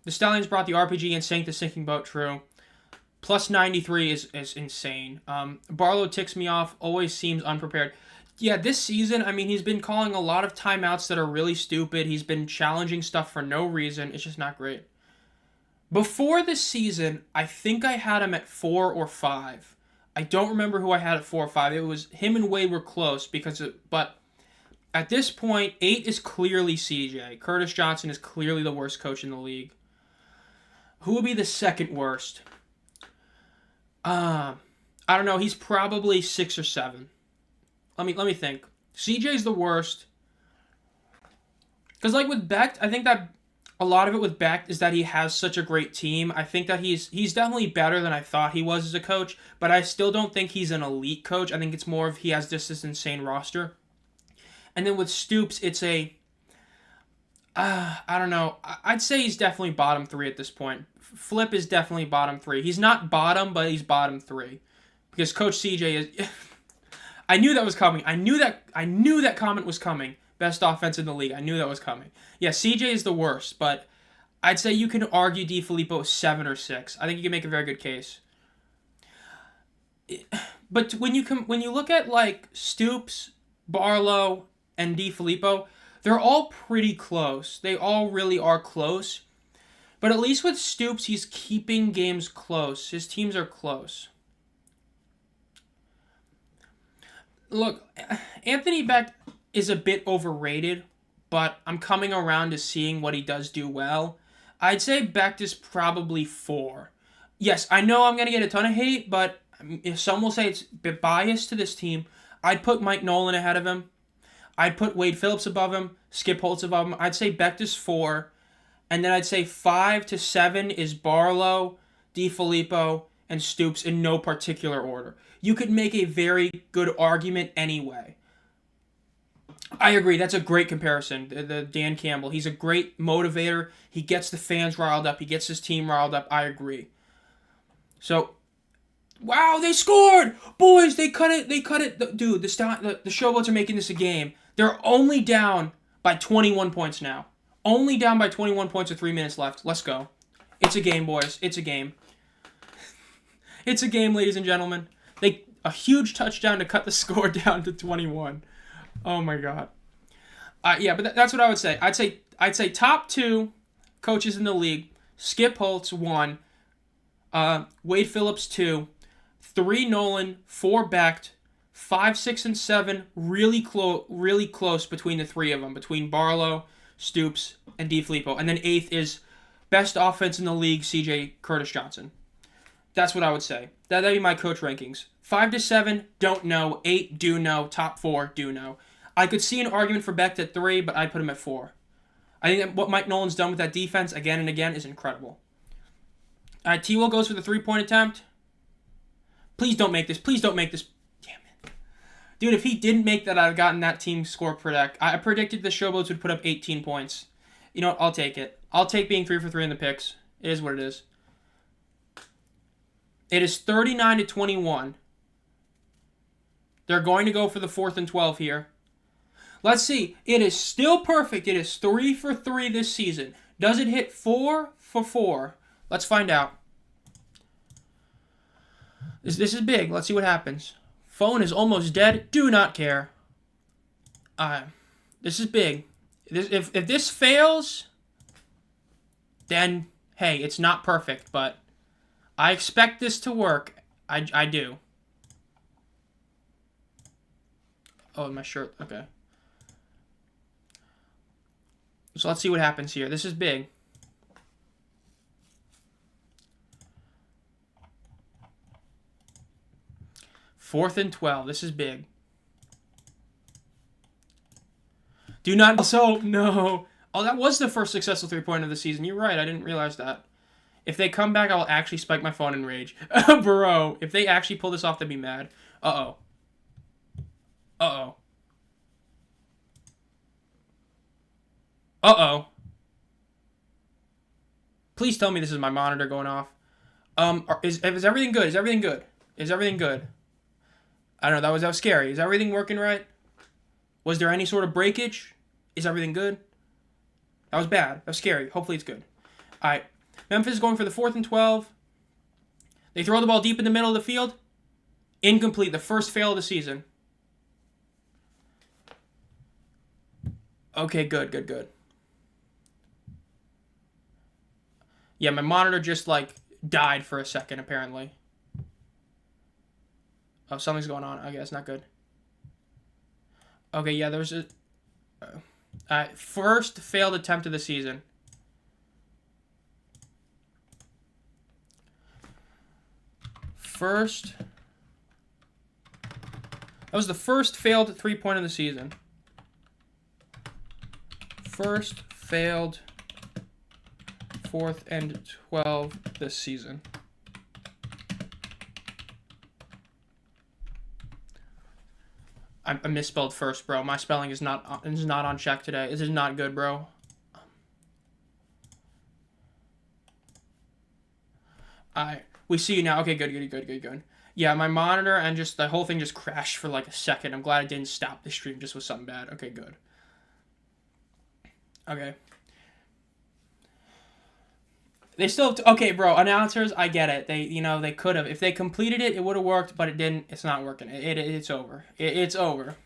The Stallions brought the RPG and sank the sinking boat, true. Plus 93 is insane. Barlow ticks me off, always seems unprepared. Yeah, this season, I mean, he's been calling a lot of timeouts that are really stupid. He's been challenging stuff for no reason. It's just not great. Before this season, I think I had him at 4 or 5. I don't remember who I had at 4 or 5. It was him and Wade were close but at this point, 8 is clearly CJ. Curtis Johnson is clearly the worst coach in the league. Who would be the second worst? I don't know. He's probably 6 or 7. Let me think. CJ's the worst. Because, like, with Becht, I think that a lot of it with Becht is that he has such a great team. I think that he's definitely better than I thought he was as a coach, but I still don't think he's an elite coach. I think it's more of he has just this insane roster. And then with Stoops, it's I don't know. I'd say he's definitely bottom 3 at this point. Flip is definitely bottom 3. He's not bottom, but he's bottom 3. Because Coach CJ is... I knew that was coming. I knew that comment was coming. Best offense in the league. I knew that was coming. Yeah, CJ is the worst, but I'd say you can argue DeFilippo 7 or 6. I think you can make a very good case. But when you look at like Stoops, Barlow, and DeFilippo, they're all pretty close. They all really are close. But at least with Stoops, he's keeping games close. His teams are close. Look, Anthony Becht is a bit overrated, but I'm coming around to seeing what he does do well. I'd say Becht is probably 4. Yes, I know I'm going to get a ton of hate, but some will say it's a bit biased to this team. I'd put Mike Nolan ahead of him. I'd put Wade Phillips above him, Skip Holtz above him. I'd say Becht is 4. And then I'd say 5 to 7 is Barlow, DeFilippo, and Stoops in no particular order. You could make a very good argument anyway. I agree. That's a great comparison. The Dan Campbell. He's a great motivator. He gets the fans riled up. He gets his team riled up. I agree. So, wow, they scored! Boys, they cut it. They cut it. Dude, the Showboats are making this a game. They're only down by 21 points now. Only down by 21 points with 3 minutes left. Let's go. It's a game, boys. It's a game. It's a game, ladies and gentlemen. A huge touchdown to cut the score down to 21. Oh my God. Yeah, but that's what I would say. I'd say top 2 coaches in the league. Skip Holtz 1, Wade Phillips 2, 3 Nolan, 4 Becht, 5, 6, and 7 really close between the 3 of them, between Barlow, Stoops, and DeFilippo. And then 8th is best offense in the league, CJ Curtis Johnson. That's what I would say. That'd be my coach rankings. 5 to 7, don't know. 8, do know. Top 4, do know. I could see an argument for Becht at 3, but I'd put him at 4. I think that what Mike Nolan's done with that defense again and again is incredible. All right, T-Will goes for the 3-point attempt. Please don't make this. Please don't make this. Damn it. Dude, if he didn't make that, I'd have gotten that team score predict. I predicted the Showboats would put up 18 points. You know what? I'll take it. I'll take being 3 for 3 in the picks. It is what it is. It is 39-21. They're going to go for the 4th and 12 here. Let's see. It is still perfect. It is 3 for 3 this season. Does it hit 4 for 4? Let's find out. This is big. Let's see what happens. Phone is almost dead. Do not care. This is big. If this fails, then, hey, it's not perfect, but I expect this to work. I do. Oh, my shirt. Okay. So let's see what happens here. This is big. Fourth and 12. This is big. Do not... So, no. Oh, that was the first successful three-pointer of the season. You're right. I didn't realize that. If they come back, I will actually spike my phone in rage. Bro, if they actually pull this off, they'd be mad. Uh-oh. Uh-oh. Uh-oh. Please tell me this is my monitor going off. Is everything good? Is everything good? Is everything good? I don't know. That was scary. Is everything working right? Was there any sort of breakage? Is everything good? That was bad. That was scary. Hopefully it's good. All right. Memphis is going for the 4th and 12. They throw the ball deep in the middle of the field. Incomplete. The first fail of the season. Okay, good, good, good. Yeah, my monitor just, like, died for a second, apparently. Oh, something's going on. I guess not good. Okay, yeah, there was a... first failed attempt of the season. That was the first failed three-point of the season. First failed 4th and 12 this season. I misspelled first, bro. My spelling is not on check today. This is not good, bro. Alright, we see you now. Okay, good. Yeah, my monitor and just the whole thing just crashed for like a second. I'm glad it didn't stop the stream just with something bad. Okay, good. Okay. They still have to, okay, bro, announcers, I get it. They could have. If they completed it, it would have worked, but it didn't. It's not working. It's over. It's over.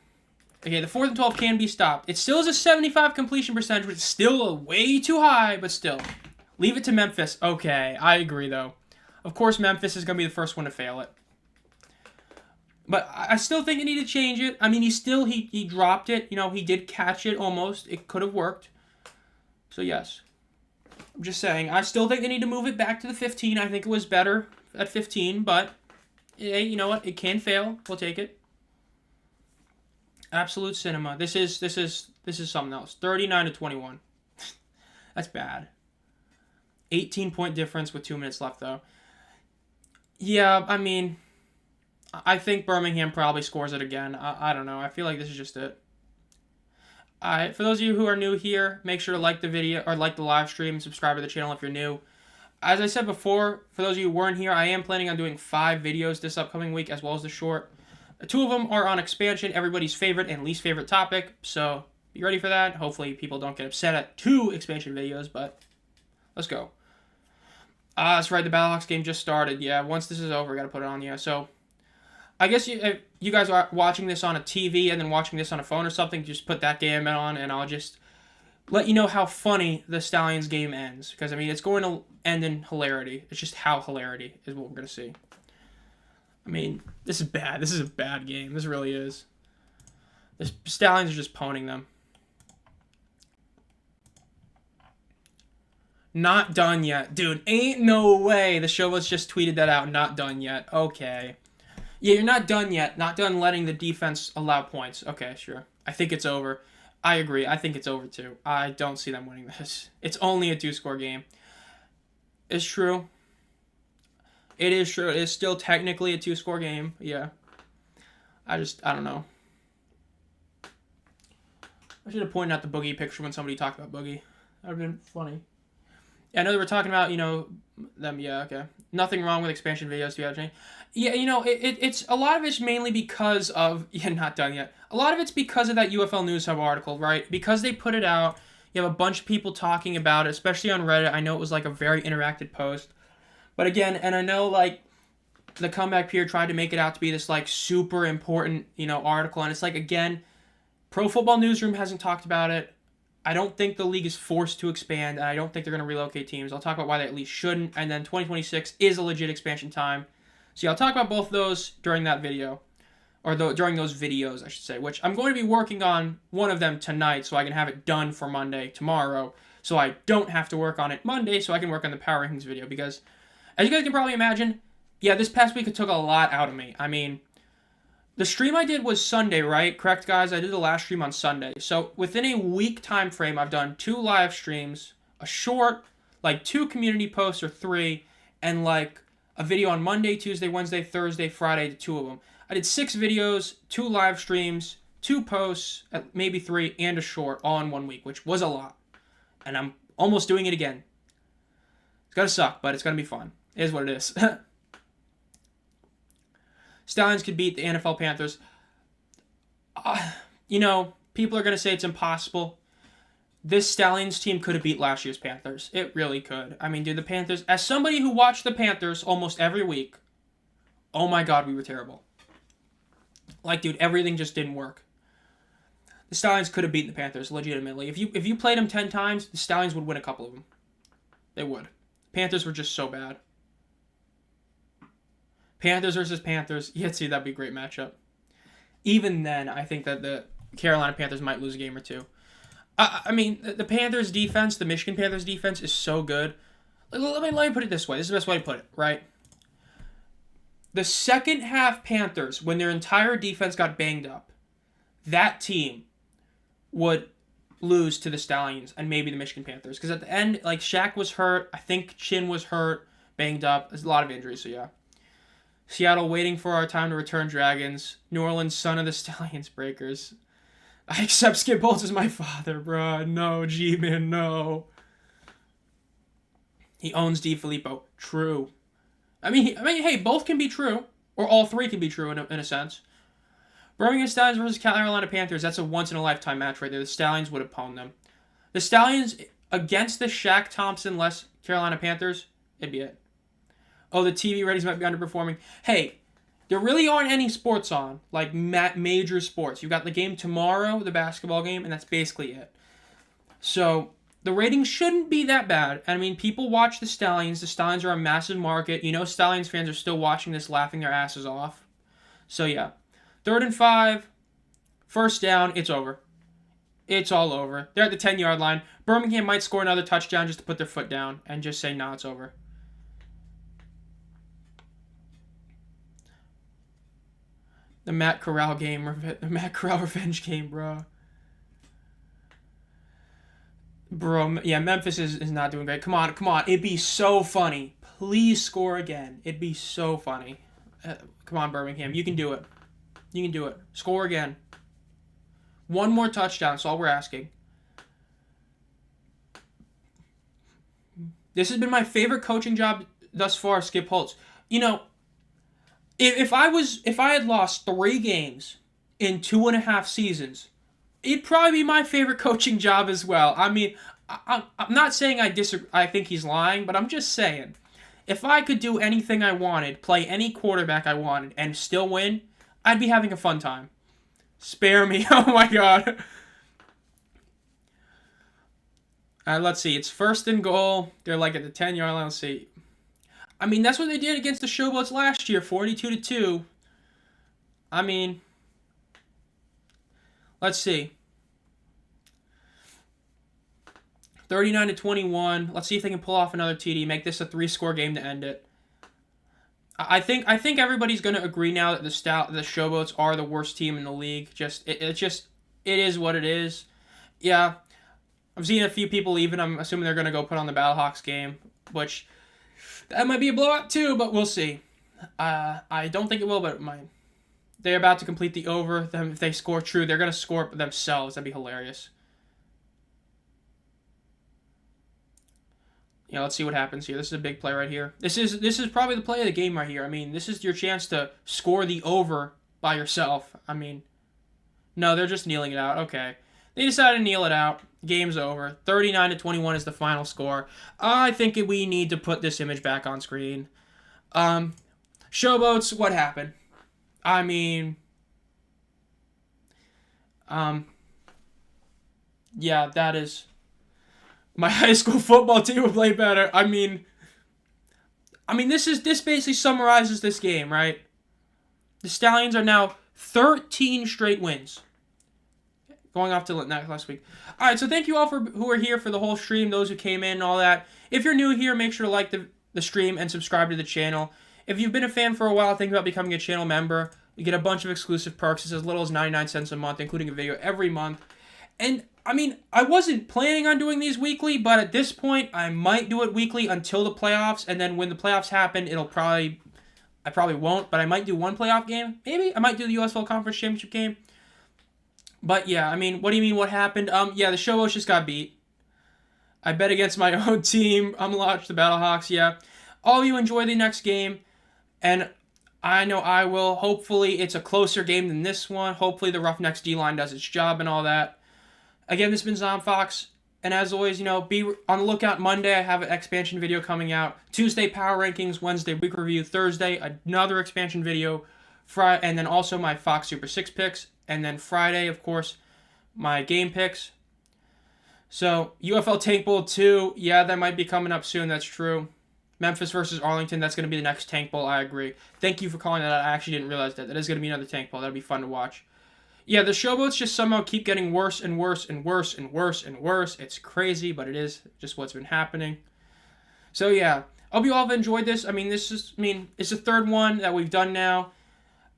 Okay, the 4th and 12 can be stopped. It still is a 75 completion percentage, which is still way too high, but still. Leave it to Memphis. Okay, I agree, though. Of course, Memphis is going to be the first one to fail it. But I still think they need to change it. I mean, he dropped it. He did catch it almost. It could have worked. So, yes. I'm just saying, I still think they need to move it back to the 15. I think it was better at 15, but hey, you know what? It can fail. We'll take it. Absolute cinema. This is something else. 39-21. That's bad. 18-point difference with 2 minutes left, though. Yeah, I mean, I think Birmingham probably scores it again. I don't know. I feel like this is just it. Alright, for those of you who are new here, make sure to like the video, or like the live stream, and subscribe to the channel if you're new. As I said before, for those of you who weren't here, I am planning on doing 5 videos this upcoming week, as well as the short. 2 of them are on expansion, everybody's favorite and least favorite topic, so be ready for that. Hopefully people don't get upset at 2 expansion videos, but let's go. That's right, the Battlehawks game just started. Yeah, once this is over, I gotta put it on, yeah, so... I guess if you guys are watching this on a TV and then watching this on a phone or something, just put that game on and I'll just let you know how funny the Stallions game ends. Because, I mean, it's going to end in hilarity. It's just how hilarity is what we're going to see. I mean, this is bad. This is a bad game. This really is. The Stallions are just pwning them. Not done yet. Dude, ain't no way. The Showboats just tweeted that out. Not done yet. Okay. Yeah, you're not done yet. Not done letting the defense allow points. Okay, sure. I think it's over. I agree. I think it's over, too. I don't see them winning this. It's only a 2-score game. It's true. It is true. It is still technically a 2-score game. Yeah. I don't know. I should have pointed out the Boogie picture when somebody talked about Boogie. That would have been funny. I know they were talking about, them. Yeah, okay. Nothing wrong with expansion videos, to be honest. Yeah, it's a lot of it's mainly because of yeah, not done yet. A lot of it's because of that UFL News Hub article, right? Because they put it out. You have a bunch of people talking about it, especially on Reddit. I know it was like a very interactive post, but again, and I know like the comeback period tried to make it out to be this like super important, article, and it's like again, Pro Football Newsroom hasn't talked about it. I don't think the league is forced to expand, and I don't think they're going to relocate teams. I'll talk about why they at least shouldn't, and then 2026 is a legit expansion time. So yeah, I'll talk about both those during that video, or during those videos, I should say, which I'm going to be working on one of them tonight so I can have it done for Monday tomorrow, so I don't have to work on it Monday, so I can work on the Power Rankings video, because as you guys can probably imagine, yeah, this past week it took a lot out of me. I mean, the stream I did was Sunday, right? Correct, guys? I did the last stream on Sunday. So within a week time frame, I've done 2 live streams, a short, like 2 community posts or 3, and like a video on Monday, Tuesday, Wednesday, Thursday, Friday, 2 of them. I did 6 videos, 2 live streams, 2 posts, maybe 3, and a short all in 1 week, which was a lot. And I'm almost doing it again. It's gonna suck, but it's gonna be fun. It is what it is. Stallions could beat the NFL Panthers. People are going to say it's impossible. This Stallions team could have beat last year's Panthers. It really could. I mean, dude, the Panthers, as somebody who watched the Panthers almost every week, oh my God, we were terrible. Like, dude, everything just didn't work. The Stallions could have beaten the Panthers, legitimately. If you played them 10 times, the Stallions would win a couple of them. They would. Panthers were just so bad. Panthers versus Panthers. Yeah, see, that'd be a great matchup. Even then, I think that the Carolina Panthers might lose a game or 2. I mean, the Panthers defense, the Michigan Panthers defense is so good. Let me put it this way. This is the best way to put it, right? The second half Panthers, when their entire defense got banged up, that team would lose to the Stallions and maybe the Michigan Panthers. Because at the end, like, Shaq was hurt. I think Chin was hurt, banged up. There's a lot of injuries, so yeah. Seattle waiting for our time to return, Dragons. New Orleans, son of the Stallions Breakers. I accept Skip Bolts as my father, bruh. No, G-Man, no. He owns DiFilippo. True. I mean, hey, both can be true. Or all 3 can be true in a sense. Birmingham Stallions versus Carolina Panthers. That's a once-in-a-lifetime match right there. The Stallions would have pwned them. The Stallions against the Shaq Thompson-less Carolina Panthers, it'd be it. Oh, the TV ratings might be underperforming. Hey, there really aren't any sports on, like major sports. You've got the game tomorrow, the basketball game, and that's basically it. So the ratings shouldn't be that bad. I mean, people watch the Stallions. The Stallions are a massive market. Stallions fans are still watching this, laughing their asses off. So yeah, 3rd and 5, first down, it's over. It's all over. They're at the 10-yard line. Birmingham might score another touchdown just to put their foot down and just say, nah, it's over. The Matt Corral revenge game, bro. Bro, yeah, Memphis is not doing great. Come on. It'd be so funny. Please score again. It'd be so funny. Come on, Birmingham. You can do it. Score again. 1 more touchdown. That's all we're asking. This has been my favorite coaching job thus far, Skip Holtz. If I had lost 3 games in 2.5 seasons, it'd probably be my favorite coaching job as well. I mean, I'm not saying I disagree. I think he's lying, but I'm just saying, if I could do anything I wanted, play any quarterback I wanted, and still win, I'd be having a fun time. Spare me. Oh my God. Let's see. It's 1st and goal. They're like at the 10-yard line. Let's see. I mean, that's what they did against the Showboats last year, 42-2. I mean, let's see. 39-21. Let's see if they can pull off another TD, make this a 3-score game to end it. I think everybody's going to agree now that the Showboats are the worst team in the league. It is what it is. Yeah, I've seen a few people even. I'm assuming they're going to go put on the Battlehawks game, which that might be a blowout too, but we'll see. I don't think it will, but it might. They're about to complete the over. If they score true, they're going to score themselves. That'd be hilarious. Yeah, let's see what happens here. This is a big play right here. This is probably the play of the game right here. I mean, this is your chance to score the over by yourself. I mean, no, they're just kneeling it out. Okay. They decided to kneel it out. Game's over. 39-21 is the final score. I think we need to put this image back on screen. Showboats, what happened? I mean, yeah, that is... My high school football team would play better. I mean, this basically summarizes this game, right? The Stallions are now 13 straight wins. Going off to last week. All right, so thank you all who are here for the whole stream, those who came in and all that. If you're new here, make sure to like the stream and subscribe to the channel. If you've been a fan for a while, think about becoming a channel member. You get a bunch of exclusive perks. It's as little as 99 cents a month, including a video every month. And, I mean, I wasn't planning on doing these weekly, but at this point, I might do it weekly until the playoffs, and then when the playoffs happen, I probably won't, but I might do one playoff game. Maybe I might do the UFL Conference Championship game. But yeah, I mean, what do you mean what happened? Yeah, the Showboats just got beat. I bet against my own team. I'm watching the Battlehawks, yeah. All of you enjoy the next game, and I know I will. Hopefully it's a closer game than this one. Hopefully the Roughnecks D-line does its job and all that. Again, this has been Zomb Phox, and as always, be on the lookout. Monday, I have an expansion video coming out. Tuesday, power rankings. Wednesday, week review. Thursday, another expansion video. Friday, and then also my Fox Super 6 picks. And then Friday, of course, my game picks. So, UFL Tank Bowl 2, yeah, that might be coming up soon, that's true. Memphis versus Arlington, that's going to be the next Tank Bowl, I agree. Thank you for calling that out. I actually didn't realize that. That is going to be another Tank Bowl. That'll be fun to watch. Yeah, the Showboats just somehow keep getting worse and worse and worse and worse and worse. It's crazy, but it is just what's been happening. So, yeah, I hope you all have enjoyed this. I mean, it's the third one that we've done now.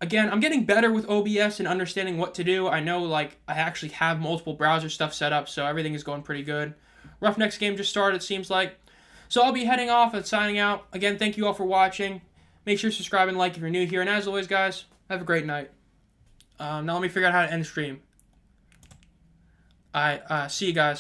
Again, I'm getting better with OBS and understanding what to do. I know, I actually have multiple browser stuff set up, so everything is going pretty good. Roughnecks game just started, it seems like. So I'll be heading off and signing out. Again, thank you all for watching. Make sure to subscribe and like if you're new here. And as always, guys, have a great night. Now let me figure out how to end the stream. See you guys.